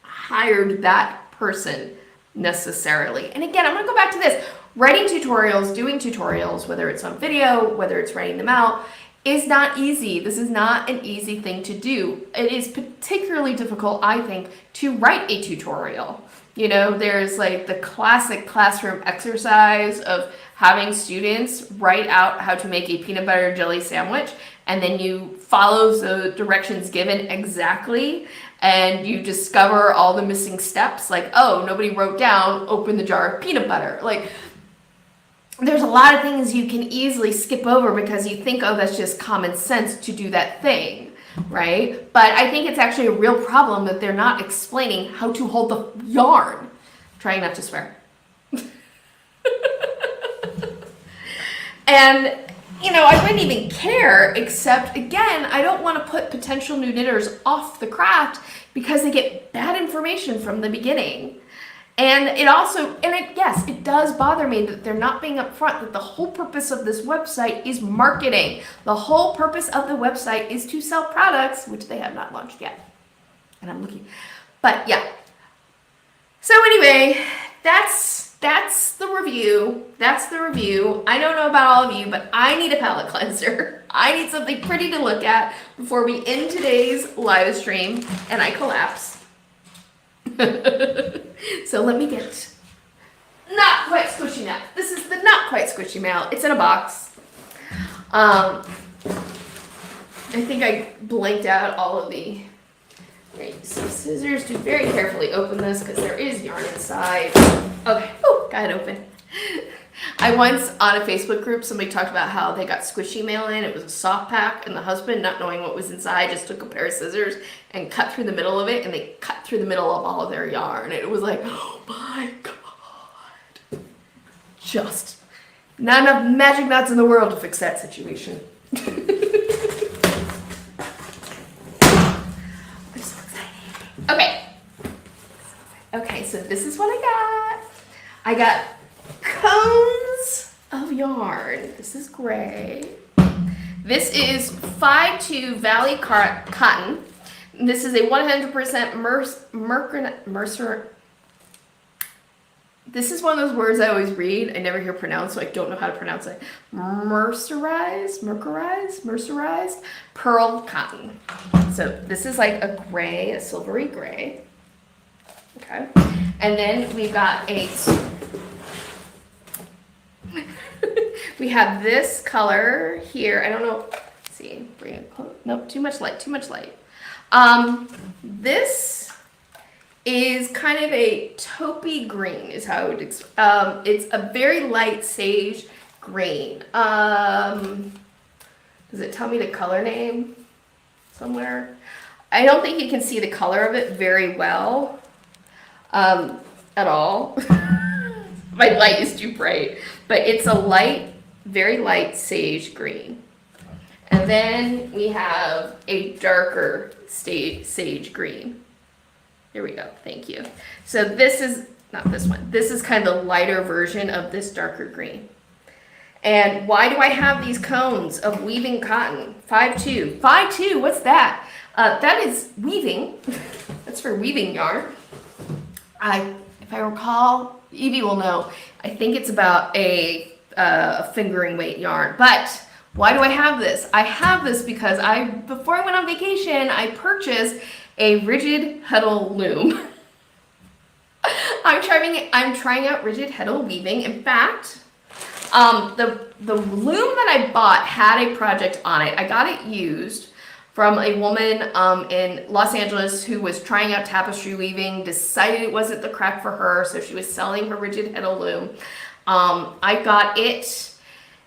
hired that person necessarily. And again, I'm going to go back to this. Writing tutorials, doing tutorials, whether it's on video, whether it's writing them out, is not easy. This is not an easy thing to do. It is particularly difficult, I think, to write a tutorial. You know, there's like the classic classroom exercise of having students write out how to make a peanut butter jelly sandwich, and then you follow the directions given exactly, and you discover all the missing steps, like, oh, nobody wrote down, open the jar of peanut butter. Like, there's a lot of things you can easily skip over because you think, oh, that's just common sense to do that thing, right? But I think it's actually a real problem that they're not explaining how to hold the yarn. Trying not to swear. And, you know, I wouldn't even care, except, again, I don't want to put potential new knitters off the craft because they get bad information from the beginning. And it also, yes, it does bother me that they're not being upfront that the whole purpose of this website is marketing. The whole purpose of the website is to sell products, which they have not launched yet. And I'm looking, but yeah. So anyway, that's the review. That's the review. I don't know about all of you, but I need a palette cleanser. I need something pretty to look at before we end today's live stream and I collapse. So let me get not quite squishy mail. This is the not quite squishy mail. It's in a box. I think I blanked out all of the. Right, so scissors to very carefully open this because there is yarn inside. Okay, oh, got it open. I once on a Facebook group, somebody talked about how they got squishy mail in. It was a soft pack, and the husband, not knowing what was inside, just took a pair of scissors and cut through the middle of it, and they cut through the middle of all of their yarn. And it was like, oh my God. Just not enough magic knots in the world to fix that situation. Okay, so this is what I got. I got cones of yarn. This is gray. This is 5-2 Valley Cotton. This is a 100% Mercer. This is one of those words I always read. I never hear pronounced, so I don't know how to pronounce it. Mercerized pearl cotton. So this is like a gray, a silvery gray. Okay. And then we've got we have this color here. I don't know. Let's see, bring it close. Nope, too much light. This is kind of a taupey green is how I would it's a very light sage green. Does it tell me the color name somewhere? I don't think you can see the color of it very well at all. My light is too bright, but it's a light, very light sage green. And then we have a darker sage green. Here we go. Thank you. So this is not this one. This is kind of the lighter version of this darker green. And why do I have these cones of weaving cotton? 5-2. 5-2, what's that? That is weaving. That's for weaving yarn. If I recall, Evie will know. I think it's about a fingering weight yarn. But why do I have this? I have this because before I went on vacation, I purchased a rigid heddle loom. I'm trying out rigid heddle weaving. In fact, the loom that I bought had a project on it. I got it used from a woman in Los Angeles who was trying out tapestry weaving, decided it wasn't the craft for her, so she was selling her rigid heddle loom. I got it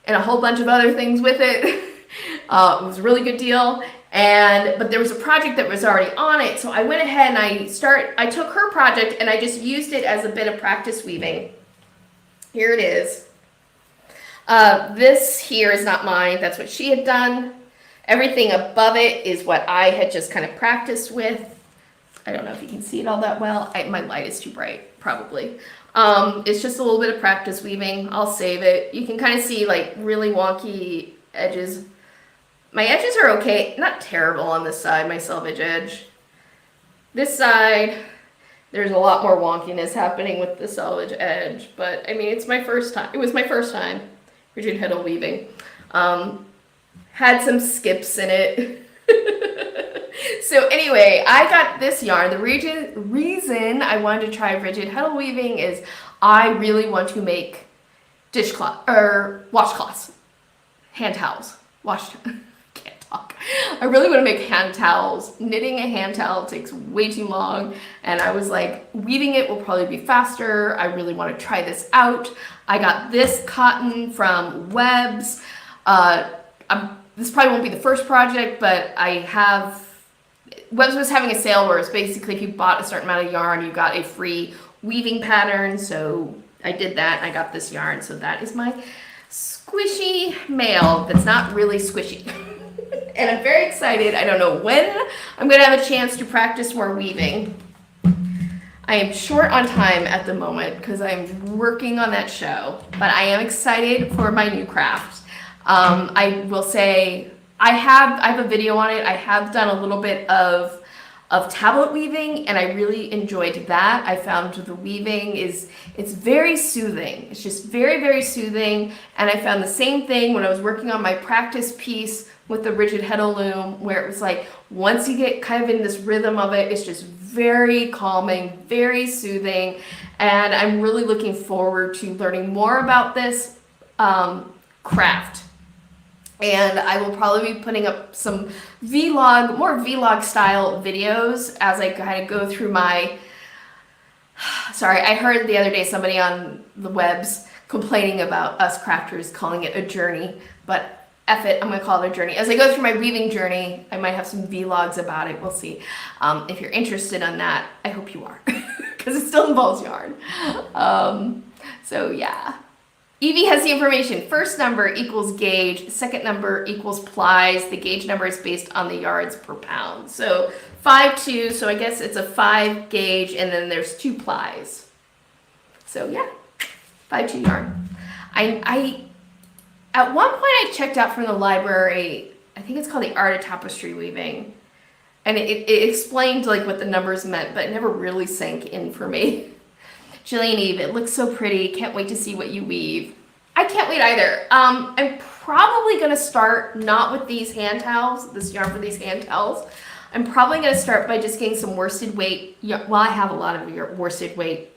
and a whole bunch of other things with it. It was a really good deal. But there was a project that was already on it, so I went ahead and I took her project and I just used it as a bit of practice weaving. Here it is. This here is not mine. That's what she had done. Everything above it is what I had just kind of practiced with. I don't know if you can see it all that well. My light is too bright, probably. It's just a little bit of practice weaving. I'll save it. You can kind of see like really wonky edges. My edges are okay, not terrible on this side, my selvage edge. This side, there's a lot more wonkiness happening with the selvage edge, but I mean, it's my first time. It was my first time rigid heddle weaving. Had some skips in it. So anyway, I got this yarn. The reason I wanted to try rigid heddle weaving is I really want to make washcloths, hand towels, I really want to make hand towels. Knitting a hand towel takes way too long, and I was like, weaving it will probably be faster. I really want to try this out. I got this cotton from Webs. This probably won't be the first project, but Webs was having a sale where it's basically if you bought a certain amount of yarn, you got a free weaving pattern. So I did that, and I got this yarn. So that is my squishy mail that's not really squishy. And I'm very excited. I don't know when I'm going to have a chance to practice more weaving. I am short on time at the moment because I'm working on that show, but I am excited for my new craft. I will say I have a video on it. I have done a little bit of tablet weaving, and I really enjoyed that. I found the weaving it's very soothing. It's just very, very soothing. And I found the same thing when I was working on my practice piece with the rigid heddle loom, where it was like, once you get kind of in this rhythm of it, it's just very calming, very soothing. And I'm really looking forward to learning more about this craft. And I will probably be putting up some more vlog style videos as I kind of go through my, sorry, I heard the other day somebody on the webs complaining about us crafters calling it a journey, but F it, I'm gonna call it a journey. As I go through my weaving journey, I might have some vlogs about it, we'll see. If you're interested in that, I hope you are, because it still involves yarn. So yeah. Evie has the information. First number equals gauge, second number equals plies. The gauge number is based on the yards per pound. So 5-2, so I guess it's a 5 gauge, and then there's 2 plies. So yeah, 5-2 yarn. At one point I checked out from the library, I think it's called The Art of Tapestry Weaving, and it explained like what the numbers meant, but it never really sank in for me. Jillian Eve, it looks so pretty. Can't wait to see what you weave. I can't wait either. I'm probably going to start not with these hand towels, this yarn for these hand towels. I'm probably going to start by just getting some worsted weight. Well, I have a lot of your worsted weight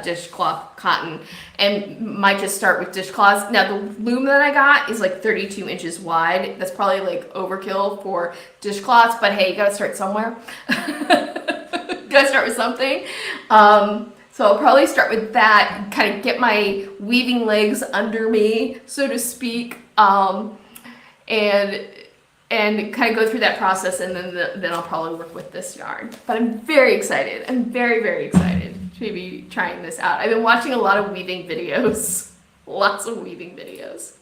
dishcloth cotton, and might just start with dishcloths. Now the loom that I got is like 32 inches wide. That's probably like overkill for dishcloths, but hey, you gotta start somewhere. Gotta start with something. So I'll probably start with that and kind of get my weaving legs under me, so to speak, and kind of go through that process, and then I'll probably work with this yarn. But I'm very excited. I'm very, very excited to be trying this out. I've been watching a lot of weaving videos. Lots of weaving videos.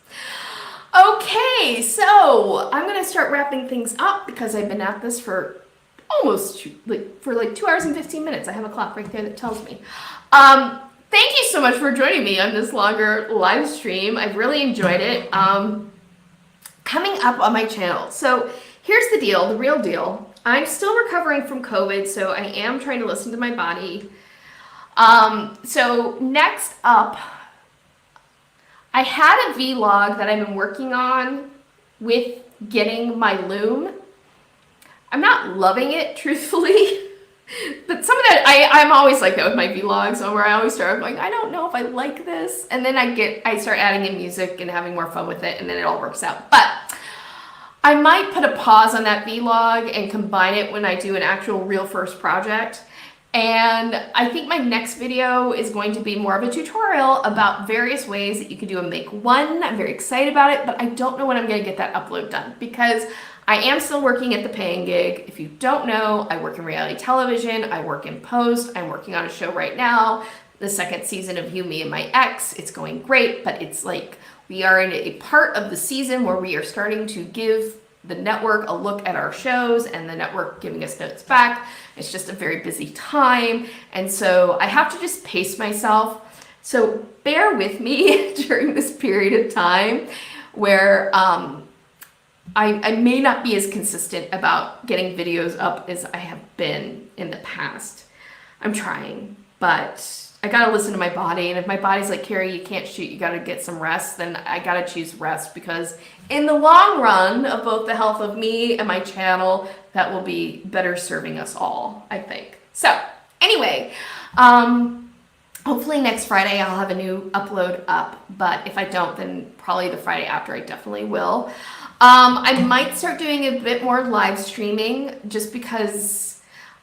Okay, so I'm gonna start wrapping things up because I've been at this for almost 2 hours and 15 minutes. I have a clock right there that tells me. Thank you so much for joining me on this longer live stream. I've really enjoyed it. Coming up on my channel. So here's the deal, the real deal. I'm still recovering from COVID, so I am trying to listen to my body. So next up, I had a vlog that I've been working on with getting my loom. I'm not loving it, truthfully. But some of that, I'm always like that with my vlogs, so where I always start going, I don't know if I like this. And then I start adding in music and having more fun with it, and then it all works out. But I might put a pause on that vlog and combine it when I do an actual real first project. And I think my next video is going to be more of a tutorial about various ways that you can do a make one. I'm very excited about it, but I don't know when I'm going to get that upload done because I am still working at the paying gig. If you don't know, I work in reality television, I work in post, I'm working on a show right now, the second season of You, Me, and My Ex. It's going great, but it's like we are in a part of the season where we are starting to give the network a look at our shows and the network giving us notes back. It's just a very busy time. And so I have to just pace myself. So bear with me during this period of time where I may not be as consistent about getting videos up as I have been in the past. I'm trying, but I gotta listen to my body, and if my body's like, Carrie, you can't shoot, you gotta get some rest, then I gotta choose rest, because in the long run of both the health of me and my channel, that will be better serving us all, I think. So anyway, hopefully next Friday I'll have a new upload up, but if I don't, then probably the Friday after I definitely will. I might start doing a bit more live streaming just because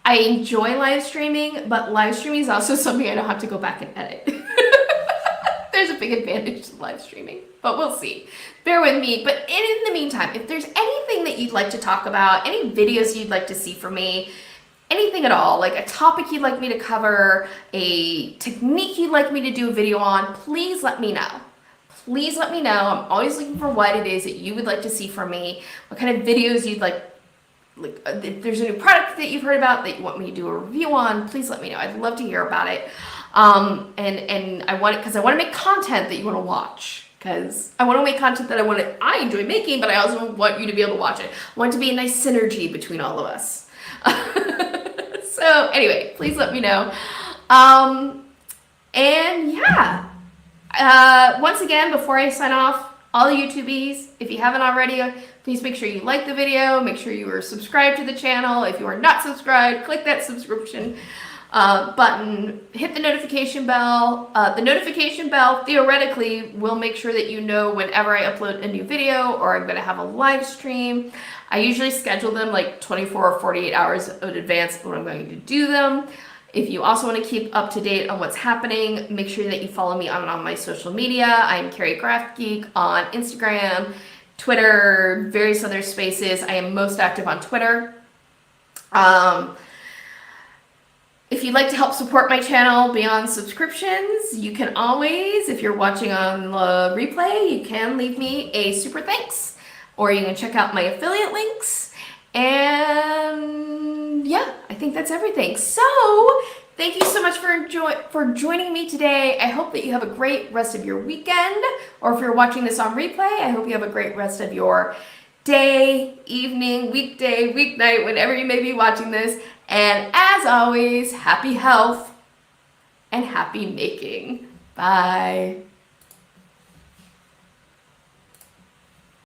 I enjoy live streaming, but live streaming is also something I don't have to go back and edit. There's a big advantage to live streaming, but we'll see. Bear with me. But in the meantime, if there's anything that you'd like to talk about, any videos you'd like to see from me, anything at all, like a topic you'd like me to cover, a technique you'd like me to do a video on, please let me know. Please let me know. I'm always looking for what it is that you would like to see from me, what kind of videos you'd like if there's a new product that you've heard about that you want me to do a review on, please let me know. I'd love to hear about it. And I want it because I want to make content that you want to watch. Because I want to make content that I enjoy making, but I also want you to be able to watch it. I want it to be a nice synergy between all of us. So anyway, please let me know. And yeah. Once again, before I sign off, all the YouTubies, if you haven't already, please make sure you like the video, make sure you are subscribed to the channel. If you are not subscribed, click that subscription button, hit the notification bell. The notification bell theoretically will make sure that you know whenever I upload a new video or I'm going to have a live stream. I usually schedule them like 24 or 48 hours in advance when I'm going to do them. If you also want to keep up to date on what's happening, make sure that you follow me on my social media. I'm Carrie CraftGeek on Instagram, Twitter, various other spaces. I am most active on Twitter. If you'd like to help support my channel beyond subscriptions, you can always, if you're watching on the replay, you can leave me a super thanks, or you can check out my affiliate links. And yeah, I think that's everything. So thank you so much for joining me today. I hope that you have a great rest of your weekend, or if you're watching this on replay, I hope you have a great rest of your day, evening, weekday, weeknight, whenever you may be watching this. And as always, happy health and happy making. Bye.